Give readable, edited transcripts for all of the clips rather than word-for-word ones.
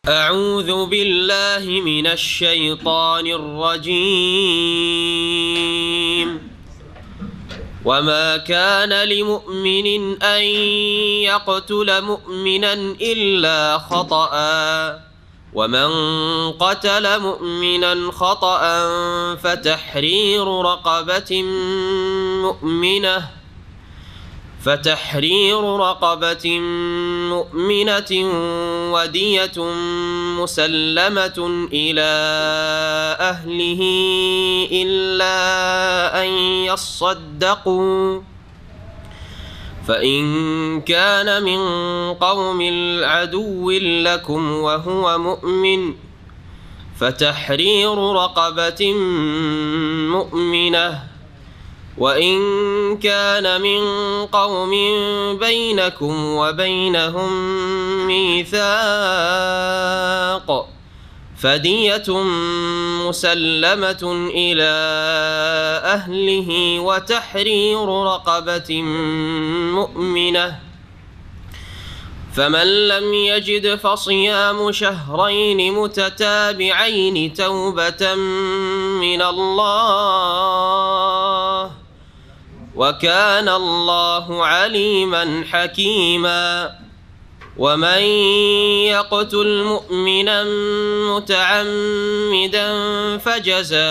أعوذ بالله من الشيطان الرجيم. وما كان لمؤمن أن يقتل مؤمنا إلا خطأ، ومن قتل مؤمنا خطأ فتحرير رقبة مؤمنة ودية مسلمة إلى أهله إلا أن يصدقوا، فإن كان من قوم عدو لكم وهو مؤمن فتحرير رقبة مؤمنة، وإن كان من قوم بينكم وبينهم ميثاق فدية مسلمة إلى أهله وتحرير رقبة مؤمنة، فمن لم يجد فصيام شهرين متتابعين توبة من الله، وكان الله عليما حكيما. ومن يقتل مؤمنا متعمدا فجزاؤه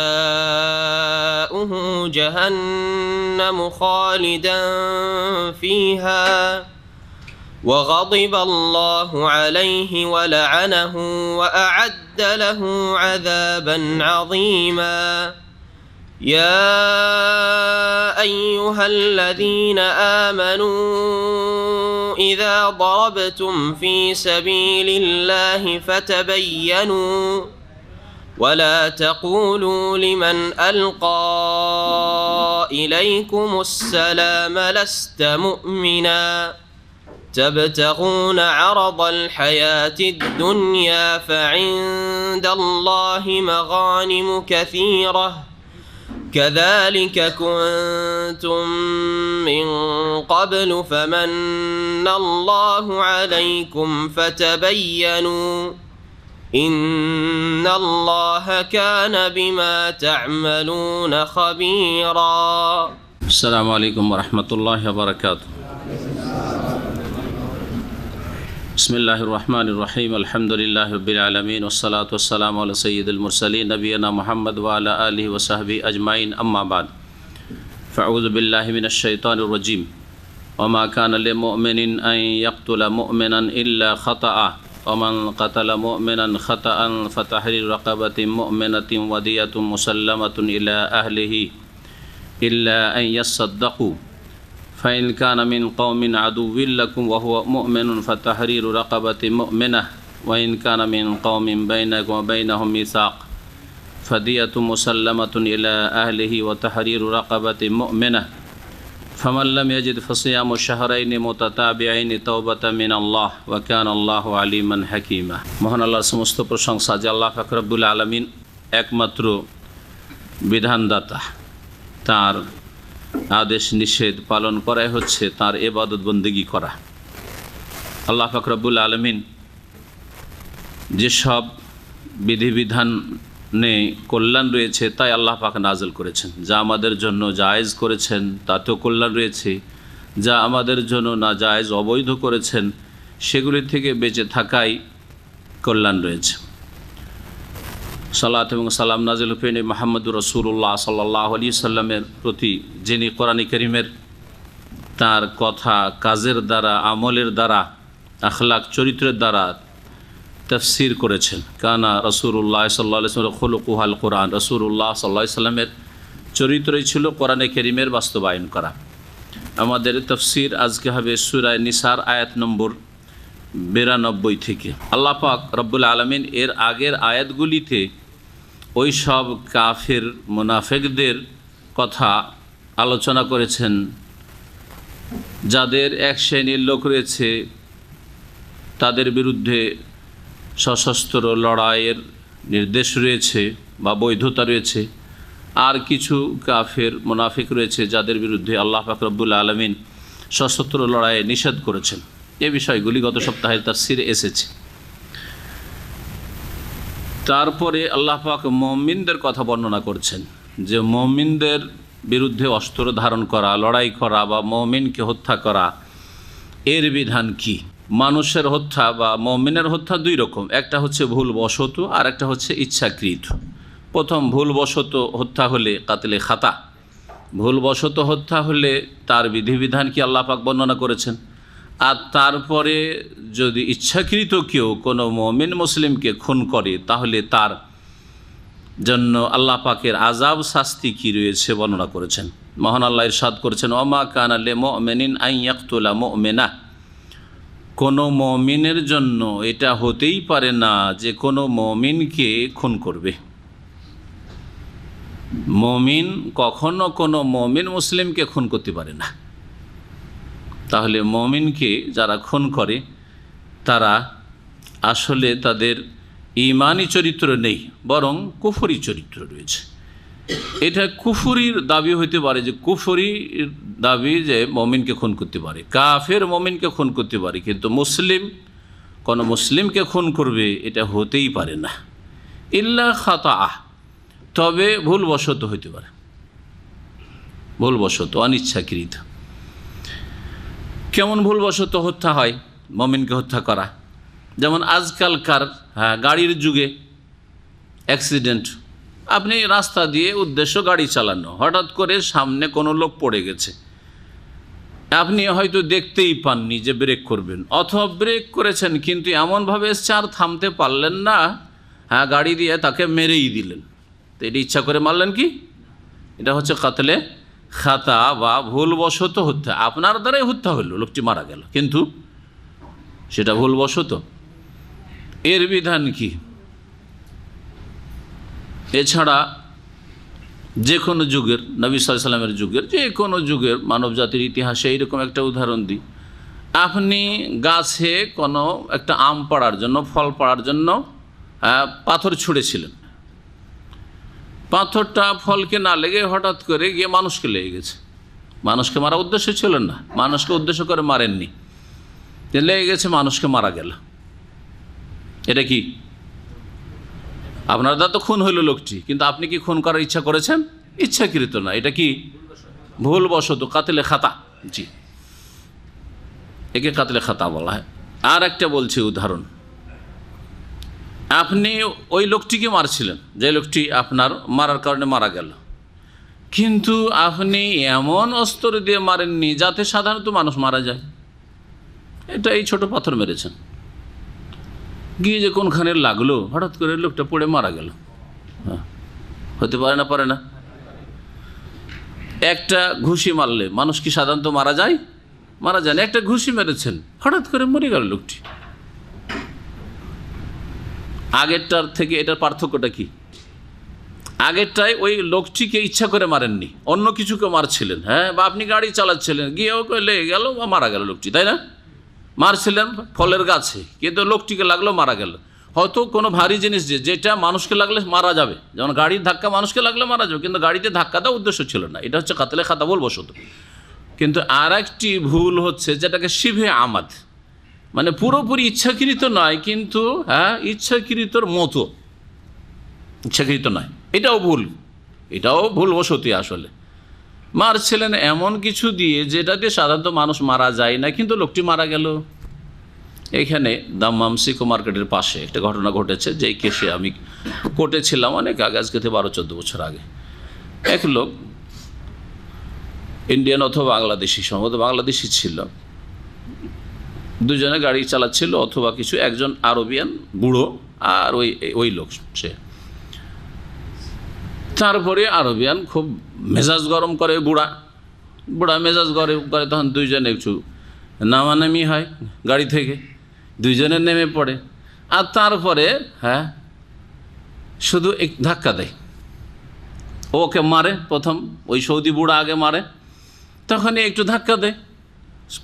جهنم خالدا فيها وغضب الله عليه ولعنه وأعد له عذابا عظيما. يا أيها الذين آمنوا إذا ضربتم في سبيل الله فتبينوا ولا تقولوا لمن ألقى إليكم السلام لست مؤمنا تبتغون عرض الحياة الدنيا فعند الله مغانم كثيرة كذلك كنتم من قبل فمن الله عليكم فتبينوا إن الله كان بما تعملون خبيرا. السلام عليكم ورحمة الله وبركاته. بسم الله الرحمن الرحيم. الحمد لله رب العالمين والصلاة والسلام على سيد المرسلين نبينا محمد وعلى آله وصحبه أجمعين. أما بعد فأعوذ بالله من الشيطان الرجيم. وما كان لمؤمن أن يقتل مؤمنا إلا خطأ، ومن قتل مؤمنا خطأ فتحرير رقبة مؤمنة ودية مسلمة إلى أهله إلا أن يصدقوا، فإن كان من قوم عدو لكم وهو مؤمن فتحرير رقبة مؤمنة، وإن كان من قوم بينكم وبينهم ميثاق فدية مسلمة إلى أهله وتحرير رقبة مؤمنة، فمن لم يجد فصيام شهرين متتابعين توبة من الله وكان الله عليما حكيما। মহান আল্লাহর সমস্ত প্রশংসা যে আল্লাহ পাক রব্বুল আলামিন একমাত্র বিধানদাতা, তার আদেশ নিষেধ পালন করাই হচ্ছে তার ইবাদত বন্দেগী করা। আল্লাহ পাক রব্বুল আলামিন যেসব বিধিবিধানে কল্যাণ রয়েছে তাই আল্লাহ পাক নাযিল করেছেন, যা আমাদের জন্য জায়েজ করেছেন তাতেও কল্যাণ রয়েছে, যা আমাদের জন্য নাজায়েজ অবৈধ করেছেন সেগুলি থেকে বেঁচে থাকাই কল্যাণ রয়েছে। সালাত এবং সালাম নাজিল হুসেন মুহাম্মদুর রাসূলুল্লাহ সাল্লাল্লাহু আলাইহি সাল্লামের প্রতি, যিনি কোরআন কারীমের তার কথা কাজের দ্বারা, আমলের দ্বারা, আখলাক চরিত্রের দ্বারা তাফসীর করেছেন। কানা রাসূলুল্লাহ সাল্লাল্লাহু আলাইহি ওয়াসাল্লাম খুলুকুল কোরআন, রাসূলুল্লাহ সাল্লাল্লাহু আলাইহি সাল্লামের চরিত্রই ছিল কোরআন কারীমের বাস্তবায়ন করা। আমাদের তাফসীর আজকে হবে সূরা নিসার আয়াত নম্বর 92 থেকে। আল্লাহ পাক রব্বুল আলামিন এর আগের আয়াতগুলিতে ওই সব কাফের মুনাফিকদের কথা আলোচনা করেছেন যাদের এক শ্রেণীর লোক রয়েছে, তাদের বিরুদ্ধে সশস্ত্র লড়াইয়ের নির্দেশ রয়েছে বা বৈধতা রয়েছে, আর কিছু কাফের মুনাফিক রয়েছে যাদের বিরুদ্ধে আল্লাহ পাক রব্বুল আলামিন সশস্ত্র লড়াইয়ে নিষেধ করেছেন। এই বিষয়গুলি গত সপ্তাহে তাফসীরে এসেছে। তারপরে আল্লাহ পাক মুমিনদের কথা বর্ণনা করছেন যে মুমিনদের বিরুদ্ধে অস্ত্র ধারণ করা, লড়াই করা বা মুমিনকে হত্যা করা এর বিধান কি। মানুষের হত্যা বা মুমিনের হত্যা দুই রকম, একটা হচ্ছে ভুলবশত আর একটা হচ্ছে ইচ্ছাকৃত। প্রথম ভুলবশত হত্যা হলে কাতলে খাতা, ভুলবশত হত্যা হলে তার বিধিবিধান কি আল্লাহ পাক বর্ণনা করেছেন। আর তারপরে যদি ইচ্ছাকৃত কেউ কোনো মুমিন মুসলিমকে খুন করে তাহলে তার জন্য আল্লাহ পাকের আযাব শাস্তি কি রয়েছে বর্ণনা করেছেন। মহান আল্লাহ ইরশাদ করেছেন, ওমা কানা লিমুমিনিন আন ইয়াকতুলা মুমিনা, কোনো মুমিনের জন্য এটা হতেই পারে না যে কোনো মুমিনকে খুন করবে। মুমিন কখনো কোনো মুমিন মুসলিমকে খুন করতে পারে না। তাহলে মুমিনকে যারা খুন করে তারা আসলে তাদের ঈমানি চরিত্র নেই, বরং কুফরি চরিত্র রয়েছে। এটা কুফরির দাবি হইতে পারে, যে কুফরির দাবি যে মুমিনকে খুন করতে পারে, কাফের মুমিনকে খুন করতে পারে, কিন্তু মুসলিম কোনো মুসলিমকে খুন করবে এটা হতেই পারে না। ইল্লা খাতাআ, তবে ভুলবশত হইতে পারে, ভুলবশত অনিচ্ছাকৃত। কেমন ভুলবশত হত্যা হয় মুমিনকে হত্যা করা? যেমন আজকালকার গাড়ির যুগে অ্যাক্সিডেন্ট, আপনি রাস্তা দিয়ে উদ্দেশ্য গাড়ি চালানো, হঠাৎ করে সামনে কোনো লোক পড়ে গেছে, আপনি হয়তো দেখতেই পাননি যে ব্রেক করবেন, অথবা ব্রেক করেছেন কিন্তু এমনভাবে এসছে আর থামতে পারলেন না, গাড়ি দিয়ে তাকে মেরেই দিলেন। তো এটি ইচ্ছা করে মারলেন কি? এটা হচ্ছে কাতলে খাতা বা ভুলবশত হত্যা। আপনার দ্বারাই হত্যা হলো, লোকটি মারা গেল, কিন্তু সেটা ভুলবশত। এর বিধান কি? এছাড়া যে কোনো যুগের, নবী সাল্লাল্লাহু আলাইহি ওয়াসাল্লামের যুগের, যে কোনো যুগের মানব জাতির ইতিহাসে এইরকম একটা উদাহরণ দিই। আপনি গাছে কোনো একটা আম পাড়ার জন্য, ফল পাড়ার জন্য পাথর ছুঁড়েছিলেন, পাথরটা ফলকে না লেগে হঠাৎ করে গিয়ে মানুষকে লেগে গেছে। মানুষকে মারা উদ্দেশ্য ছিল না, মানুষকে উদ্দেশ্য করে মারেননি, লেগে গেছে, মানুষকে মারা গেল। এটা কি? আপনার দ্বারা তো খুন হইল লোকটি, কিন্তু আপনি কি খুন করার ইচ্ছা করেছেন? ইচ্ছাকৃত না, এটা কি? ভুলবশত, কাতলে খাতা। জি, একে কাতলে খাতা বলা হয়। আর একটা বলছি উদাহরণ, আপনি ওই লোকটিকে মারছিলেন, যে লোকটি আপনার মারার কারণে মারা গেল, কিন্তু আপনি এমন অস্ত্র দিয়ে মারেননি যাতে সাধারণত মানুষ মারা যায়। এটা এই ছোট পাথর মেরেছেন, গিয়ে যে কোনখানে লাগলো, হঠাৎ করে লোকটা পড়ে মারা গেল। হতে পারে না? পারে না। একটা ঘুষি মারলে মানুষ কি সাধারণত মারা যায়? মারা যায় না। একটা ঘুষি মেরেছেন, হঠাৎ করে মরে গেল লোকটি। আগেরটার থেকে এটার পার্থক্যটা কি? আগেরটায় ওই লোকটিকে ইচ্ছা করে মারেননি, অন্য কিছুকে মারছিলেন, বা আপনি গাড়ি চালাচ্ছিলেন, গিয়ে ওকে লেগে গেল বা মারা গেল লোকটি, তাই না? মারছিলেন ফলের গাছে, কিন্তু লোকটিকে লাগলো, মারা গেল। হয়তো কোনো ভারী জিনিস যেটা মানুষকে লাগলে মারা যাবে, যেমন গাড়ির ধাক্কা মানুষকে লাগলে মারা যাবে, কিন্তু গাড়িতে ধাক্কা দেওয়া উদ্দেশ্য ছিল না। এটা হচ্ছে কাতলে খাতা, ভুলবশত। কিন্তু আর একটি ভুল হচ্ছে যেটাকে শিবে আমাদ, মানে পুরোপুরি ইচ্ছাকৃত নয়, কিন্তু ইচ্ছাকৃতর মতো, ইচ্ছাকৃত নয়, এটাও ভুল, এটাও ভুলবশতই। আসলে মারছিলেন এমন কিছু দিয়ে যেটাতে সাধারণত মানুষ মারা যায় না, কিন্তু লোকটি মারা গেল। এখানে দাম্মাম সিকো মার্কেটের পাশে একটা ঘটনা ঘটেছে, যেই কেসে আমি কোর্টে ছিলাম অনেক আগে, আজকে 12-14 বছর আগে। এক লোক ইন্ডিয়ান অথবা বাংলাদেশি, সম্ভবত বাংলাদেশি ছিল, দুজনে গাড়ি চালাচ্ছিল অথবা কিছু, একজন আরবিয়ান বুড়ো আর ওই লোক সে। তারপরে আরবিয়ান খুব মেজাজ গরম করে, বুড়া মেজাজ গরম করে, তখন দুইজনে একটু নামানামি হয় গাড়ি থেকে, দুইজনে নেমে পড়ে, আর তারপরে শুধু এক ধাক্কা দেয়, ওকে মারে। প্রথম ওই সৌদি বুড়া আগে মারে, তখনই একটু ধাক্কা দেয়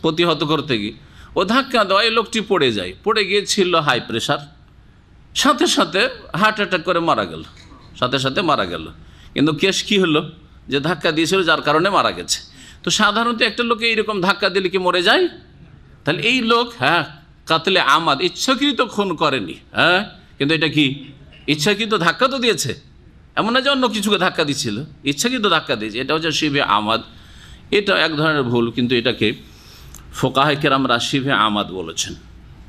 প্রতিহত করতে গিয়ে। ও ধাক্কা দেওয়ায় লোকটি পড়ে যায়, পড়ে গিয়েছিল হাই প্রেশার, সাথে সাথে হার্ট অ্যাটাক করে মারা গেল, সাথে সাথে মারা গেল। কিন্তু কেস কি হলো, যে ধাক্কা দিয়েছিল যার কারণে মারা গেছে। তো সাধারণত একটা লোকে এইরকম ধাক্কা দিলে কি মরে যায়? তাহলে এই লোক কাতলে আমাদ, ইচ্ছাকৃত খুন করেনি, কিন্তু এটা কি? ইচ্ছাকৃত ধাক্কা তো দিয়েছে, এমন না যে অন্য কিছুকে ধাক্কা দিচ্ছিল, ইচ্ছাকৃত ধাক্কা দিয়েছে, এটা হচ্ছে শিবে আমাদ। এটা এক ধরনের ভুল, কিন্তু এটাকে ফোকাহে কেরামরা শিবে আমাদ বলেছেন।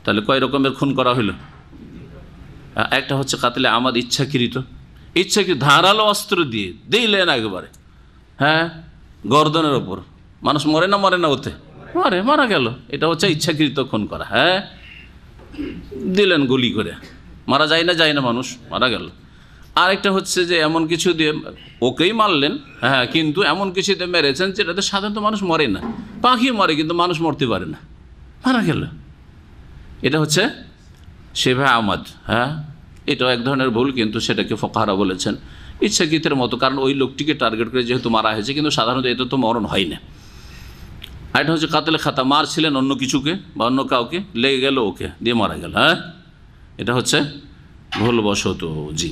তাহলে কয় রকমের খুন করা হলো? একটা হচ্ছে কাতলে আমাদ ইচ্ছাকৃত, ধারালো অস্ত্র দিয়ে দিলেন একবারে, হ্যাঁ, গর্দনের ওপর। মানুষ মরে না ওতে? মারা গেল। এটা হচ্ছে ইচ্ছাকৃত খুন করা। হ্যাঁ, দিলেন গুলি করে, মারা যায় না মানুষ, মারা গেল। আরেকটা হচ্ছে যে এমন কিছু দিয়ে ওকেই মারলেন, হ্যাঁ, কিন্তু এমন কিছু দিয়ে মেরেছেন যেটাতে সাধারণত মানুষ মরে না, পাখি মরে কিন্তু মানুষ মরতে পারে না, মারা গেল। এটা হচ্ছে শিবে আমাদ। হ্যাঁ, এটাও এক ধরনের ভুল, কিন্তু সেটাকে ফোকাহারা বলেছেন ইচ্ছাকৃতের মতো, কারণ ওই লোকটিকে টার্গেট করে যেহেতু মারা হয়েছে, কিন্তু সাধারণত এতে তো মরণ হয় না। আর এটা হচ্ছে কাতলে খাতা, মারছিলেন অন্য কিছুকে বা অন্য কাউকে, লেগে গেল ওকে দিয়ে মারা গেল। হ্যাঁ, এটা হচ্ছে ভুলবশত। জি,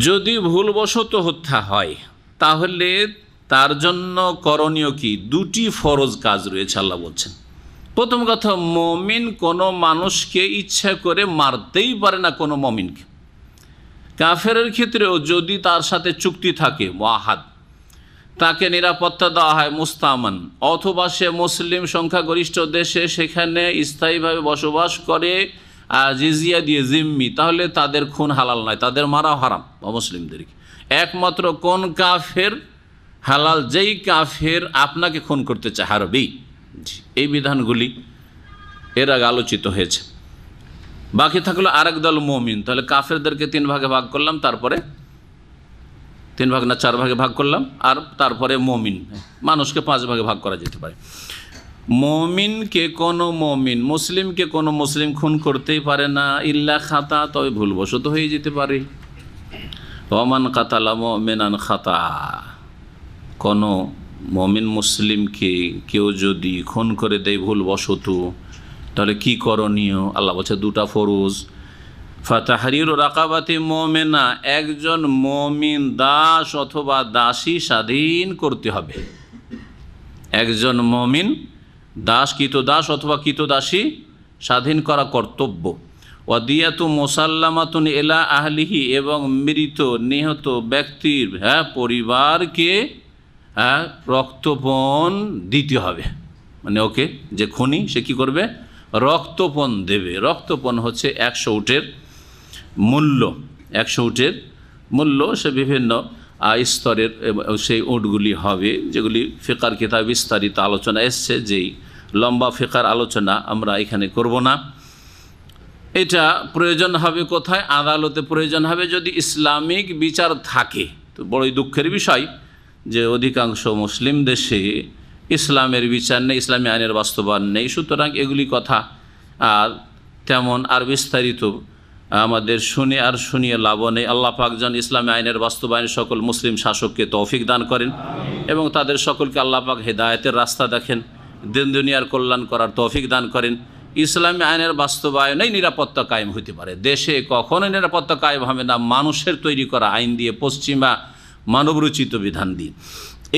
যদি ভুলবশত হত্যা হয় তাহলে তার জন্য করণীয় কি? দুটি ফরজ কাজ রয়েছে আল্লাহ বলছেন। প্রথম কথা, মমিন কোনো মানুষকে ইচ্ছা করে মারতেই পারে না, কোনো মমিনকে। কাফেরের ক্ষেত্রেও যদি তার সাথে চুক্তি থাকে মুআহাদ, তাকে নিরাপত্তা দেওয়া হয় মুস্তামান, অথবা সে মুসলিম সংখ্যাগরিষ্ঠ দেশে সেখানে স্থায়ীভাবে বসবাস করে জিজিয়া দিয়ে জিম্মি, তাহলে তাদের খুন হালাল নয়, তাদের মারা হারাম অমুসলিমদেরকে। একমাত্র কোন কাফের হালাল? যেই কাফের আপনাকে খুন করতে চায়, হারবি। এই বিধানগুলি এর আগে আলোচিত হয়েছে। বাকি থাকলো আরেক দল মুমিন। তাহলে কাফেরদেরকে 3 ভাগে ভাগ করলাম, তারপরে 3 ভাগ না 4 ভাগে ভাগ করলাম, আর তারপরে মুমিন, মানুষকে 5 ভাগে ভাগ করা যেতে পারে। মুমিনকে কোনো মুমিন, মুসলিমকে কোনো মুসলিম খুন করতেই পারে না ইল্লা খাতা, তবে ভুলবশত হয়ে যেতে পারে। ওমান কাতালা মুমিনান খাতা, কোনো মুমিন মুসলিমকে কেউ যদি খুন করে দেয় ভুলবশত, তাহলে কি করণীয়? আল্লাহ বলছে 2টা ফরজ। ফাতাহরিরু রাকাবাতি মুমিনা, একজন মুমিন দাস অথবা দাসী স্বাধীন করতে হবে। একজন মুমিন দাস, কৃতদাস অথবা কৃতদাসী স্বাধীন করা কর্তব্য। ওয়াদিয়াতু মুসাল্লামাতুন ইলা আহলিহি, এবং মৃত নিহত ব্যক্তির পরিবারকে রক্তপণ দিতে হবে। মানে ওকে যে খুনি, সে কী করবে? রক্তপণ দেবে। রক্তপণ হচ্ছে 100 উটের মূল্য। 100 উটের মূল্য, সে বিভিন্ন স্তরের সেই উটগুলি হবে, যেগুলি ফিকার কিতাব বিস্তারিত আলোচনা এসছে। যেই লম্বা ফিকার আলোচনা আমরা এখানে করব না। এটা প্রয়োজন হবে কোথায়? আদালতে প্রয়োজন হবে, যদি ইসলামিক বিচার থাকে। তো বড়ই দুঃখের বিষয় যে অধিকাংশ মুসলিম দেশে ইসলামের বিচার নেই, ইসলামী আইনের বাস্তবায়ন নেই। সুতরাং এগুলি কথা তেমন আর বিস্তারিত আমাদের শুনিয়ে লাভ নেই। আল্লাহ পাক যেন ইসলামী আইনের বাস্তবায়ন সকল মুসলিম শাসককে তৌফিক দান করেন, এবং তাদের সকলকে আল্লাহ পাক হেদায়েতের রাস্তা দেখেন, দিন দুনিয়ার কল্যাণ করার তৌফিক দান করেন। ইসলামী আইনের বাস্তবায়নেই নিরাপত্তা কায়েম হতে পারে। দেশে কখনোই নিরাপত্তা কায়েম হবে না মানুষের তৈরি করা আইন দিয়ে, পশ্চিমা মানবরচিত বিধান দিয়ে।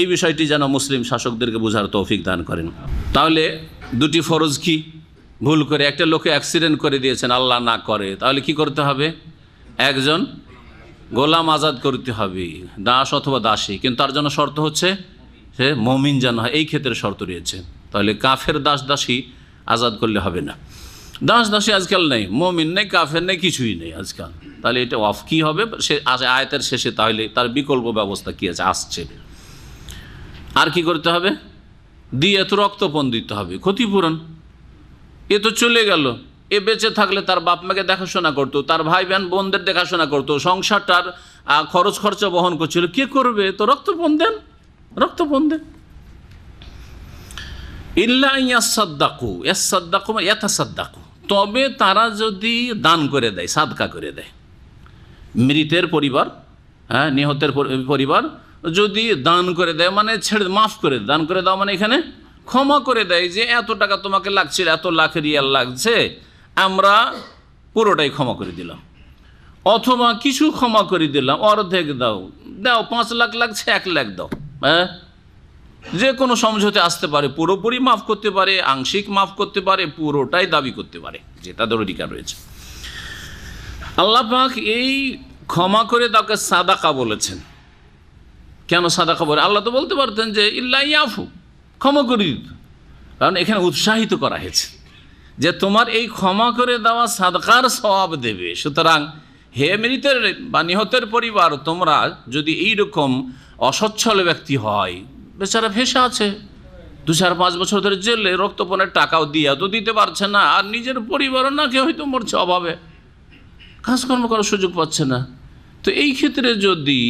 এই বিষয়টি যেন মুসলিম শাসকদেরকে বোঝার তৌফিক দান করেন। তাহলে 2টি ফরজ কি? ভুল করে একটা লোকে অ্যাক্সিডেন্ট করে দিয়েছেন, আল্লাহ না করে, তাহলে কি করতে হবে? একজন গোলাম আজাদ করতে হবে, দাস অথবা দাসী, কিন্তু তার জন্য শর্ত হচ্ছে সে মুমিন যেন হয়। এই ক্ষেত্রে শর্ত রয়েছে। তাহলে কাফের দাস দাসী আজাদ করলে হবে না। দাস দাসী আজকাল নেই, মুমিন নেই, কাফের নেই, কিছুই নেই আজকাল। তাহলে এটা অফ কী হবে? সে আয়াতের শেষে তাহলে তার বিকল্প ব্যবস্থা কী আছে? আসছে। আর কি করতে হবে? দিয়ে তো রক্তপণ দিতে হবে, ক্ষতিপূরণ। এ তো চলে গেল, এ বেঁচে থাকলে তার বাপ মাকে দেখাশোনা করতো, তার ভাই বোনদের দেখাশোনা করতো, সংসারটার খরচ খরচা বহন করছিল, কে করবে? তো রক্তপণ দেন, রক্তপণ দেন। ইল্লা ইয়াসাদ্দাকু, ইয়াসাদ্দাকু মানে ইয়াতাসাদ্দাকু, তবে তারা যদি দান করে দেয়, সাদকা করে দেয়। মৃতের পরিবার, নিহতের পরিবার যদি দান করে দেয়, মানে ছেড়ে মাফ করে দেয়। দান করে দেওয়া মানে এখানে ক্ষমা করে দেয়, যে এত টাকা তোমাকে লাগছিল, এত লাখ রিয়াল লাগছে, আমরা পুরোটাই ক্ষমা করে দিলাম, অথবা কিছু ক্ষমা করে দিলাম, অর্ধেক দাও, 5 লাখ লাগছে, 1 লাখ দাও। যে কোনো সমঝোতে আসতে পারে, পুরোপুরি মাফ করতে পারে, আংশিক মাফ করতে পারে, পুরোটাই দাবি করতে পারে, যে তাদের অধিকার রয়েছে। আল্লাহ পাক এই ক্ষমা করে তাকে সাদাকা বলেছেন। কেন সাদাকা বলে? আল্লাহ তো বলতে পারতেন যে ইল্লা ইয়াফু, ক্ষমা করে দিত, কারণ এখানে উৎসাহিত করা হয়েছে যে তোমার এই ক্ষমা করে দেওয়া সাদকার সওয়াব দেবে। সুতরাং হে মৃতের বা নিহতের পরিবার, তোমরা যদি এইরকম অসচ্ছল ব্যক্তি হয়, বেচারা ভেসে আছে 2-4-5 বছর ধরে জেলে, রক্তপণের টাকাও দিয়া তো দিতে পারছে না, আর নিজের পরিবারও না কেউ হয়তো মরছে অভাবে, কাজকর্ম করার সুযোগ পাচ্ছে না, তো এই ক্ষেত্রে যদি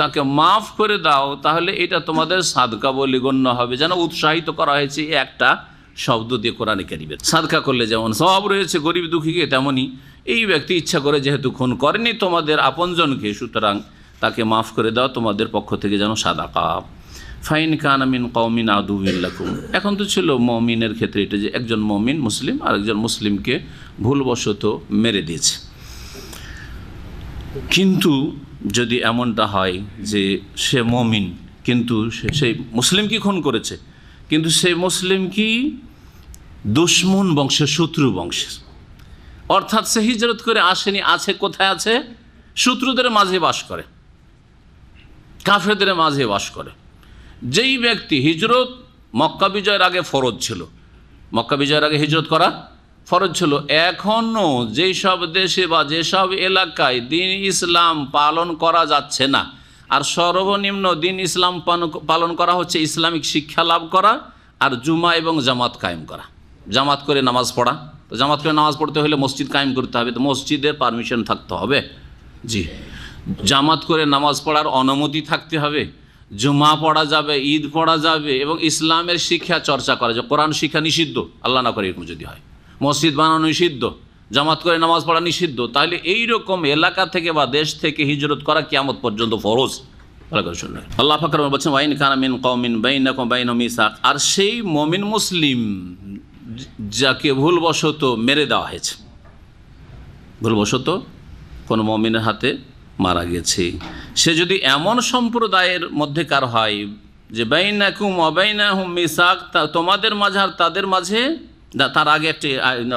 তাকে মাফ করে দাও তাহলে এটা তোমাদের সাদকা বলে গণ্য হবে। যেন উৎসাহিত করা হয়েছে একটা শব্দ দিয়ে কোরআনে কারিমে। সাদকা করলে যেমন সওয়াব রয়েছে গরিব দুঃখীকে, তেমনি এই ব্যক্তি ইচ্ছা করে যেহেতু খুন করেনি তোমাদের আপনজনকে, সুতরাং তাকে মাফ করে দাও তোমাদের পক্ষ থেকে যেন সাদাকা। ফাইন কানা মিন কওমিন আদুউন লাকুম। এখন তো ছিল মুমিনের ক্ষেত্রে এটা যে একজন মুমিন মুসলিম আরেকজন মুসলিমকে ভুলবশত মেরে দিয়েছে, কিন্তু যদি এমনটা হয় যে সে মুমিন কিন্তু সেই মুসলিম কি খুন করেছে, কিন্তু সেই মুসলিম কি দুশমন বংশের, শত্রু বংশের, অর্থাৎ সে হিজরত করে আসেনি, আছে কোথায় আছে? শত্রুদের মাঝে বাস করে, কাফেরদের মাঝে বাস করে। যেই ব্যক্তি হিজরত মক্কা বিজয়ের আগে ফরজ ছিল, মক্কা বিজয়ের আগে হিজরত করা ফরজ ছিল, এখনও যেই সব দেশে বা যেসব এলাকায় দিন ইসলাম পালন করা যাচ্ছে না, আর সর্বনিম্ন দিন ইসলাম পালন করা হচ্ছে ইসলামিক শিক্ষা লাভ করা আর জুমা এবং জামাত কায়েম করা, জামাত করে নামাজ পড়া। তো জামাত করে নামাজ পড়তে হলে মসজিদ কায়েম করতে হবে, তো মসজিদের পারমিশন থাকতে হবে, জি। জামাত করে নামাজ পড়ার অনুমতি থাকতে হবে, জুমা পড়া যাবে, ঈদ পড়া যাবে, এবং ইসলামের শিক্ষা চর্চা করা যায়। কোরআন শিক্ষা নিষিদ্ধ, আল্লাহ না করে এরকম যদি হয়, মসজিদ বানানো নিষিদ্ধ, জামাত করে নামাজ পড়া নিষিদ্ধ, তাহলে এইরকম এলাকা থেকে বা দেশ থেকে হিজরত করা কিয়ামত পর্যন্ত ফরজ। আল্লাহ পাক বলছেন ওয়াইন কানা মিন কওমিন বাইনাকুম বাইনাহুম মিসাক, আর সেই মুমিন মুসলিম যাকে ভুলবশত মেরে দেওয়া হয়েছে, ভুলবশত কোনো মুমিনের হাতে মারা গেছে, সে যদি এমন সম্প্রদায়ের মধ্যেকার হয় যে বাইনাকুম ওয়া বাইনাহুম মিসাক, তোমাদের মাঝে আর তাদের মাঝে, তার আগে একটি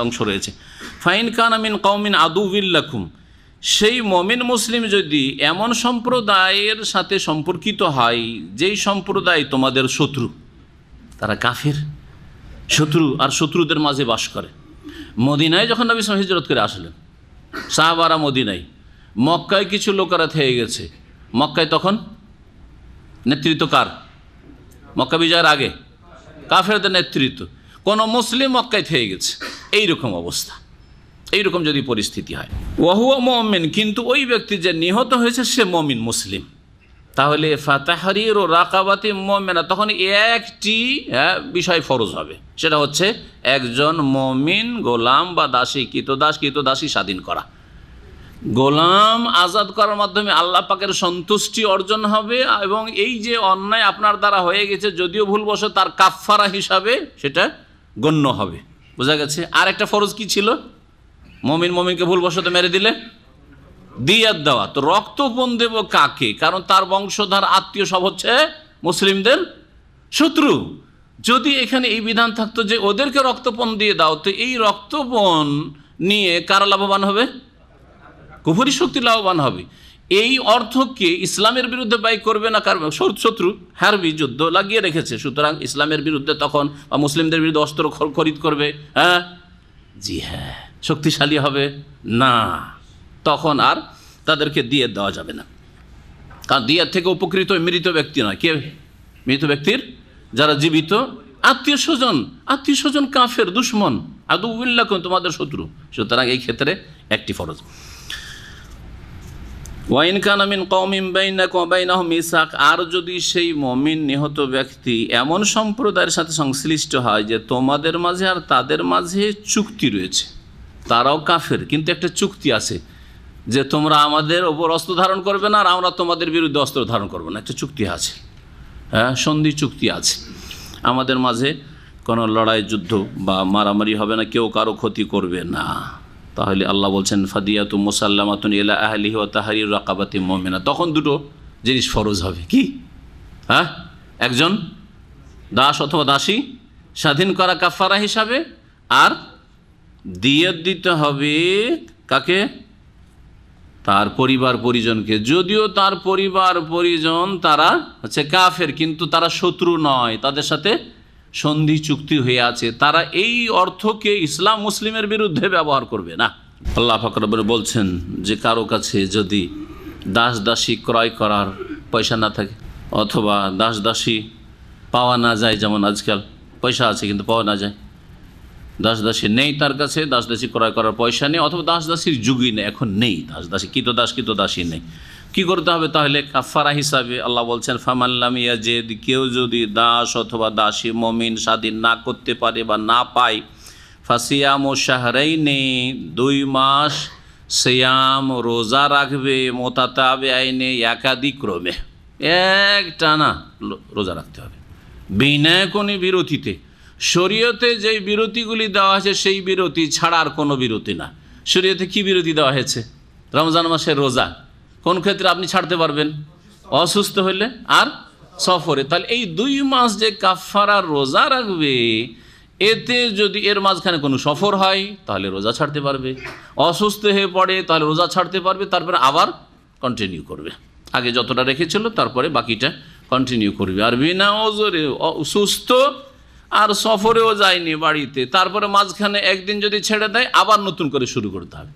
অংশ রয়েছে, ফাইন কানা মিন কওমিন আদুউন লাকুম, সেই মুমিন মুসলিম যদি এমন সম্প্রদায়ের সাথে সম্পর্কিত হয় যেই সম্প্রদায় তোমাদের শত্রু, তারা কাফের, শত্রু, আর শত্রুদের মাঝে বাস করে। মদিনায় যখন নবী সাল্লাল্লাহু আলাইহি ওয়াসাল্লাম হিজরত করে আসলেন, সাহাবারা মদিনায়, মক্কায় কিছু লোকেরা থেকে গেছে, মক্কায় তখন নেতৃত্ব কার? মক্কা বিজয়ের আগে কাফেরদের নেতৃত্ব, কোনো মুসলিম মক্কায় থেকে গেছে, এইরকম অবস্থা, এইরকম যদি পরিস্থিতি হয়, ওয়াহুয়া মুমিন, কিন্তু ওই ব্যক্তি যে নিহত হয়েছে সে মুমিন মুসলিম, তাহলে ফাতাহরিরু রাকাবাতি মুমিনা, তখন একটি বিষয় ফরজ হবে, সেটা হচ্ছে একজন মুমিন গোলাম বা দাসী, কৃতদাসী স্বাধীন করা। গোলাম আজাদ করার মাধ্যমে আল্লাহ পাকের সন্তুষ্টি অর্জন হবে, এবং এই যে অন্যায় আপনার দ্বারা হয়ে গেছে যদিও ভুলবশত, তার কাফফারা হিসাবে সেটা গণ্য হবে। বোঝা গেছে? আর একটা ফরজ কি ছিল? মুমিনকে ভুলবশত মেরে দিলে দিয়াত দেওয়া। তো রক্তপণ দেব কাকে? কারণ তার বংশধর আত্মীয় সব হচ্ছে মুসলিমদের শত্রু। যদি এখানে এই বিধান থাকতো যে ওদেরকে রক্তপণ দিয়ে দাও, তো এই রক্তপণ নিয়ে কারা লাভবান হবে? কুফরি শক্তি লাভবান হবে। এই অর্থকে ইসলামের বিরুদ্ধে ব্যয় করবে না, কার শত্রু হারবি যুদ্ধ লাগিয়ে রেখেছে, সুতরাং ইসলামের বিরুদ্ধে তখন বা মুসলিমদের বিরুদ্ধে অস্ত্র খরিদ করবে, হ্যাঁ, জি হ্যাঁ, শক্তিশালী হবে না, তখন আর তাদেরকে দিয়ে দেওয়া যাবে না। কারণ দিয়ার থেকে উপকৃত মৃত ব্যক্তি নয়, কে? মৃত ব্যক্তির যারা জীবিত আত্মীয় স্বজন কাফের, দুশমন, আদুউন লাকুম, তোমাদের শত্রু, সুতরাং এই ক্ষেত্রে একটি ফরজ। ওয়াইন কানা মিন কওমিন বাইনাকুম ওয়া বাইনাহুম মিসাক, আর যদি সেই মুমিন নিহত ব্যক্তি এমন সম্প্রদায়ের সাথে সংশ্লিষ্ট হয় যে তোমাদের মাঝে আর তাদের মাঝে চুক্তি রয়েছে, তারাও কাফের কিন্তু একটা চুক্তি আছে যে তোমরা আমাদের ওপর অস্ত্র ধারণ করবে না আর আমরা তোমাদের বিরুদ্ধে অস্ত্র ধারণ করবো না, একটা চুক্তি আছে, হ্যাঁ, সন্ধি চুক্তি আছে, আমাদের মাঝে কোনো লড়াই যুদ্ধ বা মারামারি হবে না, কেউ কারো ক্ষতি করবে না, তাহলে আল্লাহ বলছেন ফাদিয়াতু মুসাল্লামাতুন ইলা আহলিহি ওয়া তাহরিরু রাকাবাতিন মুমিনা, তখন দুটো জিনিস ফরজ হবে। কি? হ্যাঁ, একজন দাস অথবা দাসী স্বাধীন করা কাফারা হিসাবে, আর দিয়াত দিতে হবে কাকে? তার পরিবার পরিজনকে, যদিও তার পরিবার পরিজন তারা হচ্ছে কাফের, কিন্তু তারা শত্রু নয়, তাদের সাথে সন্ধি চুক্তি হয়ে আছে, তারা এই অর্থকে ইসলাম মুসলিমের বিরুদ্ধে ব্যবহার করবে না। আল্লাহ পাক রব্বুল বলছেন যে কারো কাছে যদি দাস দাসী ক্রয় করার পয়সা না থাকে, অথবা দাস দাসী পাওয়া না যায়, যেমন আজকাল পয়সা আছে কিন্তু পাওয়া না যায়, দাস দাসী নেই তার কাছে, দাস দাসী ক্রয় করার পয়সা নেই, অথবা দাস দাসীর যুগই নেই, এখন নেই দাস দাসী, কৃত দাসী নেই, কি করতে হবে তাহলে? কাফারা হিসাবে আল্লাহ বলছেন ফামাল্লাম ইয়াজিদ, কেউ যদি দাস অথবা দাসী মুমিন স্বাধীন না করতে পারে বা না পায়, ফাসিয়ামু শাহরাইনি, 2 মাস সিয়াম রোজা রাখবে, মুতাতাবিআইনি, একাদিক্রমে একটানা রোজা রাখতে হবে বিনা কোনো বিরতিতে। শরীয়তে যেই বিরতিগুলি দেওয়া হয়েছে সেই বিরতি ছাড়া আর কোনো বিরতি না। শরীয়তে কি বিরতি দেওয়া হয়েছে? রমজান মাসের রোজা কোন ক্ষেত্রে আপনি ছাড়তে পারবেন? অসুস্থ হলে আর সফরে। তাহলে এই 2 মাস যে কাফারার রোজা রাখবে, এতে যদি এর মাঝখানে কোনো সফর হয় তাহলে রোজা ছাড়তে পারবে, অসুস্থ হয়ে পড়ে তাহলে রোজা ছাড়তে পারবে, তারপরে আবার কন্টিনিউ করবে, আগে যতটা রেখেছিল তারপরে বাকিটা কন্টিনিউ করবে। আর বিনা ওজরে সুস্থ আর সফরেও যায়নি বাড়িতে, তারপরে মাঝখানে একদিন যদি ছেড়ে দেয় আবার নতুন করে শুরু করতে হবে।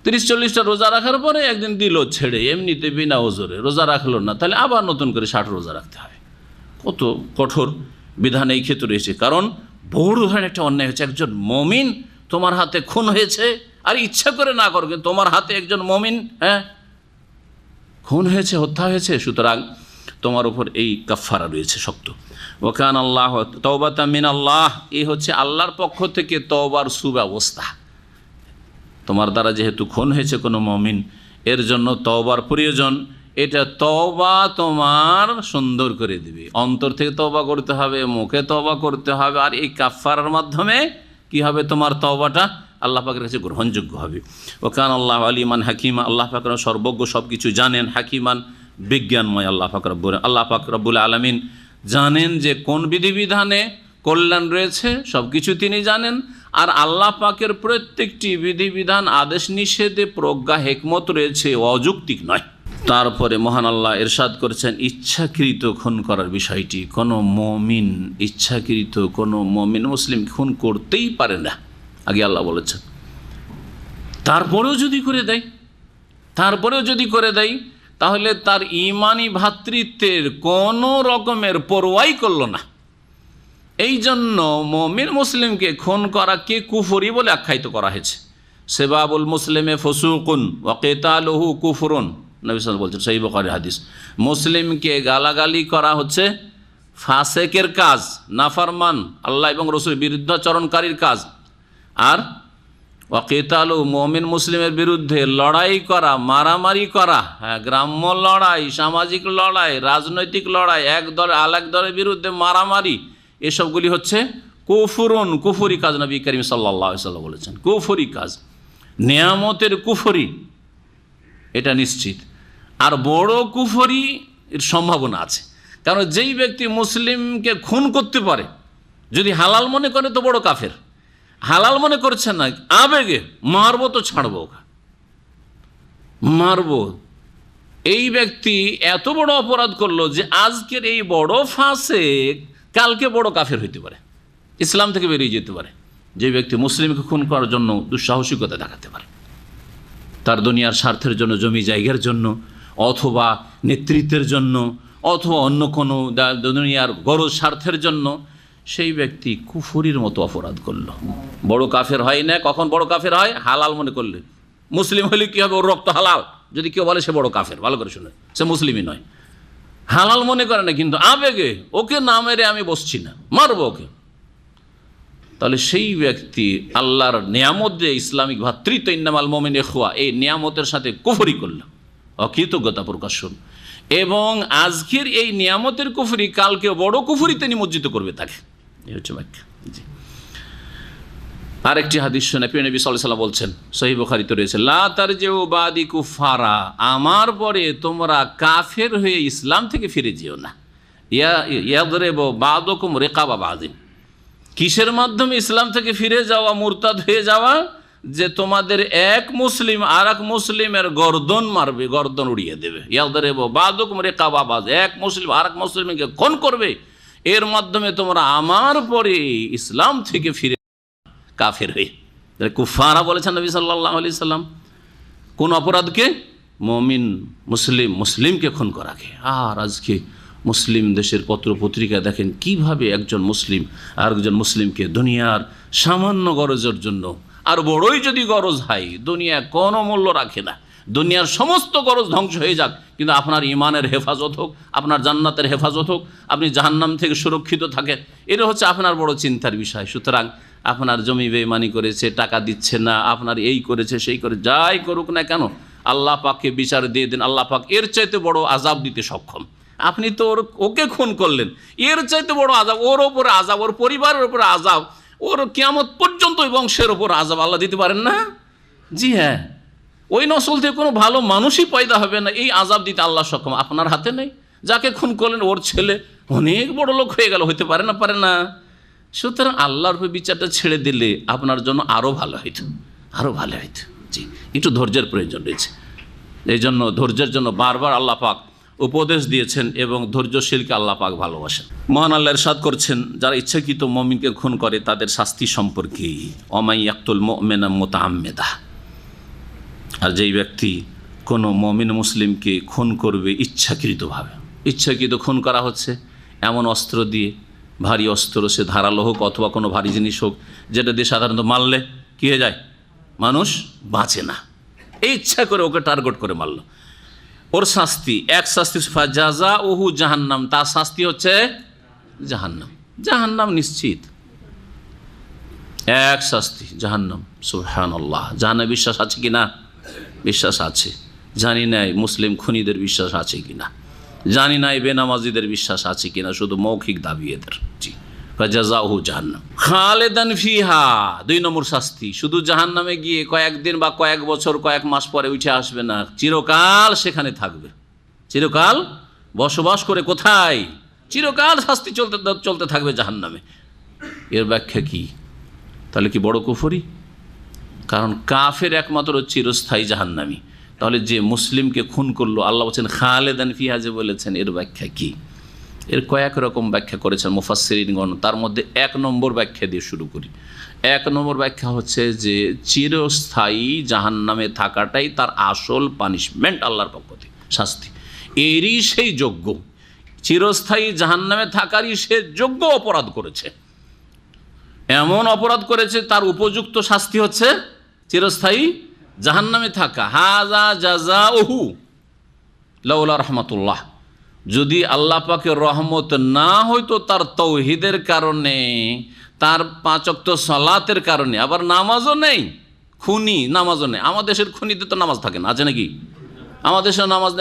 30-40টা রোজা রাখার পরে একদিন দিল ছেড়ে, এমনিতে বিনা ওজরে রোজা রাখলো না, তাহলে আবার নতুন করে 60 রোজা রাখতে হবে। কত কঠোর বিধান এই ক্ষেত্রে রয়েছে। কারণ বড় ধরনের একটা অন্যায় হচ্ছে, একজন মমিন তোমার হাতে খুন হয়েছে, আর ইচ্ছা করে না করবে, তোমার হাতে একজন মমিন খুন হয়েছে, হত্যা হয়েছে, সুতরাং তোমার উপর এই কাফারা রয়েছে শক্ত। ওয়াকান আল্লাহ তওবাতাম মিনাল্লাহ, এই হচ্ছে আল্লাহর পক্ষ থেকে তওবার সুব্যবস্থা। তোমার দ্বারা যেহেতু খুন হয়েছে কোনো মুমিন, এর জন্য তওবার প্রয়োজন। এটা তওবা তোমার সুন্দর করে দিবে, অন্তর থেকে তওবা করতে হবে, মুখে তওবা করতে হবে, আর এই কাফারার মাধ্যমে কি হবে? তোমার তওবাটা আল্লাহ পাকের কাছে গ্রহণযোগ্য হবে। ওয়াকান আল্লাহ আলিমান হাকিমা, আল্লাহ পাক সর্বজ্ঞ, সব কিছু জানেন, হাকিমান বিজ্ঞানময়। আল্লাহ পাক রব্বুল আলামিন জানেন যে কোন বিধিবিধানে কল্যাণ রয়েছে, সব কিছু তিনি জানেন। আর আল্লাহ পাকের প্রত্যেকটি বিধিবিধান, আদেশ নিষেধে প্রজ্ঞা হেকমত রয়েছে, অযৌক্তিক নয়। তারপরে মহান আল্লাহ ইরশাদ করেছেন ইচ্ছাকৃত খুন করার বিষয়টি। কোনো মুমিন ইচ্ছাকৃত, কোনো মুমিন মুসলিম খুন করতেই পারে না, আগে আল্লাহ বলেছেন। তারপরেও যদি করে দেয় তাহলে তার ঈমানি ভ্রাতৃত্বের কোনো রকমের পরোয়াই করল না। এই জন্য মুমিন মুসলিমকে খুন করাকে কুফরি বলে আখ্যায়িত করা হয়েছে। সেবাবুল মুসলিমে ফুসুকুন ওয়া কিতালুহু কুফরুন, নবী সাল্লাল্লাহু আলাইহি ওয়াসাল্লাম বলছেন, সহিহ বুখারীর হাদিস। মুসলিমকে গালাগালি করা হচ্ছে ফাসেকের কাজ, নাফরমান, আল্লাহ এবং রাসূলের বিরুদ্ধাচরণকারীর কাজ। আর ওয়া কিতালু, মুমিন মুসলিমের বিরুদ্ধে লড়াই করা, মারামারি করা, গ্রাম্য লড়াই, সামাজিক লড়াই, রাজনৈতিক লড়াই, এক দল আরেক দলের বিরুদ্ধে মারামারি, এসবগুলি হচ্ছে কুফরুন, কুফরি কাজ। নবী করিম সাল্লাল্লাহু আলাইহি ওয়াসাল্লাম বলেছেন কুফরি কাজ, নিয়ামতের কুফরি, এটা নিশ্চিত। আর বড় কুফরি এর সম্ভাবনা আছে, কারণ যেই ব্যক্তি মুসলিমকে খুন করতে পারে, যদি হালাল মনে করে তো বড় কাফের, হালাল মনে করছে না, আবেগে মারবো তো ছাড়বো, মারবো, এই ব্যক্তি এত বড় অপরাধ করলো যে আজকের এই বড় ফাসেক কালকে বড় কাফের হইতে পারে, ইসলাম থেকে বেরিয়ে যেতে পারে। যে ব্যক্তি মুসলিমকে খুন করার জন্য দুঃসাহসিকতা দেখাতে পারে, তার দুনিয়ার স্বার্থের জন্য, জমি জায়গার জন্য, অথবা নেতৃত্বের জন্য, অথবা অন্য কোনো দুনিয়ার গরজ স্বার্থের জন্য, সেই ব্যক্তি কুফরির মতো অপরাধ করলো, বড় কাফের হয় না। কখন বড় কাফের হয়? হালাল মনে করলে। মুসলিম হলে কী হবে? ওর রক্ত হালাল, যদি কেউ বলে সে বড় কাফের, ভালো করে শুনে, সে মুসলিমই নয়। হালাল মনে করে না, কিন্তু আবেগে ওকে না মেরে আমি বসছি না, মারবো ওকে, তাহলে সেই ব্যক্তি আল্লাহর নিয়ামত যে ইসলামিক ভ্রাতৃত্ব, ইন্নামাল মুমিনুনা ইখওয়া, এই নিয়ামতের সাথে কুফরি করলো, অকৃতজ্ঞতা প্রকাশন। এবং আজকের এই নিয়ামতের কুফরি কালকে বড় কুফরিতে নিমজ্জিত করবে তাকে। এই হচ্ছে ব্যাখ্যা। জি, আরেকটি হাদিস শুনে প্রিয় নবী সাল্লাল্লাহু আলাইহি ওয়াসাল্লাম বলছেন, সহিহ বুখারীতে রয়েছে, লা তারজিউ বাদি কুফারা, আমার পরে তোমরা কাফের হয়ে ইসলাম থেকে ফিরে যেও না। ইয়াদরিবু বাদুকুম রিকাবা বাদিন, কিসের মাধ্যমে ইসলাম থেকে ফিরে যাওয়া, মুরতাদ হয়ে যাওয়া? যে তোমাদের এক মুসলিম আর এক মুসলিমের গর্দন মারবে, গর্দন উড়িয়ে দেবে। ইয়াদরিবু বাযুকুম রিকাবা বায, এক মুসলিম আর এক মুসলিমকে খুন করবে, এর মাধ্যমে তোমরা আমার পরে ইসলাম থেকে ফিরে কাফের হয়ে। কুফারা বলেছেন নবী সাল্লাল্লাহু আলাইহি সাল্লাম কোন অপরাধকে? মুমিন মুসলিমকে খুন করাকে। আর আজকে মুসলিম দেশের পত্র পত্রিকা দেখেন কিভাবে একজন মুসলিম আর একজন মুসলিমকে দুনিয়ার সামান্য গরজের জন্য, আর বড়ই যদি গরজ হয়, দুনিয়া কোনো মূল্য রাখে না, দুনিয়ার সমস্ত গরজ ধ্বংস হয়ে যাক, কিন্তু আপনার ইমানের হেফাজত হোক, আপনার জান্নাতের হেফাজত হোক, আপনি জাহান্নাম থেকে সুরক্ষিত থাকেন, এটা হচ্ছে আপনার বড় চিন্তার বিষয়। সুতরাং আপনার জমি বেইমানি করেছে, টাকা দিচ্ছে না, আপনার এই করেছে সেই করে, যাই করুক না কেন, আল্লাহ পাককে বিচার দিয়ে দিন। আল্লাহ পাক এর চাইতে বড় আযাব দিতে সক্ষম। আপনি তো ওকে খুন করলেন, এর চাইতে বড় আযাব, ওর ওপরে আযাব, ওর পরিবারের ওপরে আযাব, ওর কিয়ামত পর্যন্ত ওই বংশের ওপর আযাব আল্লাহ দিতে পারেন না? জি হ্যাঁ, ওই নসল থেকে কোনো ভালো মানুষই পয়দা হবে না, এই আযাব দিতে আল্লাহ সক্ষম। আপনার হাতে নেই। যাকে খুন করলেন ওর ছেলে অনেক বড় লোক হয়ে গেল, হইতে পারে না? পারে না। সুতরাং আল্লাহর উপর বিচারটা ছেড়ে দিলে আপনার জন্য আরও ভালো হইতো, আরও ভালো হইতো। জি, একটু ধৈর্যের প্রয়োজন রয়েছে। এই জন্য ধৈর্যের জন্য বারবার আল্লাহ পাক উপদেশ দিয়েছেন এবং ধৈর্যশীলকে আল্লাহ পাক ভালোবাসেন। মহান আল্লাহ ইরশাদ করছেন, যারা ইচ্ছাকৃত মুমিনকে খুন করে তাদের শাস্তি সম্পর্কে, ওয়ামান ইয়াকতুল মুমিনা মুতাআম্মিদা, আর যেই ব্যক্তি কোনো মুমিন মুসলিমকে খুন করবে ইচ্ছাকৃতভাবে, ইচ্ছাকৃত খুন করা হচ্ছে এমন অস্ত্র দিয়ে, ভারী অস্ত্র, সে ধারালো হোক অথবা কোনো ভারী জিনিস হোক, যেটা দিয়ে সাধারণত মারলে কী হয়ে যায়, মানুষ বাঁচে না, এই ইচ্ছা করে ওকে টার্গেট করে মারল, ওর শাস্তি এক শাস্তি ফাজাযাউহু জাহান্নাম, তার শাস্তি হচ্ছে জাহান্নাম। জাহান্নাম নিশ্চিত, এক শাস্তি জাহান্নাম। সুবহানাল্লাহ। জাহান্নামে বিশ্বাস আছে কি না? বিশ্বাস আছে। জানি নাই মুসলিম খুনিদের বিশ্বাস আছে কি না, জানি নাই বেনামাজিদের বিশ্বাস আছে কি না, শুধু মৌখিক দাবি এদের। জি, ফাজাযাউহু জাহান্নাম খালিদান ফিহা, 2 নম্বর শাস্তি। শুধু জাহান্নামে গিয়ে কয়েকদিন বা কয়েক বছর কয়েক মাস পরে উঠে আসবে না, চিরকাল সেখানে থাকবে, চিরকাল বসবাস করে। কোথায়? চিরকাল শাস্তি চলতে থাকবে জাহান্নামে। এর ব্যাখ্যা কি? তাহলে কি বড় কুফরি? কারণ কাফের একমাত্র চিরস্থায়ী জাহান্নামী। তাহলে যে মুসলিমকে খুন করলো, আল্লাহ বলছেন খালিদান ফিহা, যে বলেছেন, এর ব্যাখ্যা কি? এর কয়েক রকম ব্যাখ্যা করেছেন মুফাসসিরিনগণ। তার মধ্যে 1 নম্বর ব্যাখ্যা দিয়ে শুরু করি। 1 নম্বর ব্যাখ্যা হচ্ছে যে চিরস্থায়ী জাহান্নামে থাকাটাই তার আসল পানিশমেন্ট, আল্লাহর পক্ষ থেকে শাস্তি। এরই সেই যোগ্য, চিরস্থায়ী জাহান্নামে থাকারই সে যোগ্য অপরাধ করেছে, এমন অপরাধ করেছে, তার উপযুক্ত শাস্তি হচ্ছে চিরস্থায়ী জাহান্নামে থাকা। হাযা জাযাউহু লাউলা রাহমাতুল্লাহ, যদি আল্লাহ পাকের রহমত না হইতো তার তৌহিদের কারণে, তার 5 ওয়াক্ত সালাতের কারণে, আবার নামাজও নেই, খুনি নামাজও নেই। আমাদের দেশের খুনিদের তো নামাজ থাকে না, আছে নাকি? আমাদের দেশের নামাজ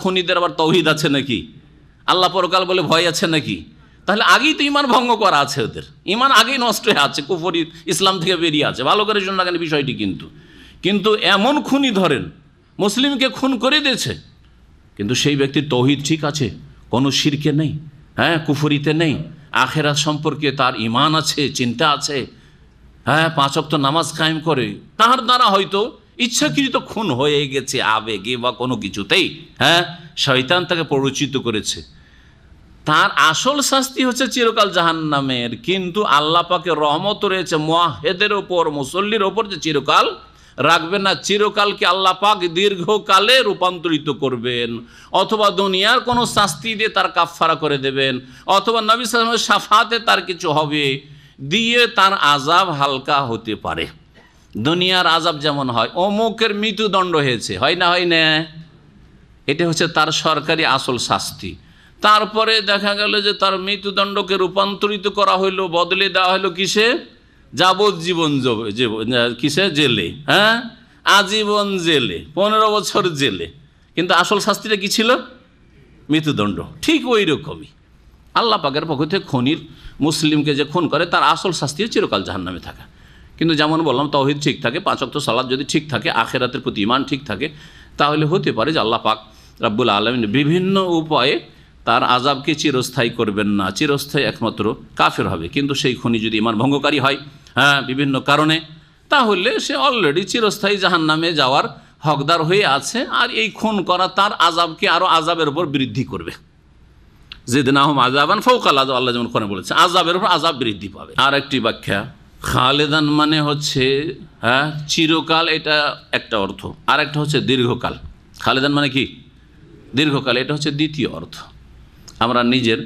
খুনিদের আবার তৌহিদ আছে নাকি? আল্লাহ পরকাল বলে ভয় আছে নাকি? তাহলে আগেই তো ইমান ভঙ্গ করা আছে, ওদের ইমান আগেই নষ্ট হয়ে আছে, কুফরি ইসলাম থেকে বেরিয়ে আছে। ভালো করে শুনুন না বিষয়টি, কিন্তু এমন খুনি ধরেন মুসলিমকে খুন করে দিয়েছে, কিন্তু সেই ব্যক্তির তৌহিদ ঠিক আছে, কোনো শিরকে নেই, হ্যাঁ, কুফরিতে নেই, আখেরাত সম্পর্কে তার ঈমান আছে, চিন্তা আছে, হ্যাঁ, 5 ওয়াক্ত নামাজ কায়েম করে। তার দ্বারা হয়তো ইচ্ছাকৃত খুন হয়ে গেছে আবেগে বা কোনো কিছুতেই, হ্যাঁ, শয়তান তাকে প্ররোচিত করেছে, তার আসল শাস্তি হচ্ছে চিরকাল জাহান্নামের। কিন্তু আল্লাহ পাকের রহমত রয়েছে মুয়াহ্হিদের ওপর, মুসল্লির ওপর, যে চিরকাল রাখবেন না, চিরকালকে আল্লাহ পাক দীর্ঘকালে রূপান্তরিত করবেন, অথবা দুনিয়ার কোনো শাস্তি দিয়ে তার কাফফারা করে দেবেন, অথবা নবী সাল্লাল্লাহু আলাইহি ওয়াসাল্লামের শাফাতে তার কিছু হবে, দিয়ে তার আযাব হালকা হতে পারে। দুনিয়ার আযাব যেমন হয়, অমুকের মৃত্যুদণ্ড হয়েছে, হয় না, হয় না, এটা হচ্ছে তার সরকারি আসল শাস্তি। তারপরে দেখা গেল যে তার মৃত্যুদণ্ডকে রূপান্তরিত করা হইলো, বদলে দেওয়া হলো কিসে? যাবজ্জীবন কিসে? জেলে, হ্যাঁ, আজীবন জেলে, 15 বছর জেলে। কিন্তু আসল শাস্তিটা কি ছিল? মৃত্যুদণ্ড। ঠিক ওই রকমই আল্লাহ পাকের পক্ষ থেকে খুনির, মুসলিমকে যে খুন করে, তার আসল শাস্তি চিরকাল জাহান্নামে থাকা। কিন্তু যেমন বললাম, তাওহীদ ঠিক থাকে, 5 ওয়াক্ত সালাত যদি ঠিক থাকে, আখিরাতের প্রতি ঈমান ঠিক থাকে, তাহলে হতে পারে যে আল্লাহ পাক রব্বুল আলামিন বিভিন্ন উপায়ে তার আযাবকে চিরস্থায়ী করবেন না, চিরস্থায়ী একমাত্র কাফের হবে। কিন্তু সেই খুনি যদি ঈমান ভঙ্গকারী হয়, হ্যাঁ, বিভিন্ন কারণে, তাহলে সে অলরেডি চিরস্থায়ী জাহান্নামে যাওয়ার হকদার হয়ে আছে। আর এই খুন করা তার আযাবকে আরও আযাবের উপর বৃদ্ধি করবে। জিদনাহুম আযাবান ফাওকাল আযাব, আল্লাহ যেমন কোরআনে বলেছে, আযাবের উপর আযাব বৃদ্ধি পাবে। আর একটি ব্যাখ্যা, খালেদান মানে হচ্ছে চিরকাল, এটা একটা অর্থ। আর একটা হচ্ছে দীর্ঘকাল। খালেদান মানে কি? দীর্ঘকাল, এটা হচ্ছে দ্বিতীয় অর্থ। আমরা নিজের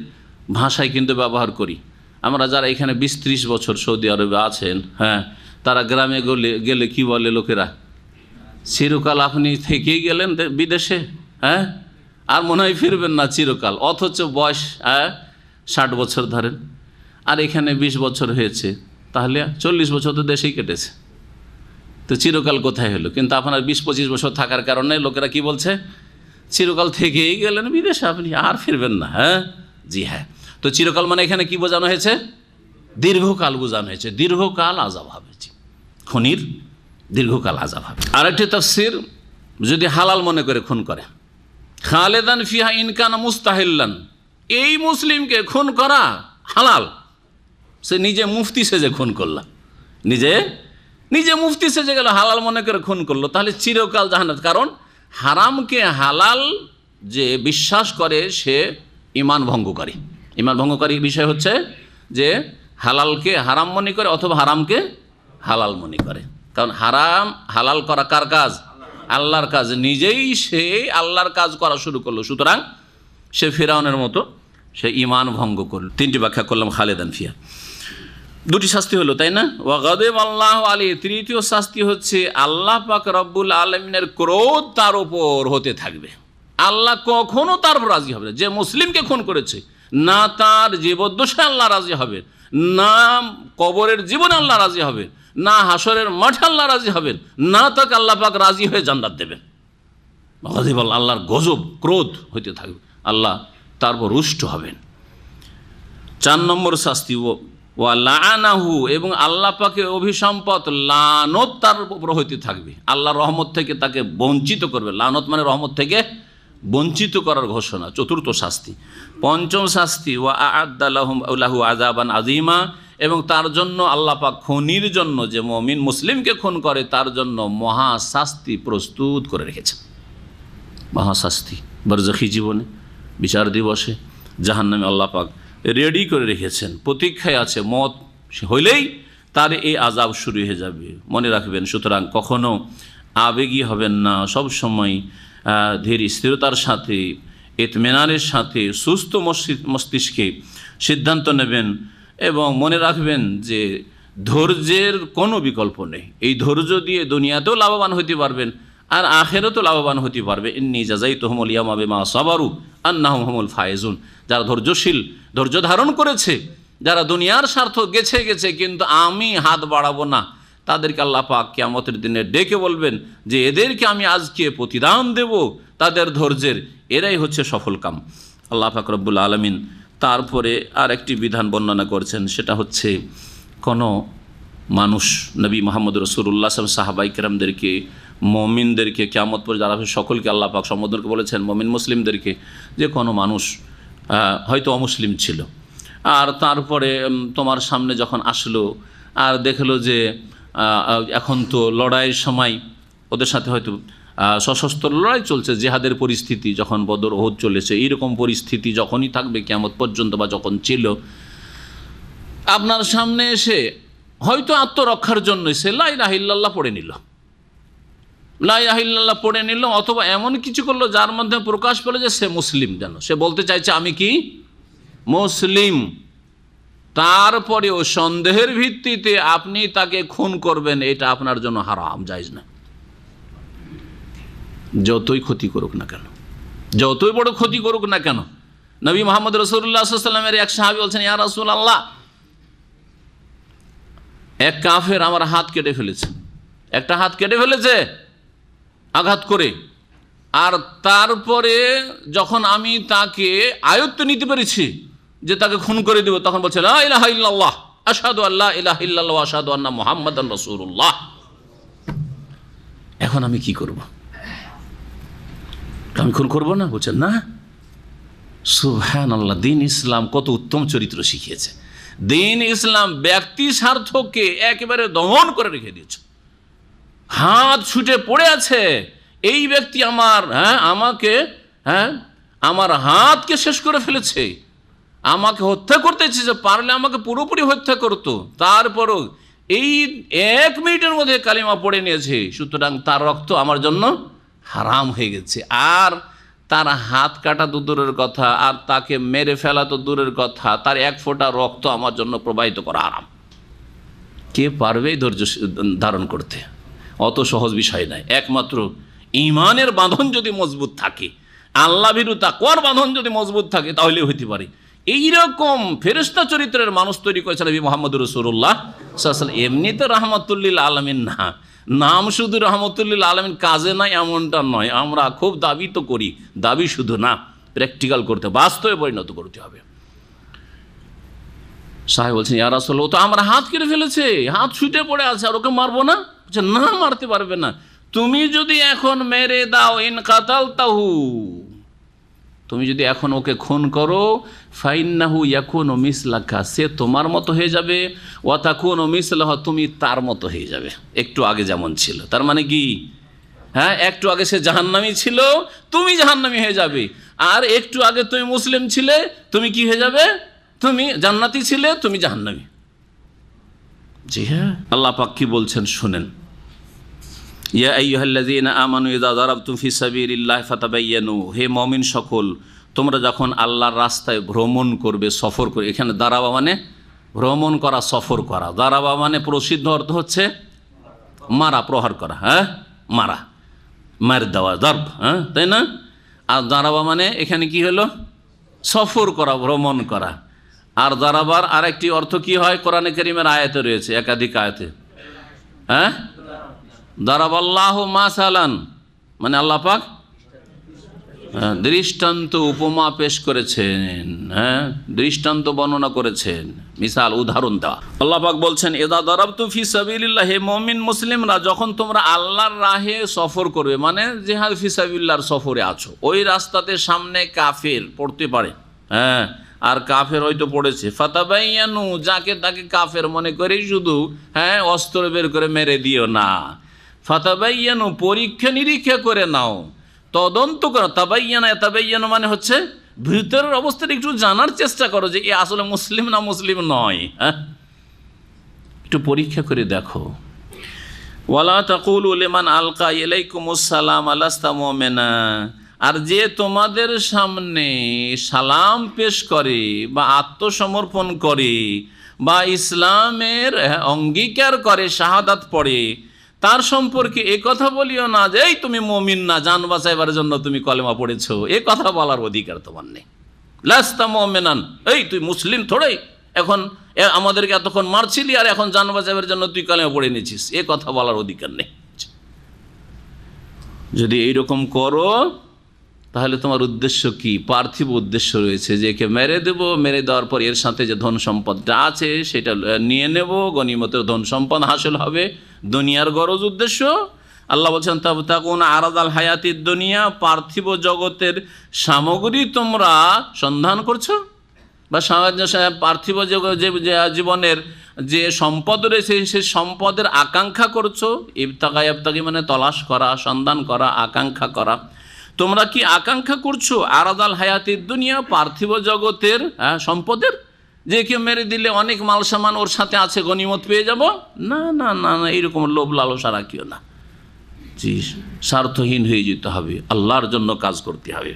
ভাষায় কিন্তু ব্যবহার করি। আমরা যারা এখানে 20-30 বছর সৌদি আরবে আছেন, তারা গ্রামে গেলে কি বলে লোকেরা? চিরকাল আপনি থেকেই গেলেন বিদেশে, আর মনে হয় ফিরবেন না চিরকাল। অথচ বয়স 60 বছর ধরেন, আর এখানে 20 বছর হয়েছে, তাহলে 40 বছর তো দেশেই কেটেছে। তো চিরকাল কোথায় হলো? কিন্তু আপনার 20-25 বছর থাকার কারণে লোকেরা কি বলছে? চিরকাল থেকেই গেলেন বিদেশে, আপনি আর ফিরবেন না। জি হ্যাঁ। তো চিরকাল মানে এখানে কি বোঝানো হয়েছে? দীর্ঘকাল বোঝানো হয়েছে। দীর্ঘকাল আযাব হবে, খুনির দীর্ঘকাল আযাব হবে। আরেকটি তাফসীর, যদি হালাল মনে করে খুন করে, খালেদান ফিহা ইনকানা মুস্তাহিল্লান, এই মুসলিমকে খুন করা হালাল। সে নিজে মুফতি সেজে খুন করল, নিজে মুফতি সেজে গেল, হালাল মনে করে খুন করলো, তাহলে চিরকাল জাহান্নাম। কারণ হারামকে হালাল যে বিশ্বাস করে সে ঈমান ভঙ্গকারী। ঈমান ভঙ্গকারী বিষয় হচ্ছে যে হালালকে হারাম মনে করে অথবা হারামকে হালাল মনে করে। কারণ হালাল করা কার কাজ? আল্লাহর কাজ। নিজেই সে আল্লাহর কাজ করা শুরু করলো, সুতরাং সে ফিরআউনের মতো সে ঈমান ভঙ্গ করল। 3টি ব্যাখ্যা করলাম খালেদান ফিহা। 2টি শাস্তি হলো, তাই না? ওয়া গাদিব আল্লাহু আলাইহি, তৃতীয় শাস্তি হচ্ছে আল্লাহ পাক রব্বুল আলামিনের ক্রোধ তার উপর হতে থাকবে। আল্লাহ কখনো তার উপর রাজি হবে না। যে মুসলিমকে খুন করেছে, না তার জীবদ্দশায় আল্লাহ রাজি হবে, না কবরের জীবনে আল্লাহ রাজি হবে, না হাসরের মাঠে আল্লাহ রাজি হবেন, না তাকে আল্লাহ পাক রাজি হয়ে জান্নাত দেবেন। গাদিব, আল্লাহর গজব, ক্রোধ হতে থাকবে, আল্লাহ তার উপর রুষ্ট হবেন। 4 নম্বর শাস্তি, ওয়া লাআনাহু, এবং আল্লাহ পাকে অভিসম্পদ লানত তার উপর হইতে থাকবে। আল্লাহর রহমত থেকে তাকে বঞ্চিত করবে। লানত মানে রহমত থেকে বঞ্চিত করার ঘোষণা। 4র্থ শাস্তি। 5ম শাস্তি, ওয়া আ'আদ্দা লাহু আযাবান আযীমা, এবং তার জন্য আল্লাহ পাক খুনির জন্য, যে মুমিন মুসলিমকে খুন করে তার জন্য মহাশাস্তি প্রস্তুত করে রেখেছেন। মহাশাস্তি বারজাখী জীবনে, বিচার দিবসে, জাহান্নামে আল্লাহ পাক রেডি করে রেখেছেন, প্রতীক্ষায় আছে। মত হইলেই তার এই আযাব শুরু হয়ে যাবে, মনে রাখবেন। সুতরাং কখনো আবেগী হবেন না, সব সময় ধীর স্থিরতার সাথে, ইতমিনানের সাথে, সুস্থ মস্তিষ্কে সিদ্ধান্ত নেবেন। এবং মনে রাখবেন যে ধৈর্যের কোনো বিকল্প নেই। এই ধৈর্য দিয়ে দুনিয়াতেও লাভবান হতে পারবেন, আর আখিরাতেও লাভবান হতে পারবে। ইন্নী জাযাইতুহুমুল ইয়াওমা বিমা সাবারু আন্নাহুম হুমুল ফায়েজুন। যারা ধৈর্যশীল, ধৈর্য ধারণ করেছে, যারা দুনিয়ার স্বার্থ গেছে কিন্তু আমি হাত বাড়াবো না, তাদেরকে আল্লাহ পাক কিয়ামতের দিনে ডেকে বলবেন যে এদেরকে আমি আজকে প্রতিদান দেব তাদের ধৈর্যের, এরাই হচ্ছে সফল কাম। আল্লাহ পাক রব্বুল আলামিন তারপরে আর একটি বিধান বর্ণনা করছেন, সেটা হচ্ছে কোনো মানুষ, নবী মুহাম্মদ রাসূলুল্লাহ সাহাবায়ে কেরামদেরকে, মুমিনদেরকে, কিয়ামত পর্যন্ত যারা সকলকে আল্লাহ পাক সম্বোধনকে বলেছেন, মুমিন মুসলিমদেরকে, যে কোনো মানুষ হয়তো অমুসলিম ছিল, আর তারপরে তোমার সামনে যখন আসলো আর দেখলো যে এখন তো লড়াইয়ের সময়, ওদের সাথে হয়তো সশস্ত্র লড়াই চলছে, জেহাদের পরিস্থিতি, যখন বদর ওহুদ চলেছে, এইরকম পরিস্থিতি যখনই থাকবে কিয়ামত পর্যন্ত বা যখন ছিল, আপনার সামনে এসে হয়তো আত্মরক্ষার জন্য সে লা ইলাহা ইল্লাল্লাহ পড়ে নিল, লা ইলাহা ইল্লাল্লাহ পড়ে নিল, অথবা এমন কিছু করলো যার মধ্যে প্রকাশ পেল যে সে মুসলিম, যেন সে বলতে চাইছে আমি কি মুসলিম। তারপরেও সন্দেহের ভিত্তিতে আপনি তাকে খুন করবেন, এটা আপনার জন্য হারাম, জায়েজ না। যতই ক্ষতি করুক না কেন, যতই বড় ক্ষতি করুক না কেন। নবী মুহাম্মদ রাসূলুল্লাহ সাল্লাল্লাহু আলাইহি ওয়াসাল্লামের এক সাহাবী বলছেন, ইয়া রাসূলুল্লাহ, এক কাফের আমার হাত কেটে ফেলেছে, একটা হাত কেটে ফেলেছে আঘাত করে, আর তারপরে যখন আমি তাকে আয়ত্তে নিতে পেরেছি যে তাকে খুন করে দেব, তখন বলছে লা ইলাহা ইল্লাল্লাহ আশহাদু আল্লা ইলাহা ইল্লাল্লাহ ওয়া আশহাদু আন্না মুহাম্মাদান রাসূলুল্লাহ। এখন আমি কি করব? আমি খুন করবো না? বলছেন না। সুবহানাল্লাহ, দিন ইসলাম কত উত্তম চরিত্র শিখিয়েছে। দিন ইসলাম ব্যক্তি স্বার্থকে একেবারে দমন করে রেখে দিয়েছে। হাত ছুটে পড়ে আছে, এই ব্যক্তি আমার হাতকে শেষ করে ফেলেছে, আমাকে হত্যা করতে চেয়েছে, পারলে আমাকে পুরোপুরি হত্যা করতো, তারপরও এই 1 মিনিটের মধ্যে কালিমা পড়ে নিয়েছে, সুতরাং তার রক্ত আমার জন্য হারাম হয়ে গেছে। আর তার হাত কাটা তো দূরের কথা, আর তাকে মেরে ফেলা তো দূরের কথা, তার 1 ফোঁটা রক্ত আমার জন্য প্রবাহিত করা হারাম। কে পারবে ধৈর্য ধারণ করতে? অত সহজ বিষয় নয়। একমাত্র ঈমানের বাঁধন যদি মজবুত থাকে, আল্লাহ ভীরু তাকওয়ার বাঁধন যদি মজবুত থাকে, তাহলে হইতে পারে। এইরকম ফেরেশতা চরিত্রের মানুষ তৈরি করেছেন নবী মুহাম্মদ রাসূলুল্লাহ সাল্লাল্লাহু আলাইহি ওয়াসাল্লাম। এমনিতে রাহমাতুল আলামিন না, নাম শুধু রাহমাতুল আলামিন, কাজে নাই এমনটা নয়। আমরা খুব দাবি তো করি, দাবি শুধু না, প্র্যাকটিক্যাল করতে, বাস্তবে পরিণত করতে হবে। সাহেব বলছেন, ইয়া রাসূলুল্লাহ, ও তো আমার হাত কেটে ফেলেছে, হাত ছুটে পড়ে আছে, আর ওকে মারবো না? বলছে, না, মারতে পারবে না। তুমি যদি এখন মেরে দাও, ইন কাতালতাহু, তুমি যদি এখন ওকে খুন করো, ফাইন্নাহু ইয়াকুনু মিসলাকা, সে তোমার মতো হয়ে যাবে, ওয়া তাকুনু মিসলাহু, তুমি তার মতো হয়ে যাবে, একটু আগে যেমন ছিল। তার মানে কি? হ্যাঁ, একটু আগে সে জাহান্নামী ছিল, তুমি জাহান্নামী হয়ে যাবে। আর একটু আগে তুমি মুসলিম ছিলে, তুমি কি হয়ে যাবে? তুমি জান্নাতি ছিলে, তুমি জাহান্নামী। জি হ্যাঁ, আল্লাহ পাক কি বলছেন শুনেন। ইয়া আইয়ুহাল্লাযীনা আমানু ইযা যারাবতুম ফি সাবিলিল্লাহি ফাতাবায়ানু, হে মুমিন সকল, তোমরা যখন আল্লাহর রাস্তায় ভ্রমণ করবে, সফর করবে। এখানে দারাবা মানে ভ্রমণ করা, সফর করা। দারাবা মানে প্রসিদ্ধ অর্থ হচ্ছে মারা, প্রহার করা। হ্যাঁ, মারা, মার দেওয়া, দর্ব, হ্যাঁ, তাই না? আর দারাবা মানে এখানে কি হলো? সফর করা, ভ্রমণ করা। আর দারাবার আরেকটি অর্থ কি হয়? কোরআনে কারীমের আয়াতে রয়েছে, একাধিক আয়াতে। হ্যাঁ, দারাবাল্লাহু মাসালান মানে আল্লাহ পাক দৃষ্টান্ত, উপমা পেশ করেছেন। হ্যাঁ, দৃষ্টান্ত বর্ণনা করেছেন, মিসাল, উদাহরণ দেওয়া। আল্লাহ পাক বলছেন, ইযা দারাবতুম ফি সাবিলিল্লাহ, হে মুমিন মুসলিমরা, যখন তোমরা আল্লাহর রাহে সফর করবে, মানে জিহাদ ফি সাবিলিল্লাহর সফরে আছো, ওই রাস্তাতে সামনে কাফের পড়তে পারে। হ্যাঁ, আর কাফের হয়তো পড়েছে, ফাতাবায়ানু, যাকে তাকে কাফের মনে করেই শুধু অস্ত্র বের করে মেরে দিও না। ফাতাবায়ানু, পরীক্ষা নিরীক্ষা করে নাও, তদন্ত করো। তাবায়ানা মানে হচ্ছে ভিতরের অবস্থাটা একটু জানার চেষ্টা করো যে এ আসলে মুসলিম না মুসলিম নয়। হ্যাঁ, একটু পরীক্ষা করে দেখো। ওয়ালা তাকুলু লিমান আলকা ইলাইকুমুস সালাম আলাস্তা মুমিনা, আর যে তোমাদের সামনে সালাম পেশ করে বা আত্মসমর্পণ করে বা ইসলামের অঙ্গীকার করে, শাহাদাত পড়ে, তার সম্পর্কে এ কথা বলিও না যে এই তুমি মুমিন না, জান বাঁচাইবার জন্য তুমি কলেমা পড়েছো। এ কথা বলার অধিকার তোমার নেই। লাস্তা মুমিনান, এই তুই মুসলিম থোড়াই, এখন আমাদেরকে এতক্ষণ মারছিলি আর এখন জান বাঁচাইবার জন্য তুই কলেমা পড়ে নিয়েছিস, এ কথা বলার অধিকার নেই। যদি এইরকম করো, তাহলে তোমার উদ্দেশ্য কি? পার্থিব উদ্দেশ্য রয়েছে যে একে মেরে দেবো, মেরে দেওয়ার পর এর সাথে যে ধন সম্পদটা আছে সেটা নিয়ে নেব, গনিমতের ধন সম্পদ হাসিল হবে, দুনিয়ার গরজ উদ্দেশ্য। আল্লাহ বলছেন, তাবতাগুন আরাদাল হায়াতিদ দুনিয়া, পার্থিব জগতের সামগ্রী তোমরা সন্ধান করছো, বা পার্থিব জীবনের যে সম্পদ রয়েছে সেই সম্পদের আকাঙ্ক্ষা করছো। ইবতাগি মানে তলাশ করা, সন্ধান করা, আকাঙ্ক্ষা করা। তোমরা কি আকাঙ্ক্ষা করছো আরাদাল হায়াতিদ দুনিয়া, পার্থিব জগতের সম্পদের, যে কেউ মেরে দিলে অনেক মাল সামান ওর সাথে আছে, গনিমত পেয়ে যাব? না না না না, এইরকম লোভ লালসা রাখিও না। জি, স্বার্থহীন হয়ে যেতে হবে, আল্লাহর জন্য কাজ করতে হবে।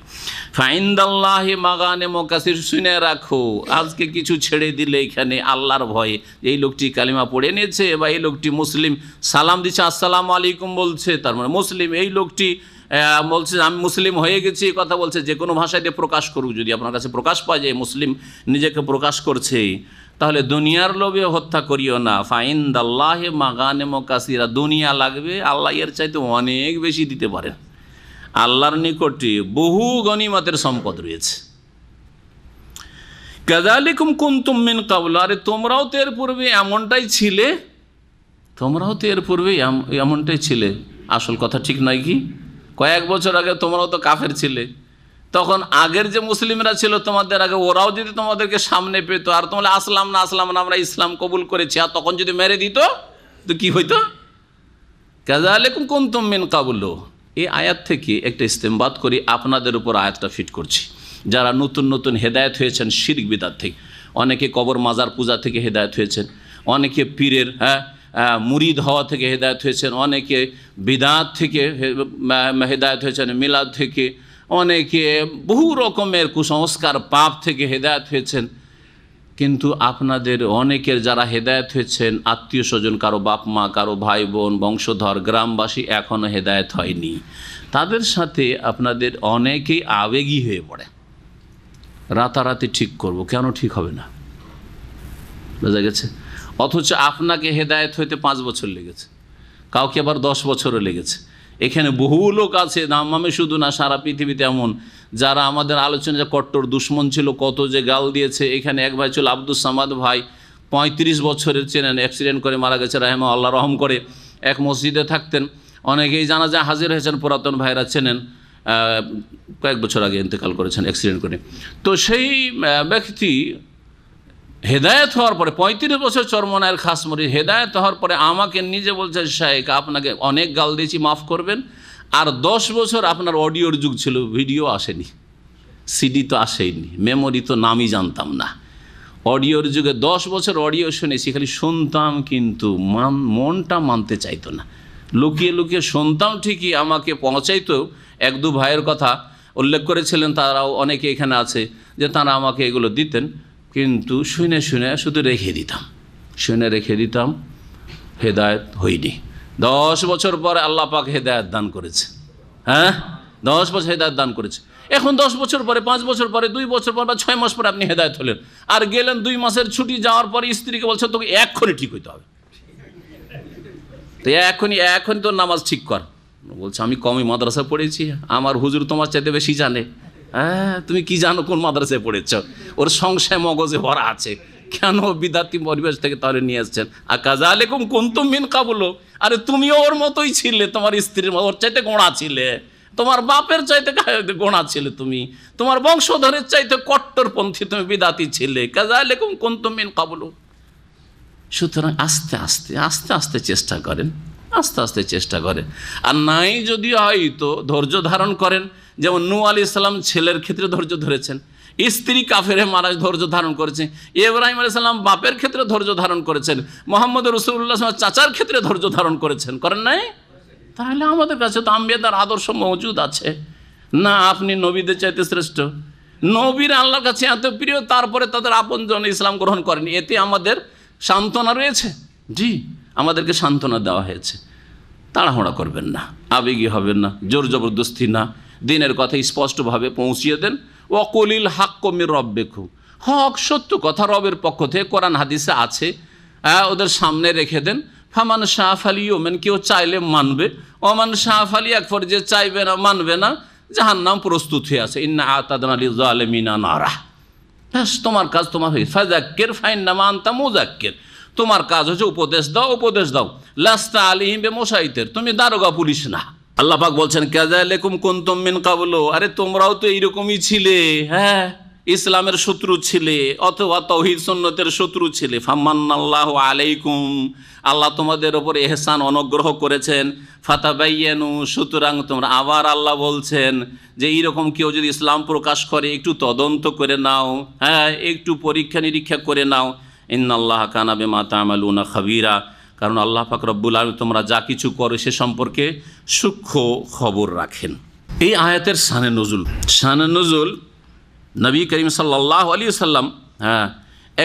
ফাইন্দাল্লাহি মাগানিম কাসীর, শুনে রাখো, আজকে কিছু ছেড়ে দিলে এখানে আল্লাহর ভয়ে, এই লোকটি কালিমা পড়ে নিয়েছে বা এই লোকটি মুসলিম, সালাম দিচ্ছে, আসসালামু আলাইকুম বলছে, তার মানে মুসলিম। এই লোকটি বলছে আমি মুসলিম হয়ে গেছি, এই কথা বলছে, যে কোনো ভাষায় দিয়ে প্রকাশ করুক, যদি আপনার কাছে প্রকাশ পায় যে মুসলিম নিজেকে প্রকাশ করছে, তাহলে দুনিয়ার লোভে হত্যা করিও না। ফাইন্দাল্লাহি মাগানিম কাসীরা, দুনিয়া লাগবে, আল্লাহ এর চাইতে অনেক বেশি দিতে পারেন। আল্লাহর নিকটে বহু গনিমতের সম্পদ রয়েছে। কাযালিকুম কুনতুম মিন ক্বাবল, আরে তোমরাও তো এর পূর্বে এমনটাই ছিলে, তোমরাও তো এর পূর্বে এমনটাই ছিলে। আসল কথা ঠিক নয় কি? কয়েক বছর আগে তোমরাও তো কাফের ছিলে, তখন আগের যে মুসলিমরা ছিল তোমাদের আগে, ওরাও যদি তোমাদেরকে সামনে পেত আর তোমরা আসলাম না আমরা ইসলাম কবুল করেছি, আর তখন যদি মেরে দিত তো কি হইতো? কাযালিকুম কুনতুম মিন ক্বাবলু, এই আয়াত থেকে একটা ইস্তেমবাত করি, আপনাদের উপর আয়াতটা ফিট করছি। যারা নতুন নতুন হেদায়েত হয়েছেন শিরক বিদআত থেকে, অনেকে কবর মাজার পূজা থেকে হেদায়েত হয়েছেন, অনেকে পীরের মুরিদ হওয়া থেকে হেদায়েত হয়েছেন, অনেকে বিদআত থেকে হেদায়েত হয়েছেন, মিলাদ থেকে, অনেকে বহু রকমের কুসংস্কার পাপ থেকে হেদায়েত হয়েছেন। কিন্তু আপনাদের অনেকের যারা হেদায়েত হয়েছেন আত্মীয় স্বজন, কারো বাপ মা, কারো ভাই বোন, বংশধর, গ্রামবাসী এখনও হেদায়েত হয়নি, তাদের সাথে আপনাদের অনেকেই আবেগী হয়ে পড়ে। রাতারাতি ঠিক করব, কেন ঠিক হবে না? বোঝা গেছে? অথচ আপনাকে হেদায়েত হইতে 5 বছর লেগেছে, কাউকে আবার 10 বছরও লেগেছে। এখানে বহু লোক আছে, দাম্মামে শুধু না, সারা পৃথিবীতে এমন যারা আমাদের আলোচনায় কট্টর দুশ্মন ছিল, কত যে গাল দিয়েছে। এখানে এক ভাই ছিল আব্দুস সামাদ ভাই, 35 বছরের, চেনেন, অ্যাক্সিডেন্ট করে মারা গেছে, রাহেমা আল্লাহ রহম করে। এক মসজিদে থাকতেন, অনেকেই জানাজায় হাজির হয়েছেন, পুরাতন ভাইরা চেনেন, কয়েক বছর আগে ইন্তেকাল করেছেন অ্যাক্সিডেন্ট করে। তো সেই ব্যক্তি হেদায়েত হওয়ার পরে 35 বছর চরমনায়ের খাসমরি হেদায়েত হওয়ার পরে আমাকে নিজে বলছে, শাইখ আপনাকে অনেক গাল দিয়েছি, মাফ করবেন। আর 10 বছর আপনার অডিওর যুগ ছিল, ভিডিও আসেনি, সিডি তো আসেনি, মেমোরি তো নামই জানতাম না। অডিওর যুগে 10 বছর অডিও শুনেছি, খালি শুনতাম, কিন্তু মনটা মানতে চাইতো না। লুকিয়ে লুকিয়ে শুনতাম ঠিকই, আমাকে পৌঁছাইতো। 1-2 ভাইয়ের কথা উল্লেখ করেছিলেন, তারাও অনেকে এখানে আছে, যে তারা আমাকে এগুলো দিতেন, কিন্তু শুনে শুনে শুধু রেখে দিতাম, শুনে রেখে দিতাম, হেদায়েত হইনি। 10 বছর পরে আল্লাহ পাক হেদায়েত দান করেছে। 10 বছর হেদায়েত দান করেছে। এখন 10 বছর পরে, 5 বছর পরে, 2 বছর পর বা 6 মাস পরে আপনি হেদায়েত হলেন, আর গেলেন 2 মাসের ছুটি, যাওয়ার পরে স্ত্রীকে বলছে তোকে এক্ষুনি ঠিক হইতে হবে, তো এখনই তোর নামাজ ঠিক কর। বলছে আমি কমই মাদ্রাসা পড়েছি, আমার হুজুর তোমার চাইতে বেশি জানে। তুমি কি জানো কোন মাদ্রাসায় পড়েছ? ওর সংশয় মগজে ভরা আছে। কেন বিদাতি পরিবেশ থেকে তাহলে নিয়ে আসছেন? কাযালিকুম কুনতুম মিন ক্বাবলু, আরে তুমিও ওর মতোই ছিলে, তোমার স্ত্রীর ওর চাইতে গোঁড়া ছিলে, তোমার বাপের চাইতে গোঁড়া ছিলে, তুমি তোমার বংশধরের চাইতে কট্টরপন্থী, তুমি বিদাতি ছিলে। কাযালিকুম কুনতুম মিন ক্বাবলু। সুতরাং আস্তে আস্তে আস্তে আস্তে চেষ্টা করেন, আস্তে আস্তে চেষ্টা করেন। আর নাই যদি হয়তো ধৈর্য ধারণ করেন, যেমন নূহ আলাইহিস সালাম ছেলের ক্ষেত্রে ধৈর্য ধরেছেন, স্ত্রী কাফেরে মারা ধৈর্য ধারণ করেছেন, ইব্রাহিম আলাইহিস সালাম বাপের ক্ষেত্রে ধৈর্য ধারণ করেছেন, মুহাম্মদ রাসূলুল্লাহ চাচার ক্ষেত্রে ধৈর্য ধারণ করেছেন, করেন নাই? তাহলে আমাদের কাছে তো আম্বিয়াদের আদর্শ মজুদ আছে না? আপনি নবীদের চাইতে শ্রেষ্ঠ, নবীর আল্লাহর কাছে এত প্রিয়, তারপরে তাদের আপনজন ইসলাম গ্রহণ করেন, এতে আমাদের সান্ত্বনা রয়েছে। জি, আমাদেরকে সান্ত্বনা দেওয়া হয়েছে। তাড়াহুড়া করবেন না, আবেগী হবেন না, জোর জবরদস্তি না, দিনের কথা স্পষ্টভাবে পৌঁছিয়ে দেন। ওয়াকুলিল হাক্কু মির রাব্বিকুম, হক সত্য কথা রবের পক্ষ থেকে কোরআন হাদিসে আছে, ওদের সামনে রেখে দেন। ফামান শাআ ফালিউমিন, কেউ চাইলে মানবে, ওমান শাআ ফালিয়াকফুর, যে চাইবে না, মানবে না, জাহান্নাম প্রস্তুত হয়ে আছে। ইন্না আতাদনা লিয-যালিমিনা নারা। ব্যাস, তোমার কাজ তোমার হয়ে, ফাযাক্কির ফাইন্নামা আনতা মুযাক্কির, তোমার কাজ হচ্ছে উপদেশ দাও, উপদেশ দাও। লাস্তা আলাইহিম বিমুসাইতির, তুমি দারোগা পুলিশ না। আল্লাহ পাক বলছেন কাযালিকুম কুনতুম মিন ক্বাবলু, আরে তোমরাও তো এইরকমই ছিলে, ইসলামের শত্রু ছিলে অথবা তাওহীদ সুন্নতের শত্রু ছিলে। ফামান্নাল্লাহু আলাইকুম, আল্লাহ তোমাদের ওপর ইহসান অনুগ্রহ করেছেন। ফাতাবাইয়ানু, সুতরাং তোমরা, আবার আল্লাহ বলছেন যে এইরকম কেউ যদি ইসলাম প্রকাশ করে একটু তদন্ত করে নাও, একটু পরীক্ষা নিরীক্ষা করে নাও। ইন্নাল্লাহা কানা বিমা তা'মালুনা খাবীরা, কারণ আল্লাহ পাক রব্বুল আলামিন তোমরা যা কিছু করো সে সম্পর্কে সূক্ষ্ম খবর রাখেন। এই আয়াতের শানে নজুল নবী করিম সাল্লাল্লাহু আলাইহি ওয়াসাল্লাম,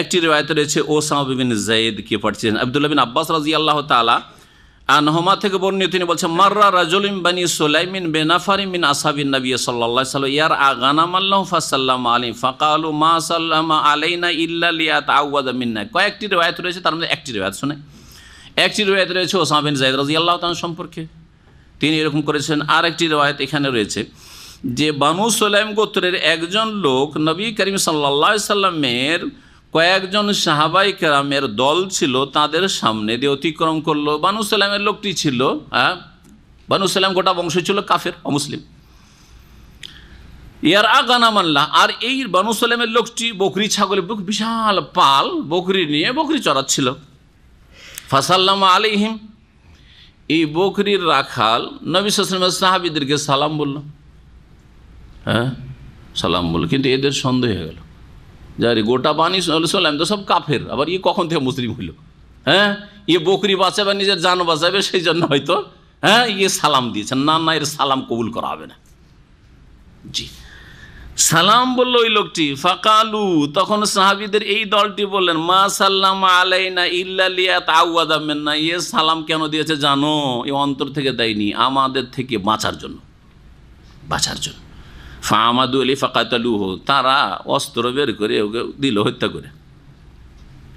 একটি রিওয়ায়েতে রয়েছে ওসামা বিন যায়েদকে পাঠিয়েছেন। আব্দুল্লাহ বিন আব্বাস রাদিয়াল্লাহু তাআলা আনহুমা থেকে বর্ণিত, তিনি বলছেন মাররা রাজুলুম বানি সুলাইমিন বিনাফারিন মিন আসহাবিন নবী সাল্লাল্লাহু আলাইহি ওয়াসাল্লাম ইয়ারআ গানামাল্লাহু ফাসাল্লামা আলাইহি ফাকালু মা সাল্লামা আলাইনা ইল্লা লিয়াতাআওয়াযা মিন্না। কয়েকটি রিওয়ায়াত রয়েছে, তার মধ্যে একটি রিওয়ায়াত শুনে, একটি রিওয়ায়াত রয়েছে ওসামা বিন যায়েদ রাদিয়াল্লাহু তাআলা সম্পর্কে, তিনি এরকম করেছেন। আর একটি রিওয়ায়াত এখানে রয়েছে যে বানু সুলাইম গোত্রের একজন লোক নবী করিম সাল্লাল্লাহু আলাইহি সাল্লামের কয়েকজন সাহাবাই কেরামের দল ছিল, তাদের সামনে দিয়ে অতিক্রম করলো। বানু সুলাইমের লোকটি ছিল, বানু সুলাইম গোটা বংশ ছিল কাফের, অমুসলিম। ইয়ার গানামাল্লাহ, আর এই বানু সুলাইমের লোকটি বকরি ছাগলের বিশাল পাল বকরি নিয়ে বকরি চড়াচ্ছিল। ফাসাল্লামা আলাইহিম, এই বকরির রাখাল নবী সাল্লাল্লাহু আলাইহি ওয়াসাল্লাম সাহাবীদেরকে সালাম বলল, হ্যাঁ সালাম বলল, কিন্তু এদের সন্দেহ হয়ে গেল যারে গোটা বানি সাল্লাম তো সব কাফের, আবার ইয়ে কখন থেকে মুসলিম হইল? হ্যাঁ, ইয়ে বকরি বাঁচাবে, নিজের জান বাঁচাবে, সেই জন্য হয়তো হ্যাঁ ইয়ে সালাম দিয়েছেন। না না, এর সালাম কবুল করা হবে না। জি, সালাম বললো ওই লোকটি। ফাকালু, তখন সাহাবীদের এই দলটি বললেন, মা সাল্লাম আলাইনা ইল্লা লিয়াতাআওয়াযা মিন্না, ইয়ে সালাম কেন দিয়েছে জানো? এই অন্তর থেকে দেয়নি, আমাদের থেকে বাঁচার জন্য, বাঁচার জন্য। ফামাদু আলী ফাকাতালুহু, তারা অস্ত্র বের করে ওকে দিল হত্যা করে,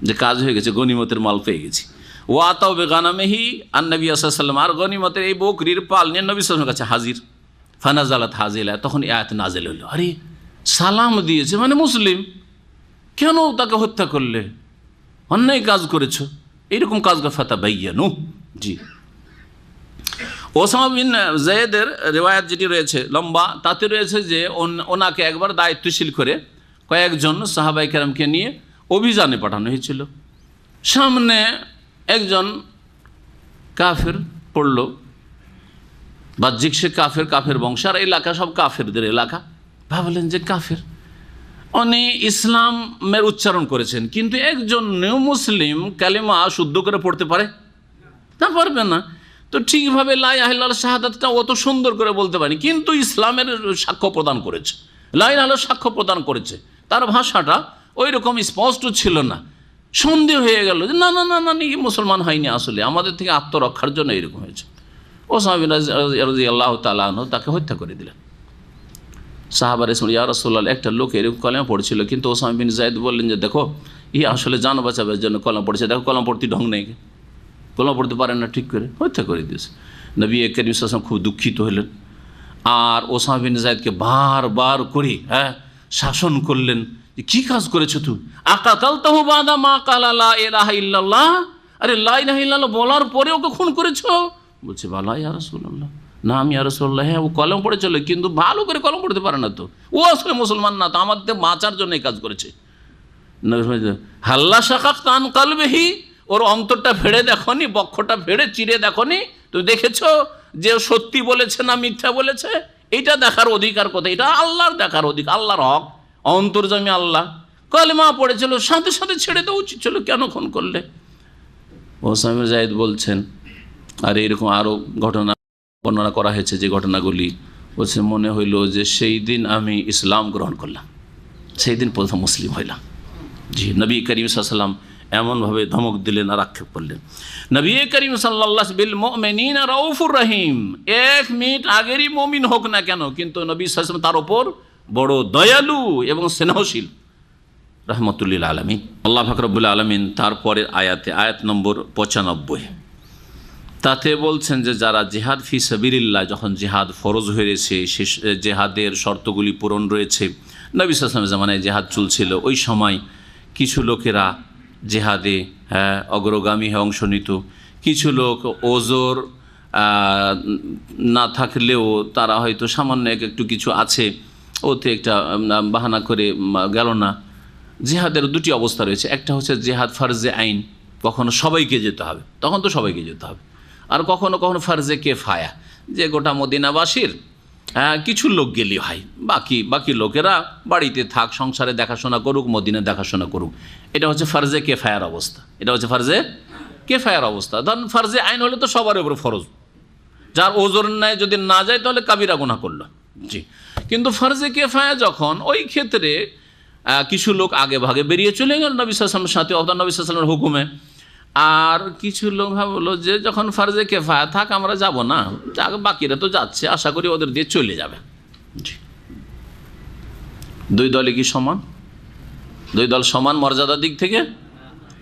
যে কাজ হয়ে গেছে, গনিমতের মাল পেয়ে গেছি। ওয়াতাও বেগানামেহি আন নবী সাল্লাল্লাহু আলাইহি ওয়াসাল্লাম, আর গনিমতের এই বকরির পাল নিয়ে নবী সাল্লাল্লাহু আলাইহি ওয়াসাল্লামের কাছে হাজির। ফানাজালাত হাজিলা, তখন এই আয়াত নাজিল হলো, আরে সালাম দিয়েছে মানে মুসলিম, কেন তাকে হত্যা করলে? অন্যায় কাজ করেছো, এইরকম কাজ ফাতাবাইয়ানু। জি, ওসামা বিন যায়েদের রিওয়ায়াত যেটি রয়েছে লম্বা, তাতে রয়েছে যে ওনাকে একবার দায়িত্বশীল করে কয়েকজন সাহাবায়ে কেরামকে নিয়ে অভিযানে পাঠানো হয়েছিল। সামনে একজন কাফের পড়ল, বাহ্যিক সে কাফের, কাফের বংশ, আর এলাকা সব কাফেরদের এলাকা। ভাবলেন যে কাফের, উনি ইসলামের উচ্চারণ করেছেন, কিন্তু একজন নিউ মুসলিম কালেমা শুদ্ধ করে পড়তে পারে না, পারবে না। তো ঠিকভাবে লা ইলাহা ইল্লাল্লাহ শাহাদাতটা অত সুন্দর করে বলতে পারেনি, কিন্তু ইসলামের সাক্ষ্য প্রদান করেছে, লা ইলাহা ইল্লাল্লাহ সাক্ষ্য প্রদান করেছে। তার ভাষাটা ওই রকম স্পষ্ট ছিল না। সন্দেহ হয়ে গেল যে না না না না, মুসলমান হয়নি, আসলে আমাদের থেকে আত্মরক্ষার জন্য এরকম হয়েছে। ওসামা বিন রাদিয়াল্লাহু তাআলা আনহু তাকে হত্যা করে দিলেন। সাহাবারে শুনে, ইয়া রাসূলুল্লাহ, একটা লোক এরকম কলেমা পড়ছিল, কিন্তু ওসামা বিন যায়েদ বললেন যে দেখো, ই আসলে জান বাঁচাবার জন্য কলেমা পড়েছে, দেখো কলেমা পড়তে ঢং নেই, কলেমা পড়তে পারেন না, ঠিক করে হত্যা করে দিয়েছে। নবী করিম সাল্লাল্লাহু আলাইহি ওয়াসাল্লাম খুব দুঃখিত হলেন, আর ওসামা বিন যায়েদকে বারবার করে শাসন করলেন যে কী কাজ করেছো তুই? আকাতালতাহু বাদা মা ক্বালা লা ইলাহা ইল্লাল্লাহ, আরে লা ইলাহা ইল্লাল্লাহ বলার পরে ওকে খুন করেছো? বলছে বালা ইয়া রাসূলুল্লাহ, না আমি ইয়া রাসূলুল্লাহ, হ্যাঁ ও কলম পড়েছিল, কিন্তু ভালো করে কলম পড়তে পারে না, তো ও আসলে মুসলমান না, তো আমাদের বাঁচার জন্য এই কাজ করেছে। হাল্লা শাকাকতা আন কলবিহি, ওর অন্তরটা ফেড়ে দেখনি, বক্ষটা ফেড়ে চিরে দেখনি, তো দেখেছো যে সত্যি বলেছে না মিথ্যা বলেছে? এইটা দেখার অধিকার কোথায়? এটা আল্লাহর দেখার অধিকার, আল্লাহর হক, অন্তর্যামী আল্লাহ। কলেমা পড়েছিল, সাথে সাথে ছেড়ে দেওয়া উচিত ছিল, কেন খুন করলে? ওসামা যায়েদ বলছেন, আর এরকম আরও ঘটনা বর্ণনা করা হয়েছে, যে ঘটনাগুলি বলছে মনে হইল যে সেই দিন আমি ইসলাম গ্রহণ করলাম, সেই দিন প্রথম মুসলিম হইলাম। জি, নবী করিম সাল্লাল্লাহু আলাইহি ওয়াসাল্লাম এমনভাবে ধমক দিলেন আর আক্ষেপ করলেন। নবী করিম সাল্লাল্লাহু বিল মুমিনিনা রাউফুর রহিম, এক মিনিট আগেরই মুমিন হোক না কেন, কিন্তু নবী সাল্লাল্লাহু আলাইহি ওয়াসাল্লাম তার ওপর বড় দয়ালু এবং স্নেহশীল, রহমতুল্লিল আলামিন। আল্লাহ পাক রব্বুল আলামিন তারপরের আয়াতে, আয়াত নম্বর 95, তাতে বলছেন যে যারা জিহাদ ফি সাবিলিল্লাহ, যখন জিহাদ ফরজ হয়েছে, সে জেহাদের শর্তগুলি পূরণ রয়েছে, নবী সাল্লাল্লাহু আলাইহি ওয়াসাল্লামের জামানায় জেহাদ চলছিল, ওই সময় কিছু লোকেরা জেহাদে অগ্রগামী হয়ে অংশ নিত। কিছু লোক ওজর না থাকলেও তারা হয়তো সামান্য একটু কিছু আছে, ওতে একটা বাহানা করে গেল না। জেহাদের দুটি অবস্থা রয়েছে, একটা হচ্ছে জেহাদ ফারজে আইন, কখনো সবাইকে যেতে হবে, তখন তো সবাইকে যেতে হবে, আর কখনো কখনো ফারজে কেফায়া, যে গোটা মদিনাবাসীর কিছু লোক গেলে হয়, বাকি লোকেরা বাড়িতে থাক, সংসারে দেখাশোনা করুক, মদিনা দেখাশোনা করুক। এটা হচ্ছে ফারজে কেফায়ার অবস্থা, এটা হচ্ছে ফারজে কেফায়ার অবস্থা। ধরুন ফারজে আইন হলে তো সবার উপর ফরজ, যার ওজোর নেয় যদি না যায় তাহলে কাবিরা গুনাহ করলো। জি, কিন্তু ফারজে কেফায়া যখন, ওই ক্ষেত্রে কিছু লোক আগে ভাগে বেরিয়ে চলে গেল নবী সাল্লাল্লাহু আলাইহি ওয়াসাল্লামের সাথে, অর্থাৎ নবী সাল্লাল্লাহু আলাইহি ওয়াসাল্লামের হুকুমে। আর কিছু লোক ভাবলো যে যখন ফারজে কেফায়া থাক, আমরা যাব না, বাকিরা তো যাচ্ছে, আশা করি ওদের দিয়ে চলে যাবে। জি, দুই দলই কি সমান? দুই দল সমান মর্যাদার দিক থেকে,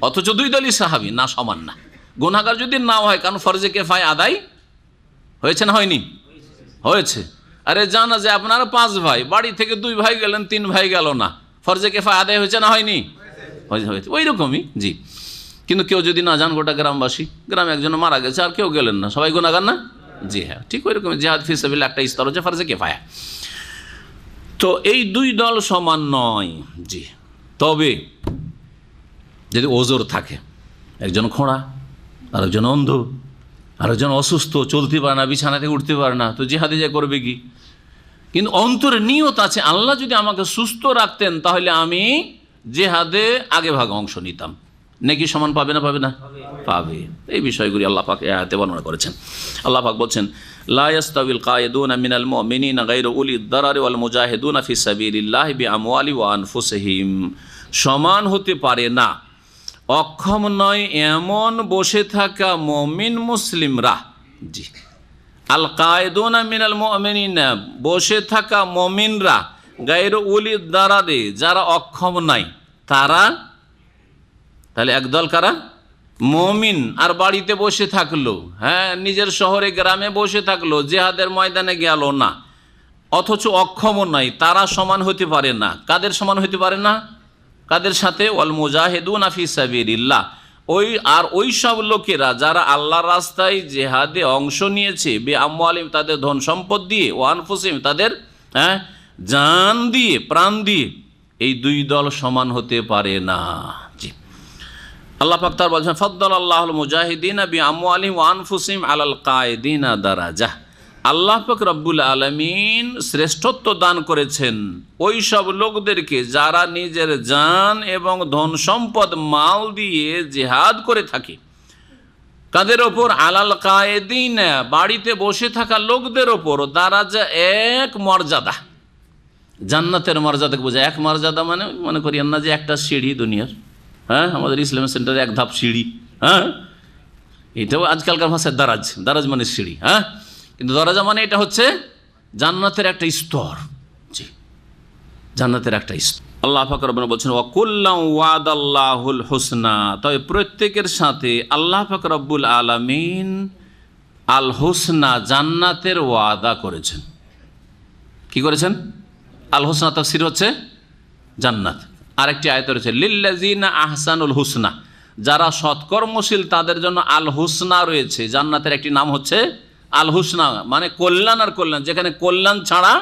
অথচ দুই দলই সাহাবী না, সমান না। গুনাহগার যদি নাও হয়, কারণ ফরজে কেফায়া আদায় হয়েছে না হয়নি? হয়েছে। আরে জানা যে আপনারা 5 ভাই, বাড়ি থেকে 2 ভাই গেলেন, 3 ভাই গেল না, ফরজে কেফায়া আদায় হয়েছে না হয়নি? হয়েছে। ওই রকমই। জি, কিন্তু কেউ যদি না যান, গোটা গ্রামবাসী, গ্রামে একজন মারা গেছে আর কেউ গেলেন না, সবাই গুনাহগার না? জি হ্যাঁ, ঠিক ওই রকম জিহাদ ফি সাবিলিল্লাহ একটা স্তর হচ্ছে ফারজে কেফায়া। তো এই দুই দল সমান নয়। জি, তবে যদি ওজোর থাকে, একজন খোঁড়া আর একজন অন্ধ, আর একজন অসুস্থ, চলতে পারে না, বিছানা থেকে উঠতে পারে না, তো জিহাদে যা করবে কি? কিন্তু অন্তরে নিয়ত আছে, আল্লাহ যদি আমাকে সুস্থ রাখতেন তাহলে আমি জিহাদে আগে ভাগে অংশ নিতাম। নেকি সমান পাবে না পাবে না? পাবে। এই বিষয়গুলি আল্লাহ পাক এই আয়াতে বর্ণনা করেছেন। আল্লাহ পাক বলছেন, লা ইয়াস্তাবিল কায়েদুনা মিনাল মুমিনিনা গায়রু উলিদ দারারি ওয়াল মুজাহিদুনা ফি সাবিলিল্লাহি বিআমওয়ালি ওয়া আনফুসিহিম। সমান হতে পারে না, অক্ষম নয় এমন বসে থাকা মুমিন মুসলিমরা। জি, আল কায়েদুনা মিনাল মুমিনিনা, বসে থাকা মুমিনরা, গায়রু উলিদ দারারি, যারা অক্ষম নাই তারা। তাহলে একদল কারা? মুমিন, আর বাড়িতে বসে থাকলো, হ্যাঁ, নিজের শহরে গ্রামে বসে থাকলো, জিহাদের ময়দানে গেল না, অথচ অক্ষম নাই, তারা সমান হতে পারে না। কাদের সমান হতে পারে না? কাদের সাথে? ওয়াল মুজাহিদুনা ফি সাবিলিল্লাহ, ওই সব লোকেরা যারা আল্লাহর রাস্তায় জিহাদে অংশ নিয়েছে, বিআমওয়ালিম, তাদের ধন সম্পদ দিয়ে, ও আনফুসিহিম, তাদের জান দিয়ে, প্রাণ দিয়ে। এই দুই দল সমান হতে পারে না। জি, আল্লাহ পাক তার বলছেন, ফাদ্দালাল্লাহুল মুজাহিদিনা বিআমওয়ালিহিম ওয়া আনফুসিহিম আলাল কায়েদিনা দারাজাহ। আল্লাহ পাক রব্বুল আলামিন শ্রেষ্ঠত্ব দান করেছেন ওই সব লোকদেরকে যারা নিজের জান এবং ধন সম্পদ মাল দিয়ে জিহাদ করে থাকে। কাদের ওপর? আলাল কায়েদিনা, বাড়িতে বসে থাকা লোকদের ওপর। দারাজা এক মর্যাদা, জান্নাতের মর্যাদাকে বোঝায়। এক মর্যাদা মানে মনে করিয়েন না যে একটা সিঁড়ি দুনিয়ার, হ্যাঁ, আমাদের ইসলাম সেন্টারে এক ধাপ সিঁড়ি, হ্যাঁ, এটাও আজকালকার ভাষায় দারাজ। দারাজ মানে সিঁড়ি, হ্যাঁ, কিন্তু দরজা মানে এটা হচ্ছে জান্নাতের একটা স্তর। জি, জান্নাতের একটা স্তর। আল্লাহ পাক রব্বুনা বলছেন, ওয়া কুল্লাম ওয়াদাল্লাহুল হুসনা, তবে প্রত্যেকের সাথে আল্লাহ পাক রব্বুল আলামিন আল হুসনা, জান্নাতের ওয়াদা করেছেন। কি করেছেন? আল হুসনা তাফসীর হচ্ছে জান্নাত। আরেকটি আয়াত রয়েছে, লিল্লাযিনা আহসানুল হুসনা, যারা সৎকর্মশীল তাদের জন্য আল হুসনা রয়েছে। জান্নাতের একটি নাম হচ্ছে আল হুসনা, মানে কল্যাণ আর কল্যাণ, যেখানে কল্যাণ ছাড়া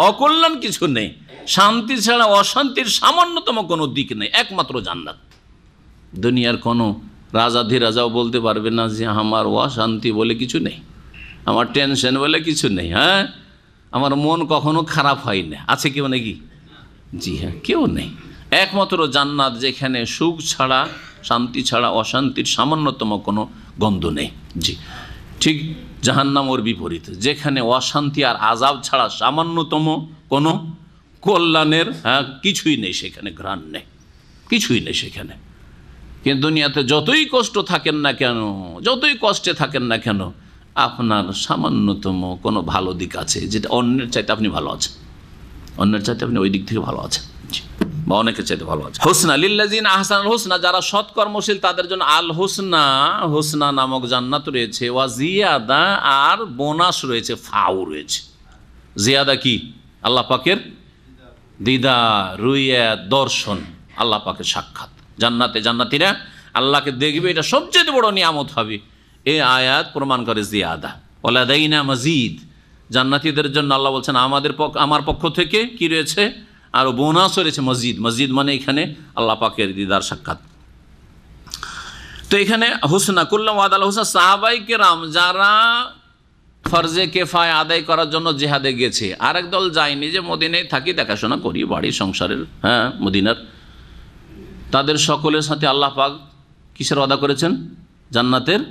অকল্যাণ কিছু নেই, শান্তি ছাড়া অশান্তির সামান্যতম কোনো দিক নেই, একমাত্র জান্নাত। দুনিয়ার কোনো রাজাও বলতে পারবে না যে আমার অশান্তি বলে কিছু নেই, আমার টেনশন বলে কিছু নেই, হ্যাঁ, আমার মন কখনো খারাপ হয় না। আছে কেউ নাকি? জি হ্যাঁ, কেউ নেই। একমাত্র জান্নাত, যেখানে সুখ ছাড়া, শান্তি ছাড়া অশান্তির সামান্যতম কোনো গন্ধ নেই। জি, ঠিক জাহান্নাম ওর বিপরীত, যেখানে অশান্তি আর আযাব ছাড়া সামান্যতম কোনো কল্যাণের কিছুই নেই, সেখানে ঘ্রাণ নেই, কিছুই নেই সেখানে। কিন্তু দুনিয়াতে যতই কষ্ট থাকেন না কেন, যতই কষ্টে থাকেন না কেন, আপনার সামান্যতম কোনো ভালো দিক আছে, যেটা অন্যের চাইতে আপনি ভালো আছেন, অন্যের চাইতে আপনি ওই দিক থেকে ভালো আছেন, বা অনেকের চাইতে ভালো আছে। হুসনা লিল্লাযিনা আহসানুল হুসনা, যারা সৎকর্মশীল তাদের জন্য আল হুসনা, হুসনা নামক জান্নাত রয়েছে। ওয়া জিয়াদা, আর বোনাস রয়েছে, ফাও রয়েছে। জিয়াদা কি? আল্লাহ পাকের দিদার, রুইয়াত, দর্শন, আল্লাহ পাকের সাক্ষাৎ। জান্নাতে জান্নাতীরা আল্লাহকে দেখবে, এটা সবচেয়ে বড় নিয়ামত হবে। এই আয়াত প্রমাণ করে জিয়াদা। ওয়ালাদাইনা মাজিদ, জান্নাতীদের জন্য আল্লাহ বলছেন আমার পক্ষ থেকে কি রয়েছে? আরও বোনাস রয়েছে, মসজিদ। মসজিদ মানে এখানে আল্লাহ পাকের দিদার, সাক্ষাৎ। তো এখানে হুসনা, কুল্লাম ওয়াদাল হুসনা, সাহাবাই কেরাম যারা ফরজে কেফায়া আদায় করার জন্য জিহাদে গেছে, আরেক দল যায়নি, যে মদিনায় থাকি, দেখাশোনা করি, বাড়ি সংসারের, হ্যাঁ, মদিনার, তাদের সকলের সাথে আল্লাহ পাক কিসের ওয়াদা করেছেন? জান্নাতের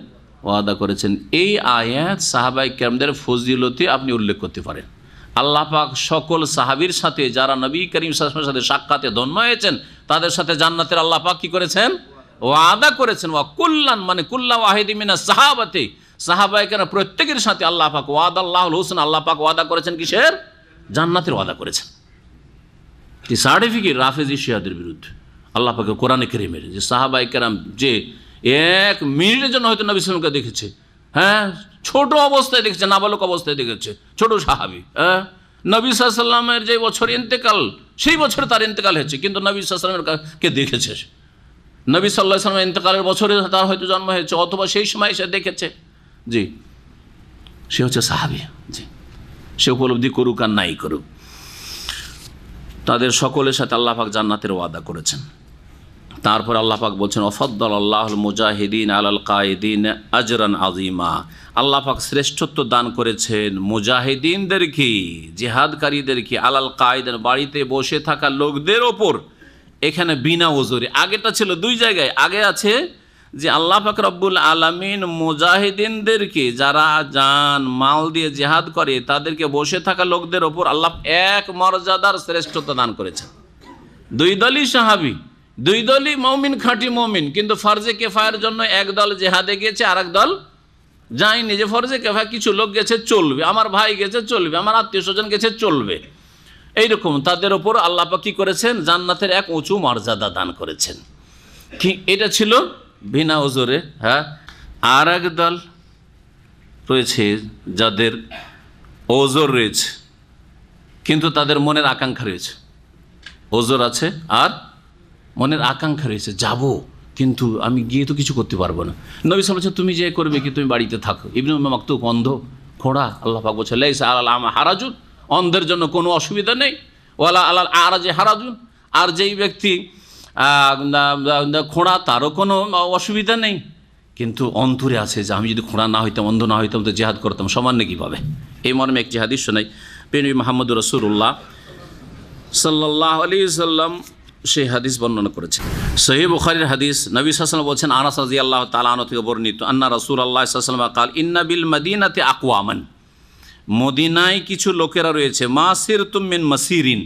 ওয়াদা করেছেন। এই আয়াত সাহাবাই কেরামদের ফজিলতে আপনি উল্লেখ করতে পারেন। আল্লাহ পাক সকল সাহাবীর সাথে যারা নবী করিম সাল্লাল্লাহু আলাইহি ওয়াসাল্লামের সাথে সাক্ষাতে ধন্য হয়েছেন, তাদের সাথে জান্নাতের আল্লাহ পাক কি করেছেন? ওয়াদা করেছেন। ওয়া কুল্লান মানে কুল্লা ওয়াহিদি মিনাস সাহাবাতি, সাহাবায়ে কেরাম প্রত্যেকের সাথে আল্লাহ পাক ওয়াদাল্লাহুল হুসনা, আল্লাহ পাক ওয়াদা করেছেন কিসের? জান্নাতের ওয়াদা করেছেন। এই সার্টিফিকেট রাফেজি শিয়াদের বিরুদ্ধে আল্লাহ পাকের কোরআনে কারীমের, যে সাহাবায়ে কেরাম যে এক মিনিটের জন্য হয়তো নবী সাল্লাল্লাহু আলাইহি ওয়াসাল্লামকে দেখেছে, হ্যাঁ, ছোট অবস্থায় দেখেছে, নাবালক অবস্থায় দেখেছে, ছোট সাহাবী, হ্যাঁ, নবী সাল্লাল্লাহু আলাইহি ওয়াসাল্লামের যে বছর ইন্তেকাল, সেই বছরে তার ইন্তেকাল হয়েছে, কিন্তু নবী সাল্লাল্লাহু আলাইহি ওয়াসাল্লামকে দেখেছে। নবী সাল্লাল্লাহু আলাইহি ওয়াসাল্লামের ইন্তেকালের বছরে তার হয়তো জন্ম হয়েছে, অথবা সেই সময় সে দেখেছে। জি, সে হচ্ছে সাহাবী। জি, সে উপলব্ধি করুক আর নাই করুক, তাদের সকলের সাথে আল্লাহ পাক জান্নাতের ওয়াদা করেছেন। তারপর আল্লাহ পাক বলছেন ওয়াফাদ্দালাল্লাহুল মুজাহিদিন আলাল কায়েদিন আজরান আযীমা। আল্লাহ পাক শ্রেষ্ঠত্ব দান করেছেন মুজাহিদিনদেরকে, জিহাদকারীদেরকে, আলাল কায়েদিন বাড়িতে বসে থাকা লোকদের ওপর। এখানে বিনা ওজরে, আগেটা ছিল দুই জায়গায়। আগে আছে যে আল্লাহ পাক রব্বুল আলামিন মুজাহিদিনদেরকে, যারা জান মাল দিয়ে জিহাদ করে, তাদেরকে বসে থাকা লোকদের ওপর আল্লাহ এক মর্যাদার শ্রেষ্ঠত্ব দান করেছেন। দুই দলই সাহাবী, দুই দলই মুমিন, খাঁটি মুমিন, কিন্তু ফরজে কেফায়ের জন্য এক দল জিহাদে গেছে, আর এক দল যায়নি। যে ফরজে কেফায় কিছু লোক গেছে চলবে, আমার ভাই গেছে চলবে, আমার আত্মীয় স্বজন গেছে চলবে, এইরকম তাদের ওপর আল্লাহ পাক কি করেছেন? জান্নাতের এক উঁচু মর্যাদা দান করেছেন। কি এটা ছিল বিনা ওজরে। হ্যাঁ, আর এক দল রয়েছে যাদের ওজর রয়েছে, কিন্তু তাদের মনের আকাঙ্ক্ষা রয়েছে। ওজর আছে আর মনের আকাঙ্ক্ষা রয়েছে, যাব, কিন্তু আমি গিয়ে তো কিছু করতে পারবো না। নবী সাল্লাল্লাহু আলাইহি ওয়াসাল্লাম তুমি যে করবে কি, তুমি বাড়িতে থাকো। ইবনে উম্মে মাকতুম অন্ধ, খোঁড়া, আল্লাহ পাক বলছে লাইসা আলাল আমা হারাজুন, অন্ধের জন্য কোনো অসুবিধা নেই, ওয়ালা আলাল আরাজে হারাজুন, আর যেই ব্যক্তি খোঁড়া তারও কোনো অসুবিধা নেই। কিন্তু অন্তরে আছে যে আমি যদি খোঁড়া না হইতাম, অন্ধ না হইতাম, তো জিহাদ করতাম, সামান্য কীভাবে। এই মর্মে একটি হাদিস শোনাই। প্রিয় নবী মুহাম্মদুর রাসূলুল্লাহ সাল্লাল্লাহু আলাইহি ওয়াসাল্লাম সেই হাদিস বর্ণনা করেছেন। সহিহ বুখারীর হাদিস, নবী সাল্লাল্লাহু আলাইহি ওয়াসাল্লাম বলছেন, আনাস রাদিয়াল্লাহু তাআলা আনহু থেকে বর্ণিত, আন্না রাসূলুল্লাহ সাল্লাল্লাহু আলাইহি ওয়াসাল্লাম কাল ইন্না বিল মদিনাতি আকওয়ামান, মদিনায় কিছু লোকেরা রয়েছে, মাসিরতুম মিন মাসিরিন,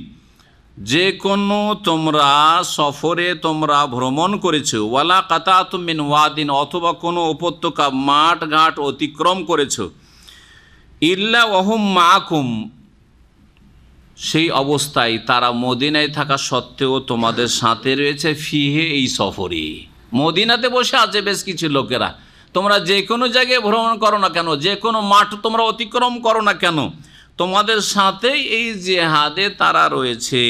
যে কোনো তোমরা সফরে তোমরা ভ্রমণ করেছো, ওয়ালা কাতাতুম মিন ওয়াদিন, অথবা কোনো উপত্যকা মাঠ ঘাট অতিক্রম করেছো, ইল্লা ওয়াহুম মাআকুম, সেই অবস্থায় তারা মদিনায় থাকা সত্ত্বেও তোমাদের সাথে রয়েছে, ফিহে, এই সফরে। মদিনাতে বসে আছে বেশ কিছু লোকেরা, তোমরা যে কোনো জায়গায় ভ্রমণ করো না কেন, যে কোনো মাঠ তোমরা অতিক্রম করো না কেন, তোমাদের সাথেই এই জিহাদে তারা রয়েছে।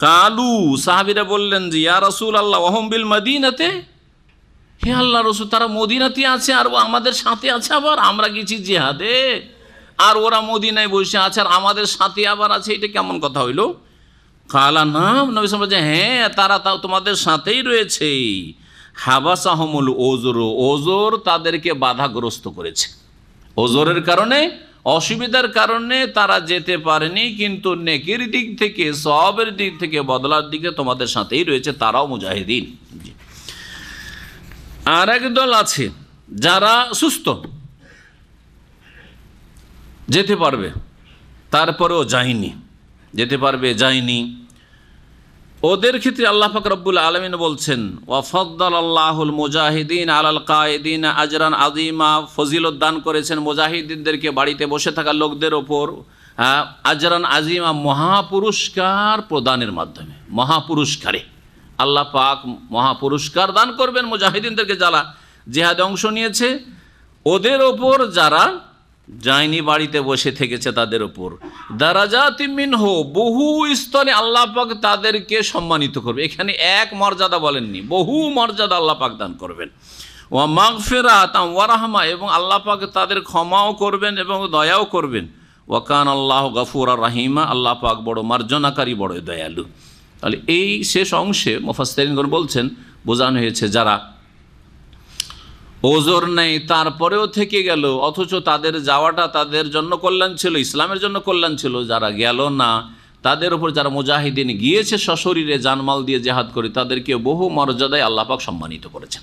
কালু, সাহাবীরা বললেন যে ইয়া রাসূলুল্লাহ ওয়াহুম বিল মদিনাতে, হে আল্লাহ রাসূল, তারা মদিনাতে আছে আর আমাদের সাথে আছে, আবার আমরা গেছি জিহাদে আর ওরা মদিনায় বসে আছে আর আমাদের সাথে আবার আছে, এটা কেমন কথা হইল? কালা নাম, নবী সাল্লাল্লাহু আলাইহি ওয়াসাল্লাম, হ্যাঁ তারা তাও তোমাদের সাথেই রয়েছে। হাবাসাহুমুল ওজর, ওজর তাদেরকে বাধাগ্রস্ত করেছে, ওজরের কারণে, অসুবিধার কারণে তারা যেতে পারেনি, কিন্তু নেকির দিক থেকে, সওয়াবের দিক থেকে, বদলার দিকে তোমাদের সাথেই রয়েছে, তারাও মুজাহিদিন। আর এক দল আছে যারা সুস্থ, যেতে পারবে, তারপরেও যায়নি, যেতে পারবে যায়নি। ওদের ক্ষেত্রে আল্লাহ পাক রব্বুল আলামিন বলছেন ওয়াফাদ্দালাল্লাহুল মুজাহিদিন আলাল কায়েদিন আজরান আযীমা, ফজিলত দান করেছেন মুজাহিদিনদেরকে বাড়িতে বসে থাকা লোকদের ওপর আজরান আযীমা, মহাপুরস্কার প্রদানের মাধ্যমে। মহাপুরস্কারে আল্লাহ পাক মহাপুরস্কার দান করবেন মুজাহিদিনদেরকে, যারা জিহাদে অংশ নিয়েছে, ওদের ওপর যারা যায়নি, বাড়িতে বসে থেকেছে, তাদের ওপর দারাজাতিম মিনহু, বহু স্তরে আল্লাহ পাক তাদেরকে সম্মানিত করবে। এখানে এক মর্যাদা বলেননি, বহু মর্যাদা আল্লাহ পাক দান করবেন। ওয়া মাগফিরাতাম ওয়া রাহমা, এবং আল্লাহ পাক তাদের ক্ষমাও করবেন এবং দয়াও করবেন। ওয়া কানা আল্লাহু গফুরার রাহিমা, আল্লাহ পাক বড় মার্জনাকারী, বড় দয়ালু। তাহলে এই শেষ অংশে মুফাসসিরিনগণ বলছেন, বোঝানো হয়েছে যারা ওজর নেই তারপরেও থেকে গেল, অথচ তাদের যাওয়াটা তাদের জন্য কল্যাণ ছিল, ইসলামের জন্য কল্যাণ ছিল, যারা গেল না তাদের উপর, যারা মুজাহিদিন গিয়েছে সশরীরে জানমাল দিয়ে জিহাদ করে, তাদেরকে বহু মর্যাদায় আল্লাহ পাক সম্মানিত করেছেন।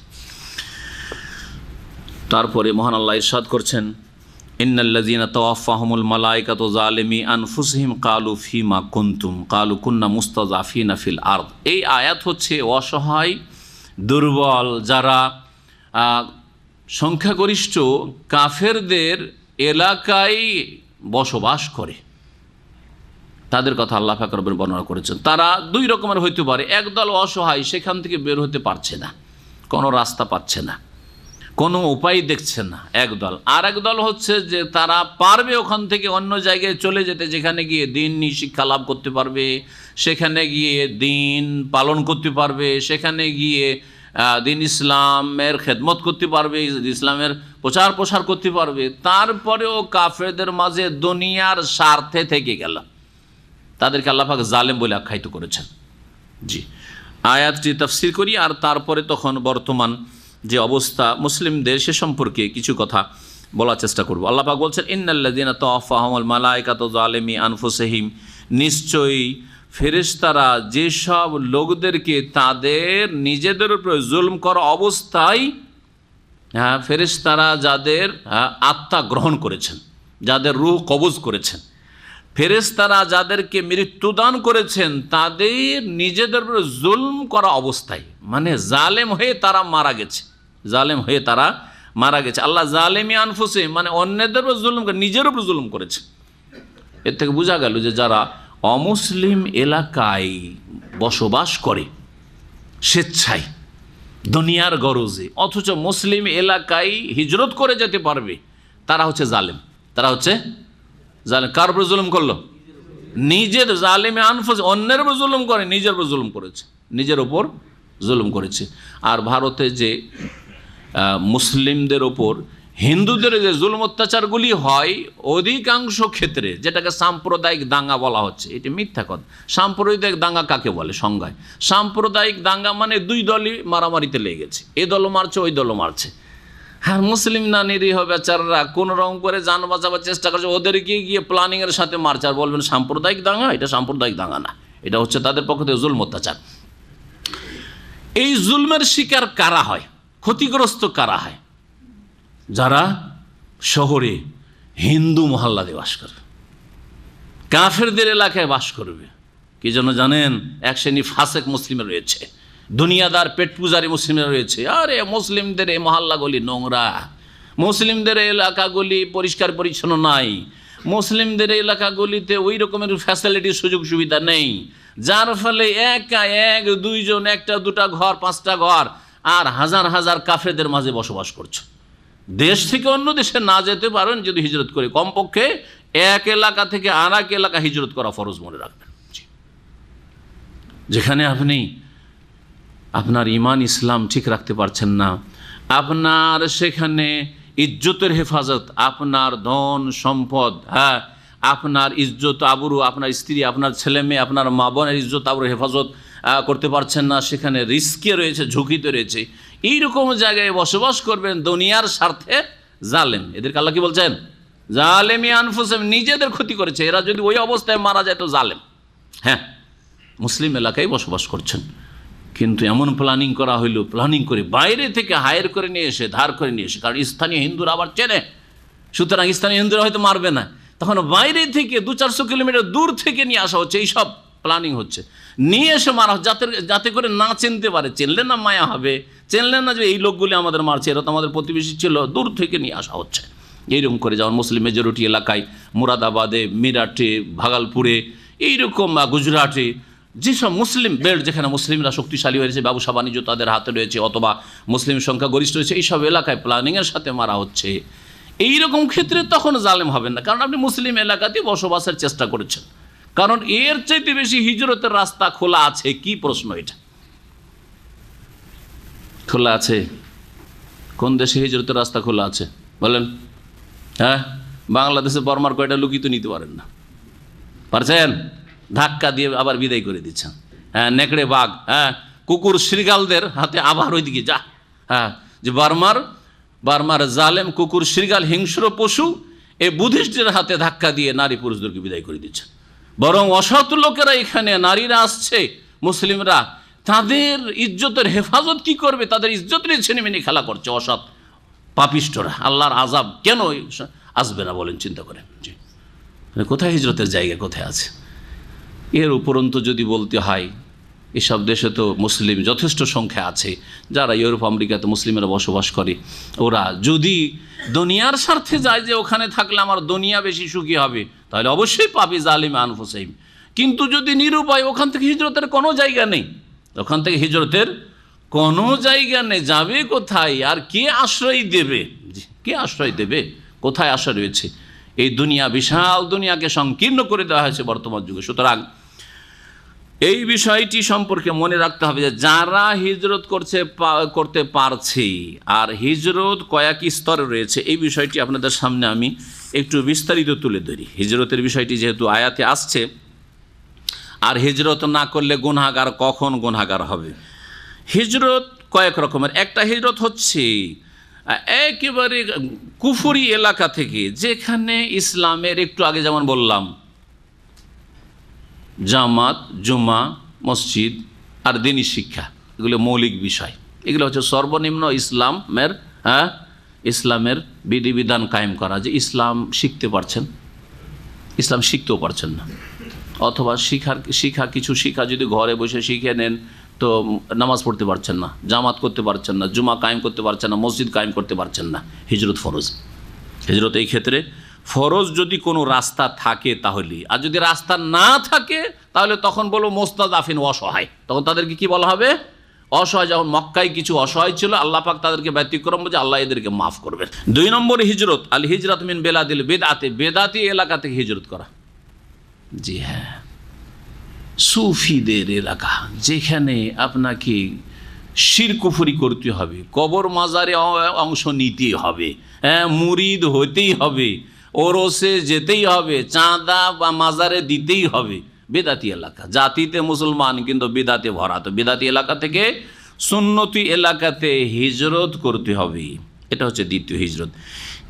তারপরে মহান আল্লাহ ইরশাদ করছেন, ইন্নাল্লাযীনা তাওয়াফাহুমুল মালায়েকাতু যালিমি আনফুসিহিম ক্বালু ফীমা কুনতুম ক্বালু কুন্না মুস্তাযআফিনা ফিল আরদ। এই আয়াত হচ্ছে অসহায়, দুর্বল, যারা সংখ্যাগরিষ্ঠ কাফেরদের এলাকায় বসবাস করে, তাদের কথা আল্লাহ পাক রব্বুল বর্ণনা করেছেন। তারা দুই রকমের হইতে পারে, একদল অসহায়, সেখান থেকে বের হতে পারছে না, কোনো রাস্তা পাচ্ছে না, কোনো উপায় দেখছে না, একদল। আর একদল হচ্ছে যে তারা পারবে ওখান থেকে অন্য জায়গায় চলে যেতে, যেখানে গিয়ে দ্বীনি শিক্ষা লাভ করতে পারবে, সেখানে গিয়ে দ্বীন পালন করতে পারবে, সেখানে গিয়ে দিন ইসলামের খেদমত করতে পারবে, ইসলামের প্রচার প্রসার করতে পারবে। তারপরেও কাফেরদের মাঝে দুনিয়ার স্বার্থে থেকে গেল, তাদেরকে আল্লাহ পাক জালেম বলে আখ্যায়িত করেছেন। জি, আয়াতটি তাফসীর করি আর তারপরে তখন বর্তমান যে অবস্থা মুসলিমদের সে সম্পর্কে কিছু কথা বলার চেষ্টা করব। আল্লাহ পাক বলছেন, ইন্নাল্লাযীনা তাওয়াফাহুমুল মালায়েকাতু যালিমি আনফুসিহিম, নিশ্চয়ই ফেরেশতারা যেসব লোকদেরকে তাদের নিজেদের উপর জুলম করা অবস্থায়, ফেরেশতারা যাদের আত্মা গ্রহণ করেছেন, যাদের রূহ কবজ করেছেন, ফেরেশতারা যাদেরকে মৃত্যুদান করেছেন তাদের নিজেদের উপর জুলম করা অবস্থায়, মানে জালেম হয়ে তারা মারা গেছে, জালেম হয়ে তারা মারা গেছে। আল্লাহ জালেমি আনফুসিহিম মানে অন্যদের উপর জুলুম করে, নিজের উপর জুলুম করেছে। এর থেকে বোঝা গেল যে যারা অমুসলিম এলাকায় বসবাস করে স্বেচ্ছায় দুনিয়ার গরজে, অথচ মুসলিম এলাকায় হিজরত করে যেতে পারবে, তারা হচ্ছে জালেম। তারা হচ্ছে জালেম। কার উপর জুলুম করলো? নিজের। জালেমে আনফুস, অন্যের উপর জুলুম করে, নিজের উপর জুলুম করেছে, নিজের উপর জুলুম করেছে। আর ভারতে যে মুসলিমদের ওপর হিন্দুদের যে জুলুম অত্যাচারগুলি হয় অধিকাংশ ক্ষেত্রে, যেটাকে সাম্প্রদায়িক দাঙ্গা বলা হচ্ছে, এটি মিথ্যা কথা। সাম্প্রদায়িক দাঙ্গা কাকে বলে সংজ্ঞায়? সাম্প্রদায়িক দাঙ্গা মানে দুই দলই মারামারিতে লেগেছে, এ দলও মারছে ওই দলও মারছে। হ্যাঁ, মুসলিম না নিরীহ বেচারারা কোন রকম করে যান বাঁচাবার চেষ্টা করছে, ওদেরকে গিয়ে প্ল্যানিংয়ের সাথে মারছে, আর বলবেন সাম্প্রদায়িক দাঙ্গা। এটা সাম্প্রদায়িক দাঙ্গা না, এটা হচ্ছে তাদের পক্ষ থেকে জুলম অত্যাচার। এই জুলমের শিকার কারা হয়, ক্ষতিগ্রস্ত কারা হয়? যারা শহরে হিন্দু মহল্লাতে বাস করবে, কাফেরদের এলাকায় বাস করবে। কি জন্য জানেন? এক শ্রেণী ফাসেক মুসলিমের রয়েছে, দুনিয়াদার পেট পূজারী মুসলিমের রয়েছে। আরে মুসলিমদের এই মহল্লাগুলি নোংরা, মুসলিমদের এলাকাগুলি পরিষ্কার পরিচ্ছন্ন নাই, মুসলিমদের এলাকাগুলিতে ওই রকমের ফ্যাসিলিটির সুযোগ সুবিধা নেই, যার ফলে এক দুইজন, একটা দুটা ঘর, পাঁচটা ঘর, আর হাজার হাজার কাফেরদের মাঝে বসবাস করছে। দেশ থেকে অন্য দেশে না যেতে পারেন যদি হিজরত করে, কমপক্ষে এক এলাকা থেকে আর এক এলাকা হিজরত করা ফরজ মনে রাখবেন। যেখানে আপনি আপনার ইমান ইসলাম ঠিক রাখতে পারছেন না, আপনার সেখানে ইজ্জতের হেফাজত, আপনার ধন সম্পদ, আপনার ইজ্জত আবরু, আপনার স্ত্রী, আপনার ছেলে মেয়ে, আপনার মা বোনের ইজ্জত আবরু হেফাজত করতে পারছেন না, সেখানে রিস্কে রয়েছে, ঝুঁকিতে রয়েছে, এইরকম জায়গায় বসবাস করবেন দুনিয়ার স্বার্থে জালেম। এদেরকে আল্লাহ কি বলছেন? জালেমি আনফুসিহিম, নিজেদের ক্ষতি করেছে। এরা যদি ওই অবস্থায় মারা যায় তো জালেম। হ্যাঁ, মুসলিম এলাকায় বসবাস করছেন, কিন্তু এমন প্ল্যানিং করা হইল, প্ল্যানিং করে বাইরে থেকে হায়ার করে নিয়ে এসে, ধার করে নিয়ে এসে, কারণ স্থানীয় হিন্দুরা আবার চেনে, সুতরাং স্থানীয় হিন্দুরা হয়তো মারবে না, তখন বাইরে থেকে 200-400 কিলোমিটার দূর থেকে নিয়ে আসা হচ্ছে, এইসব প্ল্যানিং হচ্ছে, নিয়ে এসে মারা, যাতে করে না চিনতে পারে, চিনলে না মায়া হবে, চিনলে না যে এই লোকগুলি আমাদের মারছে, এরা তো আমাদের প্রতিবেশী ছিল, দূর থেকে নিয়ে আসা হচ্ছে। এইরকম করে যেমন মুসলিম মেজরিটি এলাকায়, মুরাদাবাদে, মিরাটে, ভাগলপুরে, এইরকম গুজরাটে, যেসব মুসলিম বেল্ট, যেখানে মুসলিমরা শক্তিশালী হয়েছে, ব্যবসা বাণিজ্য তাদের হাতে রয়েছে, অথবা মুসলিম সংখ্যা গরিষ্ঠ রয়েছে, এইসব এলাকায় প্ল্যানিংয়ের সাথে মারা হচ্ছে। এইরকম ক্ষেত্রে তখন জালেম হবেন না, কারণ আপনি মুসলিম এলাকাতে বসবাসের চেষ্টা করেছেন। কারণ এর চাইতে বেশি হিজরতের রাস্তা খোলা আছে কি? প্রশ্ন এটা খোলা আছে? কোন দেশে হিজরতের রাস্তা খোলা আছে বলেন? হ্যাঁ, বাংলাদেশে বর্মার কয়টা লুকি তো নিতে পারেন না, পারছেন? ধাক্কা দিয়ে আবার বিদায় করে দিচ্ছেন। হ্যাঁ, নেকড়ে বাঘ, হ্যাঁ, কুকুর শৃগালদের হাতে আবার ওইদিকে যা। হ্যাঁ, যে বার্মার জালেম কুকুর শৃগাল হিংস্র পশু এই বুদ্ধিস্টের হাতে ধাক্কা দিয়ে নারী পুরুষদেরকে বিদায় করে দিচ্ছেন। বরং অসৎ লোকেরা এখানে, নারীরা আসছে, মুসলিমরা তাদের ইজ্জতের হেফাজত কি করবে, তাদের ইজ্জত নিয়ে ছিনিমিনি খেলা করছে অসৎ পাপিষ্টরা। আল্লাহর আযাব কেন আসবে না বলেন, চিন্তা করেন। জি, কোথায় হিজরতের জায়গা কোথায় আছে? এর উপরন্তু যদি বলতে হয়, এসব দেশে তো মুসলিম যথেষ্ট সংখ্যা আছে, যারা ইউরোপ আমেরিকাতে মুসলিমেরা বসবাস করে, ওরা যদি দুনিয়ার স্বার্থে যায় যে ওখানে থাকলে আমার দুনিয়া বেশি সুখী হবে, তাহলে অবশ্যই পাবি জালিম আনফুসিহিম। কিন্তু যদি নিরুপায়, ওখান থেকে হিজরতের কোনো জায়গা নেই, ওখান থেকে হিজরতের কোনো জায়গা নেই, যাবে কোথায়? আর কে আশ্রয় দেবে? কে আশ্রয় দেবে? কোথায় আশ্রয় রয়েছে? এই দুনিয়া, বিশাল দুনিয়াকে সংকীর্ণ করে দেওয়া হয়েছে বর্তমান যুগে। সুতরাং এই বিষয়টি সম্পর্কে মনে রাখতে হবে যে যারা হিজরত করতে পারছে, আর হিজরত কয়েক স্তরে রয়েছে, এই বিষয়টি আপনাদের সামনে আমি একটু বিস্তারিত তুলে ধরি। হিজরতের বিষয়টি যেহেতু আয়াতে আসছে, আর হিজরত না করলে গুনাহগার কখন গুনাহগার হবে? হিজরত কয়েক রকমের। একটা হিজরত হচ্ছে একেবারে কুফরি এলাকা থেকে, যেখানে ইসলামের একটু আগে যেমন বললাম জামাত, জুমা, মসজিদ আর দ্বীনি শিক্ষা, এগুলো মৌলিক বিষয়। এগুলো হচ্ছে সর্বনিম্ন ইসলামের বিধিবিধান কায়েম করা। যে ইসলাম শিখতে পারছেন, ইসলাম শিখতেও পারছেন না, অথবা কিছু শিক্ষা যদি ঘরে বসে শিখে নেন তো নামাজ পড়তে পারছেন না, জামাত করতে পারছেন না, জুমা কায়েম করতে পারছেন না, মসজিদ কায়েম করতে পারছেন না। হিজরত ফরজ। হিজরত এই ক্ষেত্রে ফরজ যদি কোনো রাস্তা থাকে তাহলে, আর যদি রাস্তা না থাকে তাহলে তখন বলবো মোস্তাদাফিন, অসহায়। তখন তাদেরকে কি বলা হবে? অসহায়। যখন মক্কায় কিছু অসহায় ছিল, আল্লাহ পাক তাদেরকে ব্যতিক্রম বুঝে আল্লাহ এদেরকে মাফ করবেন। 2 নম্বর হিজরত আল হিজরাত মিন বেলাদিল বেদাতে, বেদাতি এলাকা থেকে হিজরত করা। জি হ্যাঁ, সুফিদের এলাকা, যেখানে আপনাকে শিরকুফরি করতে হবে, কবর মাজারে অংশ নিতেই হবে, হ্যাঁ, মুরিদ হতেই হবে, ওরসে যেতেই হবে, চাঁদা বা মাজারে দিতেই হবে। বেদাতি এলাকা, জাতিতে মুসলমান কিন্তু বেদাতে ভরা। তো বেদাতি এলাকা থেকে সুন্নতি এলাকাতে হিজরত করতে হবে। এটা হচ্ছে দ্বিতীয় হিজরত।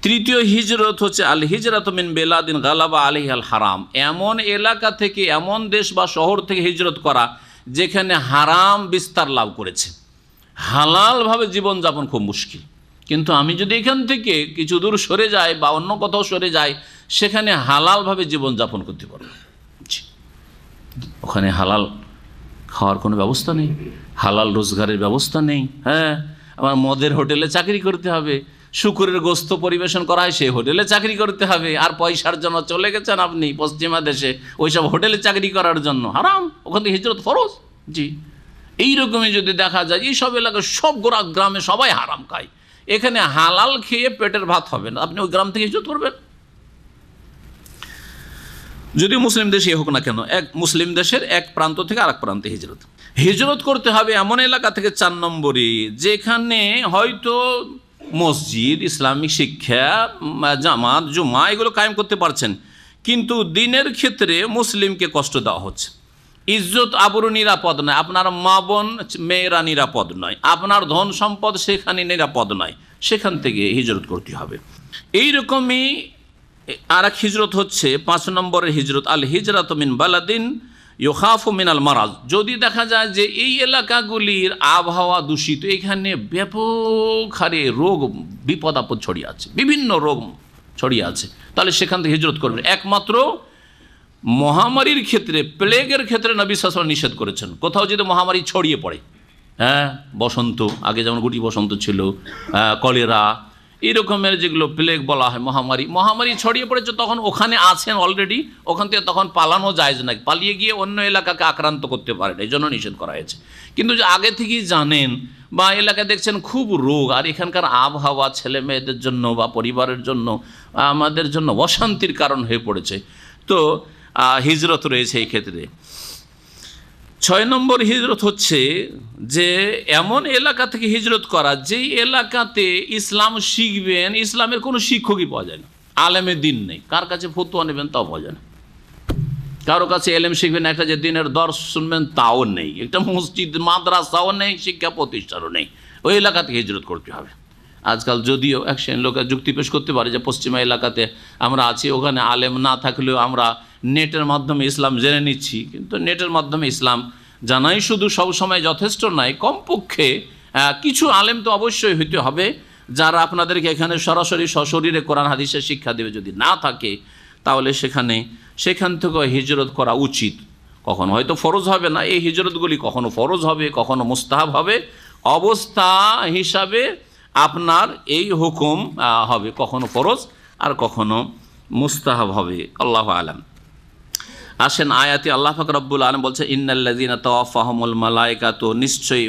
তৃতীয় হিজরত হচ্ছে আল হিজরাত মিন বেলাদিন গালাবা আলাইহাল হারাম, এমন এলাকা থেকে, এমন দেশ বা শহর থেকে হিজরত করা যেখানে হারাম বিস্তার লাভ করেছে, হালালভাবে জীবনযাপন খুব মুশকিল। কিন্তু আমি যদি এখান থেকে কিছু দূর সরে যাই বা অন্য কোথাও সরে যাই, সেখানে হালালভাবে জীবনযাপন করতে পারবো। ওখানে হালাল খাওয়ার কোনো ব্যবস্থা নেই, হালাল রোজগারের ব্যবস্থা নেই। হ্যাঁ, আমার মদের হোটেলে চাকরি করতে হবে, শুকুরের গোস্ত পরিবেশন করা হয় সেই হোটেলে চাকরি করতে হবে, আর পয়সার জন্য চলে গেছেন আপনি পশ্চিমা দেশে ওইসব হোটেলে চাকরি করার জন্য, হারাম। ওখান থেকে হিজরত ফরজ। জি, এইরকমই যদি দেখা যায় এইসব এলাকায় সব গ্রামে সবাই হারাম খায়, এখানে হালাল খেয়ে পেটের ভাত হবে না, আপনি ওই গ্রাম থেকে হিজরত করবেন। যদি মুসলিম দেশে হোক না কেন, এক মুসলিম দেশের এক প্রান্ত থেকে আরেক প্রান্তে হিজরত করতে হবে এমন এলাকা থেকে। 4 নম্বরে, যেখানে হয়তো মসজিদ, ইসলামিক শিক্ষা, জামাত, জুমা এগুলো কায়েম করতে পারছেন, কিন্তু দিনের ক্ষেত্রে মুসলিমকে কষ্ট দেওয়া হচ্ছে, ইজ্জত আবরু নিরাপদ নয়, আপনার মা বোন মেয়েরা নিরাপদ নয়, আপনার ধন সম্পদ সেখানে নিরাপদ নয়, সেখান থেকে হিজরত করতে হবে। এইরকমই আর এক হিজরত হচ্ছে 5 নম্বরের হিজরত আল হিজরাত মিন বালাদিন ইউখাফু মিনাল মারাজ, যদি দেখা যায় যে এই এলাকাগুলির আবহাওয়া দূষিত, এখানে ব্যাপক হারে রোগ বিপদ আপদ ছড়িয়ে আছে, বিভিন্ন রোগ ছড়িয়ে আছে, তাহলে সেখান থেকে হিজরত করবেন। একমাত্র মহামারীর ক্ষেত্রে, প্লেগের ক্ষেত্রে নবী সাল্লাল্লাহু আলাইহি ওয়াসাল্লাম নিষেধ করেছেন। কোথাও যদি মহামারী ছড়িয়ে পড়ে, হ্যাঁ, বসন্ত, আগে যেমন গুটি বসন্ত ছিল, কলেরা, এই রকমের যেগুলো প্লেগ বলা হয়, মহামারী ছড়িয়ে পড়েছে, তখন ওখানে আছেন অলরেডি, ওখান থেকে তখন পালানো যায় না, পালিয়ে গিয়ে অন্য এলাকাকে আক্রান্ত করতে পারেন, এই জন্য নিষেধ করা হয়েছে। কিন্তু যে আগে থেকেই জানেন বা এলাকায় দেখছেন খুব রোগ, আর এখানকার আবহাওয়া ছেলে মেয়েদের জন্য বা পরিবারের জন্য, আমাদের জন্য অশান্তির কারণ হয়ে পড়েছে, তো হিজরত রয়েছে এই ক্ষেত্রে। 6 নম্বর হিজরত হচ্ছে যে এমন এলাকা থেকে হিজরত করা যেই এলাকাতে ইসলাম শিখবেন, ইসলামের কোনো শিক্ষকই পাওয়া যায় না, আলেমের দিন নেই, কার কাছে ফতোয়া নেবেন তাও পাওয়া যায় না, কারো কাছে এলেম শিখবেন, একটা যে দিনের দর্শ শুনবেন তাও নেই, একটা মসজিদ মাদ্রাসাও নেই, শিক্ষা প্রতিষ্ঠানও নেই, ওই এলাকা থেকে হিজরত করতে হবে। আজকাল যদিও এক শ্রেণীর লোক যুক্তি পেশ করতে পারে যে পশ্চিমা এলাকাতে আমরা আছি, ওখানে আলেম না থাকলেও আমরা নেটের মাধ্যমে ইসলাম জেনে নিচ্ছি, কিন্তু নেটের মাধ্যমে ইসলাম জানাই শুধু সবসময় যথেষ্ট নয়, কমপক্ষে কিছু আলেম তো অবশ্যই হইতে হবে, যারা আপনাদেরকে এখানে সরাসরি সশরীরে কোরআন হাদিসের শিক্ষা দেবে। যদি না থাকে তাহলে সেখান থেকে হিজরত করা উচিত। কখনো হয়তো ফরজ হবে না, এই হিজরতগুলি কখনো ফরজ হবে, কখনো মুস্তাহাব হবে, অবস্থা হিসাবে আপনার এই হুকুম হবে, কখনো ফরজ আর কখনো মুস্তাহাব হবে। আল্লাহু আলাম। আসেন আয়াতে আল্লাহ পাক রব্বুল আলামিন বলছে, ইন্নাল্লাযীনা তাওয়াফাহুমুল মালায়েকাতু, নিশ্চয়ই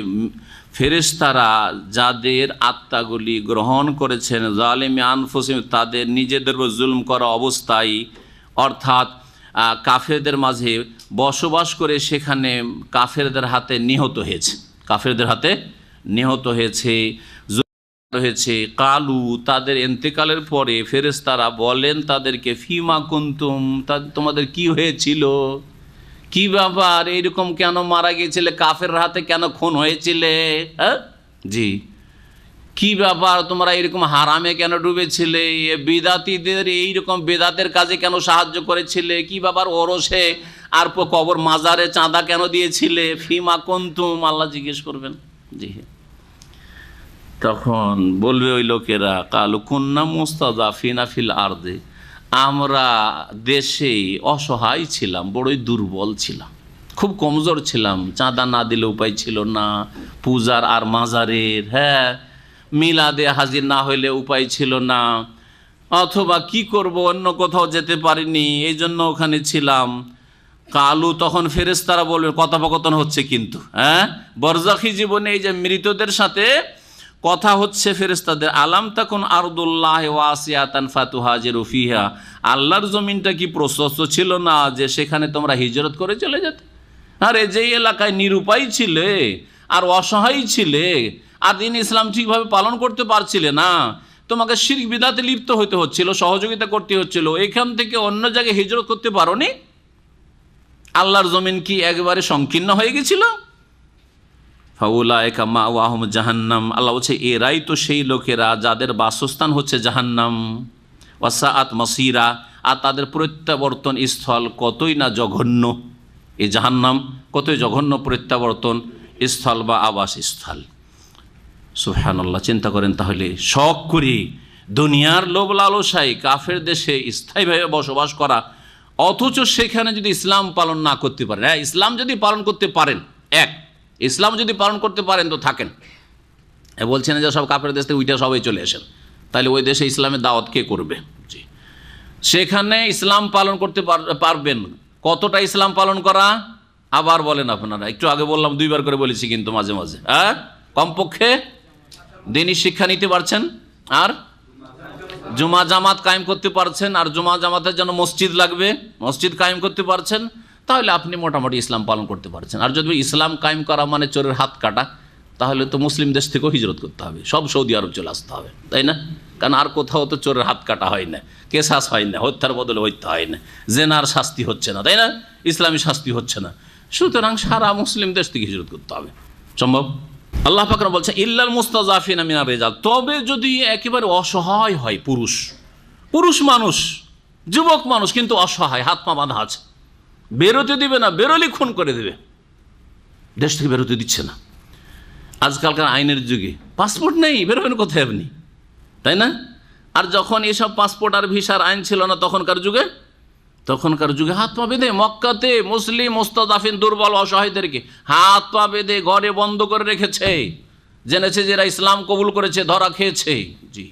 ফেরেশতারা যাদের আত্মাগুলি গ্রহণ করেছেন, জালিমি আনফুসিহিম, তাদের নিজেদের উপর জুলম করা অবস্থায়, অর্থাৎ কাফেরদের মাঝে বসবাস করে সেখানে কাফেরদের হাতে নিহত হয়েছে কালু, তাদের ইন্তেকালের পরে ফেরেশতারা বলেন তাদেরকে, ফিমা কুনতুম, তোমাদের কি হয়েছিল, কি ব্যাপার, এইরকম কেন মারা গিয়েছিলে, কাফের হাতে কেন খুন হয়েছিলে? হ্যাঁ জি, কি ব্যাপার, তোমরা এরকম হারামে কেন ডুবেছিলে, বিদাতীদের এইরকম বেদাতের কাজে কেন সাহায্য করেছিলে, কি ব্যাপার ওরসে আর কবর মাজারে চাঁদা কেন দিয়েছিলে, ফিমা কুনতুম, আল্লাহ জিজ্ঞেস করবেন। জি, তখন বলবে ওই লোকেরা, কালু কুন্না মুস্তাযাফিনা ফিল আরদে, আমরা দেশে অসহায় ছিলাম, বড়ই দুর্বল ছিলাম, খুব কমজোর ছিলাম, চাঁদা না দিলে উপায় ছিল না, পূজার আর মাজারের, হ্যাঁ, মিলাদে হাজির না হইলে উপায় ছিল না, অথবা কি করব অন্য কোথাও যেতে পারিনি, এই জন্য ওখানে ছিলাম। কালু, তখন ফেরেশতারা বলবে, কথোপকথন হচ্ছে কিন্তু, হ্যাঁ, বরজাখী জীবনে এই যে মৃতদের সাথে কথা হচ্ছে ফেরেশতাদের, আলাম তাকুন আরদুল্লাহ ওয়াসিয়াতান ফাতুহাজিরু ফিহা, আল্লাহর জমিনটা কি প্রশস্ত ছিল না যে সেখানে তোমরা হিজরত করে চলে যেতে? আরে যেই এলাকায় নিরুপায় ছিলে আর অসহায় ছিলে আর দিন ইসলাম ঠিকভাবে পালন করতে পারছিলে না, তোমাকে শিরক বিদআতে লিপ্ত হতে হচ্ছিল, সহযোগিতা করতে হচ্ছিল, এখান থেকে অন্য জায়গায় হিজরত করতে পারোনি? আল্লাহর জমিন কি একেবারে সংকীর্ণ হয়ে গেছিল? ফাউলাইকা মাওয়াহুম জাহান্নাম, আল্লাহ বলছে এরাই তো সেই লোকেরা যাদের বাসস্থান হচ্ছে জাহান্নাম, ওয়াসাআত মাসিরা, আর তাদের প্রত্যাবর্তন স্থল কতই না জঘন্য। এই জাহান্নাম কতই জঘন্য প্রত্যাবর্তন স্থল বা আবাসস্থল। সুবহানাল্লাহ, চিন্তা করেন তাহলে, শখ করি দুনিয়ার লোভ লালসায় কাফের দেশে স্থায়ীভাবে বসবাস করা, অথচ সেখানে যদি ইসলাম পালন না করতে পারেন, হ্যাঁ, ইসলাম যদি পালন করতে পারেন, ইসলাম যদি পালন করতে পারেন তো থাকেন, বলছেন যে সব কাফের দেশ থেকে উইটা সবাই চলে আসেন, তাহলে ওই দেশে ইসলামের দাওয়াত কে করবে? জি, সেখানে ইসলাম পালন করতে পারবেন। কতটা ইসলাম পালন করা? আবার বলেন আপনারা, একটু আগে বললাম, দুইবার করে বলেছি কিন্তু মাঝে মাঝে, হ্যাঁ, কমপক্ষে দিনী শিক্ষা নিতে পারছেন, আর জুমা জামাত কায়েম করতে পারছেন, আর জুমা জামাতের জন্য মসজিদ লাগবে, মসজিদ কায়েম করতে পারছেন, তাহলে আপনি মোটামুটি ইসলাম পালন করতে পারছেন। আর যদি ইসলাম কায়েম করা মানে চোরের হাত কাটা, তাহলে তো মুসলিম দেশ থেকেও হিজরত করতে হবে, সব সৌদি আরব চলে আসতে হবে, তাই না? কারণ আর কোথাও তো চোরের হাত কাটা হয় না, কেসাস হয় না, হত্যার বদলে হত্যা হয় না, জেনার শাস্তি হচ্ছে না, তাই না? ইসলামী শাস্তি হচ্ছে না, সুতরাং সারা মুসলিম দেশ থেকে হিজরত করতে হবে, সম্ভব। আল্লাহ পাক বলছে ইল্লাল মুস্তাযাফিনা মিনার রিজাল, তবে যদি একেবারে অসহায় হয়, পুরুষ মানুষ, যুবক মানুষ, কিন্তু অসহায়, হাত পা বাঁধা আছে, বেরোতে দিবে না, বেরোলে খুন করে দেবে, দেশ থেকে বেরোতে দিচ্ছে না। আজকালকার আইনের যুগে পাসপোর্ট নেই, বেরোবেন কোথায় আপনি, তাই না? আর যখন এসব পাসপোর্ট আর ভিসার আইন ছিল না তখনকার যুগে হাত পা বেঁধে মক্কাতে মুসলিম মুস্তাযাফিন দুর্বল অসহায়দেরকে হাত পা বেঁধে ঘরে বন্ধ করে রেখেছে, জেনেছে যে এরা ইসলাম কবুল করেছে, ধরা খেয়েছে। জি,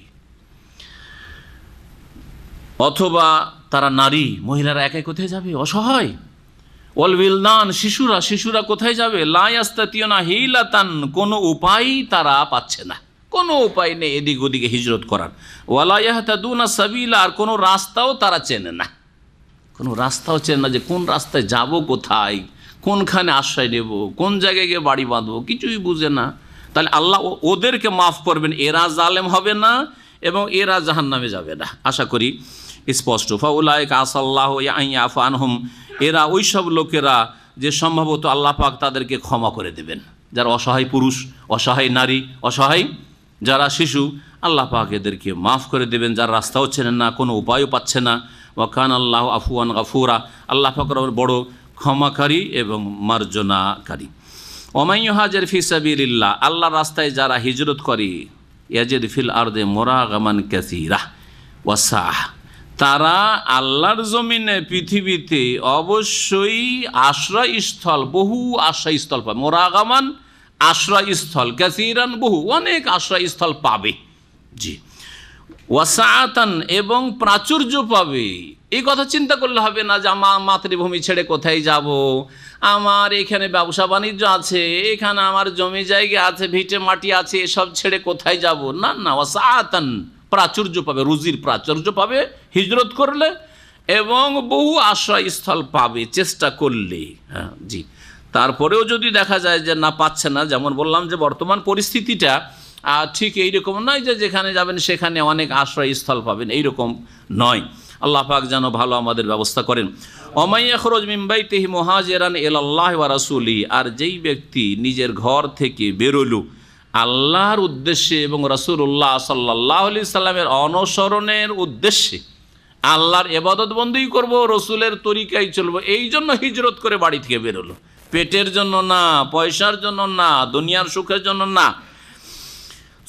অথবা তারা নারী, মহিলারা একাই কোথায় যাবে, অসহায়। ওয়াল বিলদান, শিশুরা কোথায় যাবে? লা ইয়াস্তাতিউনা হিলাতান, কোনো উপায় তারা পাচ্ছে না, কোনো উপায় নেই এদিক ওদিকে হিজরত করার। ওয়ালা ইয়াহতাদুনা সাবিলা, আর কোনো রাস্তাও তারা চেনে না, যে কোন রাস্তায় যাব, কোথায়, কোনখানে আশ্রয় নেব, কোন জায়গায় গিয়ে বাড়ি বাঁধবো, কিছুই বুঝে না। তাহলে আল্লাহ ওদেরকে মাফ করবেন, এরা জালেম হবে না এবং এরা জাহান্নামে যাবে না, আশা করি স্পষ্ট। ফাউলাইকা আসাল্লাহু আন ইয়াফু আনহুম, এরা ওই সব লোকেরা যে সম্ভবত আল্লাহ পাক তাদেরকে ক্ষমা করে দেবেন, যারা অসহায় পুরুষ, অসহায় নারী, অসহায় যারা শিশু, আল্লাহ পাক এদেরকে মাফ করে দেবেন, যারা রাস্তাও চেনেন না, কোনো উপায়ও পাচ্ছে না। ওয়া কানা আল্লাহু আফুয়ান গাফুরা, আল্লাহ পাক বড় ক্ষমাকারী এবং মার্জনাকারী। ওয়া মান ইউহাজির ফি সাবিলিল্লাহ, আল্লাহর রাস্তায় যারা হিজরত করে, ইয়াজিদ ফিল আরদে মুরাগামান কাসীরা ওয়া সাহ, তারা আল্লাহর জমিনে পৃথিবীতে অবশ্যই আশ্রয়স্থল, বহু আশ্রয়স্থল পাবে। মোরাগামান আশ্রয়স্থল, কাসীরান বহু, অনেক আশ্রয়স্থল পাবে। জি, ওয়াসাআতান, এবং প্রাচুর্য পাবে। এই কথা চিন্তা করলে হবে না যে আমার মাতৃভূমি ছেড়ে কোথায় যাব, আমার এখানে ব্যবসা বাণিজ্য আছে, এখানে আমার জমি জায়গা আছে, ভিটে মাটি আছে, এসব ছেড়ে কোথায় যাব, না না। ওয়াসাআতান, প্রাচুর্য পাবে, রুজির প্রাচুর্য পাবে হিজরত করলে, এবং বহু আশ্রয়স্থল পাবে চেষ্টা করলে। হ্যাঁ জি, তারপরেও যদি দেখা যায় যে না, পাচ্ছে না, যেমন বললাম যে বর্তমান পরিস্থিতিটা ঠিক এইরকম নয় যে যেখানে যাবেন সেখানে অনেক আশ্রয়স্থল পাবেন, এইরকম নয়। আল্লাহ পাক যেন ভালো আমাদের ব্যবস্থা করেন। ওমাই ইয়াখরুজ মিন বাইতিহি মুহাজিরান ইলাল্লাহি ওয়া রাসূলিহি, আর যেই ব্যক্তি নিজের ঘর থেকে বেরোলো আল্লাহর উদ্দেশ্যে এবং রাসূলুল্লাহ সাল্লাল্লাহু আলাইহি সাল্লামের অনুসরণের উদ্দেশ্যে, আল্লাহর ইবাদত বন্দেগী করব, রসুলের তরিকায় চলবো, এই জন্য হিজরত করে বাড়ি থেকে বেরোলো, পেটের জন্য না, পয়সার জন্য না, দুনিয়ার সুখের জন্য না।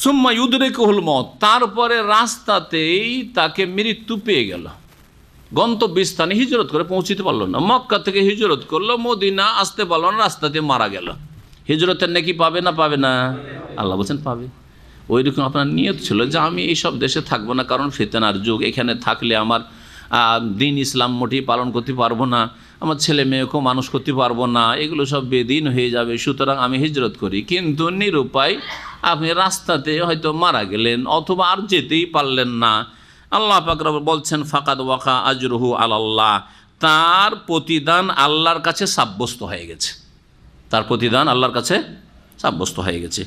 সুম্মা ইউদরিকুহুল মউত, তারপরে রাস্তাতেই তাকে মৃত্যু পেয়ে গেল, গন্তব্যস্থানে হিজরত করে পৌঁছিতে পারলো না, মক্কা থেকে হিজরত করলো, মদিনা আসতে পারলো না, রাস্তাতে মারা গেল। হিজরতের নাকি পাবে না? পাবে না? আল্লাহ বলছেন পাবে। ওই রকম আপনার নিয়ত ছিল যে আমি এইসব দেশে থাকবো না, কারণ ফিতনার যুগ, এখানে থাকলে আমার দিন ইসলাম মোটেই পালন করতে পারবো না, আমার ছেলে মেয়েকেও মানুষ করতে পারবো না, এগুলো সব বেদিন হয়ে যাবে, সুতরাং আমি হিজরত করি। কিন্তু নিরুপায় আপনি রাস্তাতে হয়তো মারা গেলেন, অথবা আর যেতেই পারলেন না। আল্লাহ পাক বলছেন ফাকাদ ওয়াকা আজরুহু আলাল্লাহ, তার প্রতিদান আল্লাহর কাছে সাব্যস্ত হয়ে গেছে, তার প্রতিদান আল্লাহর কাছে সাব্যস্ত হয়ে গেছে।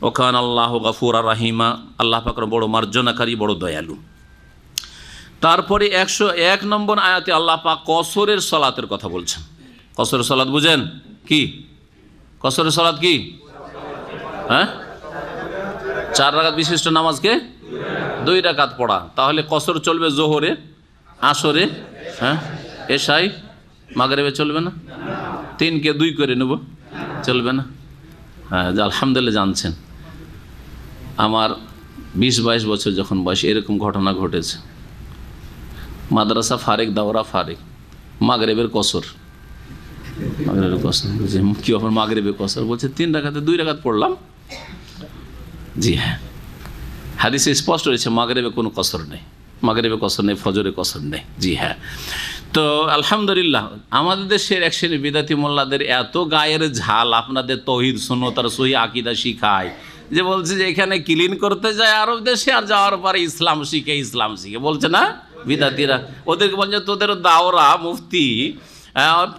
ওখান আল্লাহ গাফুরা রাহিমা, আল্লাহ পাক বড় মার্জনাকারী, বড় দয়ালু। তারপরে 101 নম্বর আয়াতে আল্লাহ পাক কসরের সলাতের কথা বলছেন। কসরের সলাত বুঝেন কি? কসরের সলাত কি? হ্যাঁ, 4 রাকাত বিশিষ্ট নামাজকে 2 রাকাত পড়া। তাহলে কসর চলবে জোহরে, আসরে, হ্যাঁ, এশাই, মাগরিবে চলবে না? 3কে 2 করে নেব, চলবে না? হ্যাঁ, আলহামদুলিল্লাহ জানছেন, আমার 20-22 বছর যখন বয়স, এরকম ঘটনা ঘটেছে। মাদ্রাসা ফারেক, দাওরা ফারেক, মাগরিবের কসর, মাগরিবের কসর বলছে কি ব্যাপার? মাগরিবের কসর বলছে 3 রাকাতে 2 রাকাত পড়লাম। জি হ্যাঁ, হাদিসে স্পষ্ট রয়েছে মাগরিবে কোনো কসর নেই, মাগরিবে কসর নেই, ফজরে কসর নেই। জি হ্যাঁ। তো আলহামদুলিল্লাহ আমাদের দেশের এক শ্রেণী বিদাতি মোল্লাদের এত গায়ের ঝাল আপনাদের তৌহিদ সুন্নাত আর সহি আকীদা শিখায়, যে বলছে যে এখানে ক্লিন করতে যায় আরব দেশে, আর যাওয়ার পরে ইসলাম শিখে বলছে না বিদাতিরা। ওদেরকে বলছে তোদের দাওরা মুফতি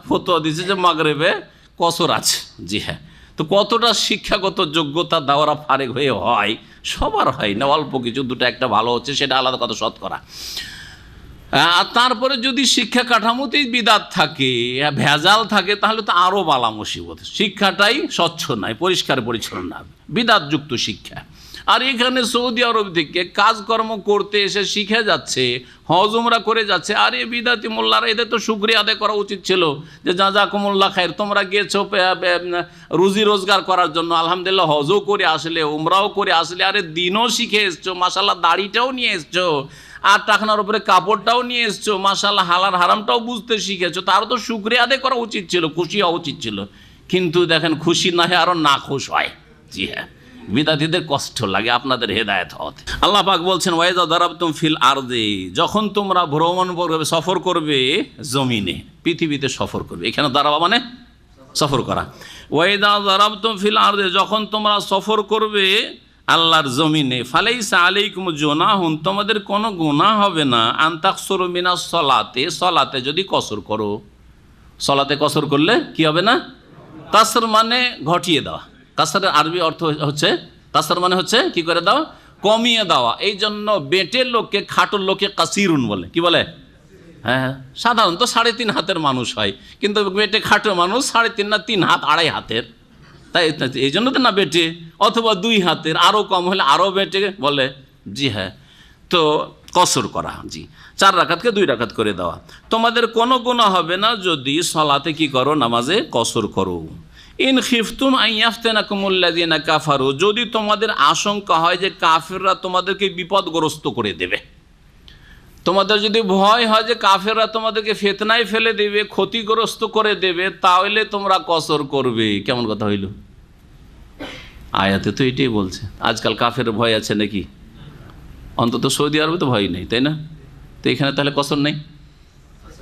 ফতোয়া দিচ্ছে যে মাগরিবে কসর আছে। জি হ্যাঁ। তো কতটা শিক্ষাগত যোগ্যতা দাওরা ফারেক হয়ে হয়? সবার হয় না, অল্প কিছু, 2টা একটা ভালো হচ্ছে, সেটা আলাদা কথা, শতকরা। আর তারপরে যদি শিক্ষা কাঠামোতেই বিদাত থাকে, ভেজাল থাকে, তাহলে তো আরও বালা মুসিবত। শিক্ষাটাই স্বচ্ছ নয়, পরিষ্কার পরিচ্ছন্ন না, বিদাতযুক্ত শিক্ষা। আর এখানে সৌদি আরব থেকে কাজকর্ম করতে এসে শিখে যাচ্ছে, হজ উমরা করে যাচ্ছে। আর এ বিদাতি মোল্লারা, এদের তো শুকরিয়া আদায় করা উচিত ছিল যে জাযাকুমুল্লাহ খায়র, তোমরা গিয়েছো রুজি রোজগার করার জন্য, আলহামদুলিল্লাহ হজও করে আসলে, উমরাও করে আসলে, আরে দিনও শিখে এসছো, মাশাআল্লাহ দাড়িটাও নিয়ে এসছো, আর টাকনার উপরে কাপড়টাও নিয়ে এসছো, মাশাআল্লাহ হালাল হারামটাও বুঝতে শিখেছো, তারও তো শুকরিয়া আদায় করা উচিত ছিল, খুশি হওয়া উচিত ছিল। কিন্তু দেখেন, খুশি না হয় আরও না খুশ হয়। জি হ্যাঁ, বিদাতীদের কষ্ট লাগে আপনাদের হেদায়েত হতে। আল্লাহ পাক বলছেন ওয়াইজা দারাবতুম ফিল আরদি, যখন তোমরা ভ্রমণ করবে, সফর করবে জমিনে, পৃথিবীতে সফর করবে। এখানে দারাবা মানে সফর করা। ওয়াইজা দারাবতুম ফিল আরদি, যখন তোমরা সফর করবে আল্লাহর জমিনে, ফালাইসা আলাইকুম জুনাহুন, তোমাদের কোনো গুনাহ হবে না, আন তাকসুরু মিনাস সলাতে, সলাতে যদি কসর করো। সলাতে কসর করলে কি হবে না? কাসর মানে ঘটিয়ে দেওয়া। কাসরের আরবি অর্থ হচ্ছে, কাসর মানে হচ্ছে কি করে দেওয়া, কমিয়ে দেওয়া। এই জন্য বেটের লোককে, খাটোর লোককে কাসিরুন বলে। কি বলে? হ্যাঁ, সাধারণত 3.5 হাতের মানুষ হয়, কিন্তু বেটে খাটো মানুষ 3.5 না 3 হাত 2.5 হাতের, তাই এই জন্য তো না বেটে, অথবা 2 হাতের, আরও কম হলে আরও বেটে বলে। জি হ্যাঁ। তো কসর করা, জি 4 রাকাতকে 2 রাকাত করে দেওয়া। তোমাদের কোনো গুনাহ হবে না যদি সলাতে কি করো, নামাজে কসর করো। ইন খিফতুম আন ইয়াফতিনাকুমুল্লাযিনা কাফারু, যদি তোমাদের আশঙ্কা হয় যে কাফেররা তোমাদেরকে বিপদগ্রস্ত করে দেবে, তোমাদের যদি ভয় হয় যে কাফেররা তোমাদেরকে ফিতনায় ফেলে দেবে, ক্ষতিগ্রস্ত করে দেবে, তাহলে তোমরা কসর করবে। কেমন কথা হইল? আয়াতে তো এটাই বলছে। আজকাল কাফের ভয় আছে নাকি? অন্তত সৌদি আরবে তো ভয় নেই, তাই না? তো এখানে তাহলে কসর নেই?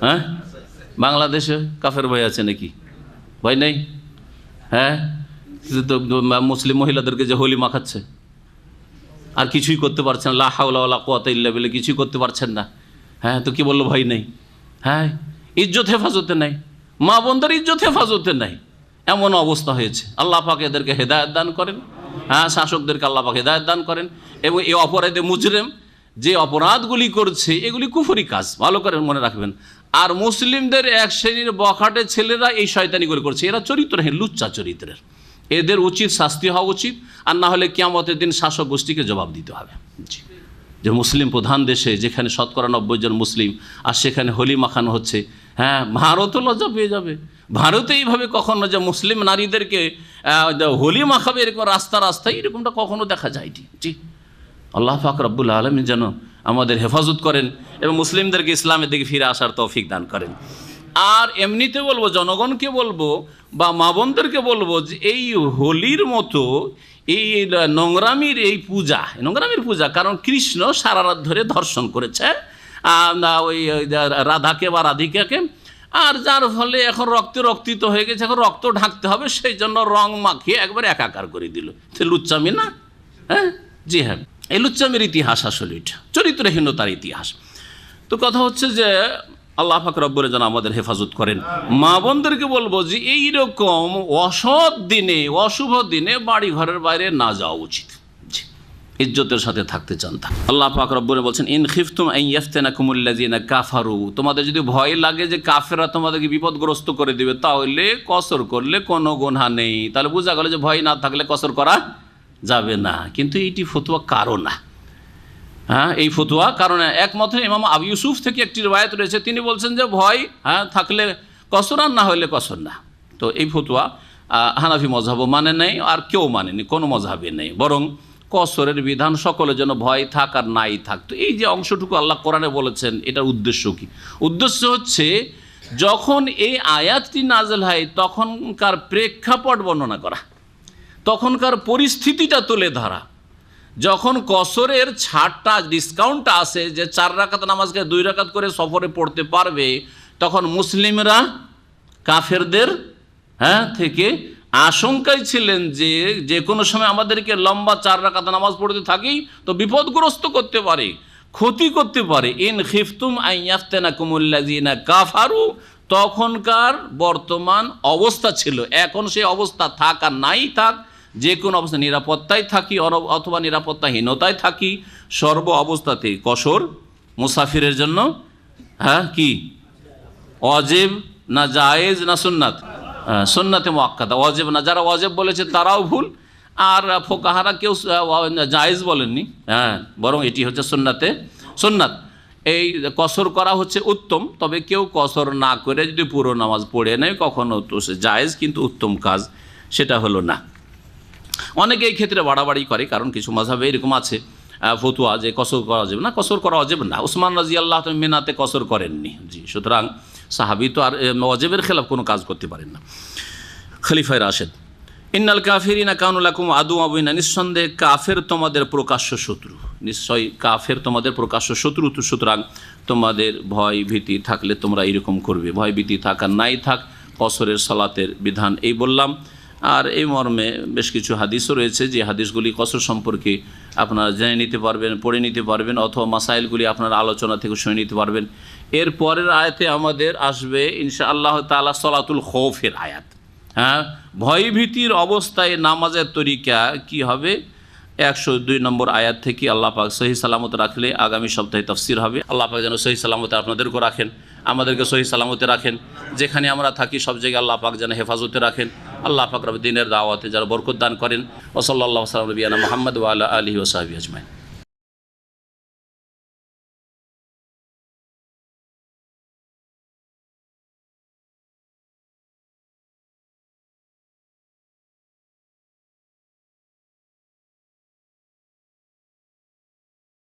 হ্যাঁ, বাংলাদেশে কাফের ভয় আছে নাকি? ভয় নেই? হ্যাঁ, তো মুসলিম মহিলাদেরকে যে হোলি মাখাচ্ছে, আর কিছুই করতে পারছেন, লা হাওলা ওয়ালা কুওয়াতা ইল্লা বিল্লাহ, কিছুই করতে পারছেন না। হ্যাঁ, তো কি বললো? ভয় নেই। হ্যাঁ, ইজ্জত হেফাজতে নাই, মা বোনদের ইজ্জত হেফাজতে নাই, এমন অবস্থা হয়েছে। আল্লাহ পাক এদেরকে হেদায়েত দান করেন। হ্যাঁ, শাসকদেরকে আল্লাহ পাক হেদায়েত দান করেন। এবং এই অপরাধে মুজরিম যে অপরাধগুলি করছে এগুলি কুফরি কাজ, ভালো করে মনে রাখবেন। আর মুসলিমদের এক শ্রেণীর বখাটে ছেলেরা এই শয়তানিগুলি করছে, এরা চরিত্রহীন, লুচ্চা চরিত্রের, এদের উচিত শাস্তি হওয়া উচিত, আর না হলে কিয়ামতের দিন শাসক গোষ্ঠীকে জবাব দিতে হবে। জি, যে মুসলিম প্রধান দেশে যেখানে 90% জন মুসলিম, আর সেখানে হোলি মাখানো হচ্ছে, হ্যাঁ, ভারতও লজ্জা পেয়ে যাবে। ভারতে এইভাবে কখনো যে মুসলিম নারীদেরকে হোলি মাখাবে এরকম রাস্তায়, এরকমটা কখনো দেখা যায়নি। জি, আল্লাহ পাক রব্বুল আলামিন যেন আমাদের হেফাজত করেন এবং মুসলিমদেরকে ইসলামের দিকে ফিরে আসার তৌফিক দান করেন। আর এমনিতে বলবো, জনগণকে বলবো বা মা বোনদেরকে বলবো যে এই হোলির মতো এই নোংরামির এই পূজা, নোংরামির পূজা, কারণ কৃষ্ণ সারা রাত ধরে ধর্ষণ করেছে ওই রাধাকে বা রাধিকাকে, আর যার ফলে এখন রক্তিত হয়ে গেছে, এখন রক্ত ঢাকতে হবে, সেই জন্য রং মাখিয়ে একবার একাকার করে দিল। লুচ্চামি না? হ্যাঁ, জি হ্যাঁ, এই লুচ্চামির ইতিহাস আসলে এটা চরিত্রহীনতার ইতিহাস। তো কথা হচ্ছে যে আল্লাহ পাক রব্বুল যেন আমাদের হেফাজত করেন। মা বোনদেরকে বলবো যে এইরকম অসৎ দিনে, অশুভ দিনে বাড়ি ঘরের বাইরে না যাওয়া উচিত, ইজ্জতের সাথে থাকতে চান তা। আল্লাহ পাক রব্বুল বলছেন, ইন খিফতুম আন ইয়াফতিনাকুমুল্লাযিনা কাফারু, তোমাদের যদি ভয় লাগে যে কাফেররা তোমাদেরকে বিপদগ্রস্ত করে দিবে, তাহলে কসর করলে কোনো গুনাহ নেই। তাহলে বোঝা গেল যে ভয় না থাকলে কসর করা যাবে না। কিন্তু এইটি ফতোয়া কারো না, হ্যাঁ, এই ফতোয়া কারণে একমত ইমাম আবু ইউসুফ থেকে একটি রিওয়ায়াত রয়েছে, তিনি বলছেন যে ভয় থাকলে কসর, আর না হলে কসর না। তো এই ফতোয়া হানাফি মজহাবও মানে নেই, আর কেউ মানেনি, কোনো মজহাবে নেই, বরং কসরের বিধান সকলের জন্য, ভয় থাক আর নাই থাক। তো এই যে অংশটুকু আল্লাহ কোরআনে বলেছেন, এটার উদ্দেশ্য কি? উদ্দেশ্য হচ্ছে যখন এই আয়াতটি নাযিল হয় তখনকার প্রেক্ষাপট বর্ণনা করা, তখনকার পরিস্থিতিটা তুলে ধরা। যখন কসরের ছাড়টা, ডিসকাউন্টটা আসে যে 4 রাকাত নামাজকে 2 রাকাত করে সফরে পড়তে পারবে, তখন মুসলিমরা কাফেরদের থেকে আশঙ্কায় ছিলেন যে যে কোনো সময় আমাদেরকে লম্বা 4 রাকাত নামাজ পড়তে থাকি তো বিপদগ্রস্ত করতে পারে, ক্ষতি করতে পারে। ইন খিফতুম আন ইয়াফতিনাকুমুল্লাযিনা কাফারু, তখনকার বর্তমান অবস্থা ছিল। এখন সেই অবস্থা থাক আর নাই থাক, যে কোনো অবস্থা, নিরাপত্তায় থাকি অথবা নিরাপত্তাহীনতায় থাকি, সর্ব অবস্থাতেই কসর মুসাফিরের জন্য কি ওয়াজিব না জায়েজ না সুন্নাত? সুন্নাতে মুআক্কাদা, ওয়াজিব না। যারা ওয়াজিব বলেছে তারাও ভুল, আর ফোকাহারা কেউ জায়েজ বলেননি, বরং এটি হচ্ছে সুন্নাত। এই কসর করা হচ্ছে উত্তম, তবে কেউ কসর না করে যদি পুরো নামাজ পড়ে নেয় কখনো তো সে জায়েজ, কিন্তু উত্তম কাজ সেটা হলো না। অনেকে এই ক্ষেত্রে বাড়াবাড়ি করে, কারণ কিছু মাযহাবে এরকম আছে ফতোয়া যে কসর করা যাবে না, কসর করা ওয়াজিব না। উসমান রাদিয়াল্লাহু তাআলা মিনাতে কসর করেননি। জি, সুতরাং সাহাবী তো আর ওয়াজিবের খেলাফ কোনো কাজ করতে পারেন না। খলিফায়ে রাশেদ, ইন্নাল কাফিরিনা কানু লাকুম আদুওয়ান মুবিনা, নিঃসন্দেহে কাফের তোমাদের প্রকাশ্য শত্রু, নিশ্চয়ই কাফের তোমাদের প্রকাশ্য শত্রু। সুতরাং তোমাদের ভয় ভীতি থাকলে তোমরা এরকম করবে, ভয় ভীতি থাক আর নাই থাক, কসরের সালাতের বিধান এই বললাম। আর এই মর্মে বেশ কিছু হাদিসও রয়েছে, যে হাদিসগুলি কসর সম্পর্কে আপনারা জেনে নিতে পারবেন, পড়ে নিতে পারবেন, অথবা মাসাইলগুলি আপনারা আলোচনা থেকে শুনে নিতে পারবেন। এর পরের আয়াতে আমাদের আসবে ইনশাআল্লাহ তাআলা সলাতুল খৌফের আয়াত। ভয়ভীতির অবস্থায় নামাজের তরিকা কি হবে, 102 নম্বর আয়াত থেকে আল্লাহ পাক সহি সালামত রাখলে আগামী সপ্তাহে তাফসির হবে। আল্লাহ পাক যেন সহি সালামতে আপনাদেরকেও রাখেন, আমাদেরকে সহি সালামতে রাখেন, যেখানে আমরা থাকি সব জায়গায় আল্লাহ পাক যেন হেফাজতে রাখেন। আল্লাহ পাক রব দিনের দাওয়াতে যারা বরকত দান করেন। ওয়া সাল্লাল্লাহু আলা নবিয়ানা মুহাম্মদ ওয়া আলা আলিহি ওয়া সাহবিহি আজমাইন।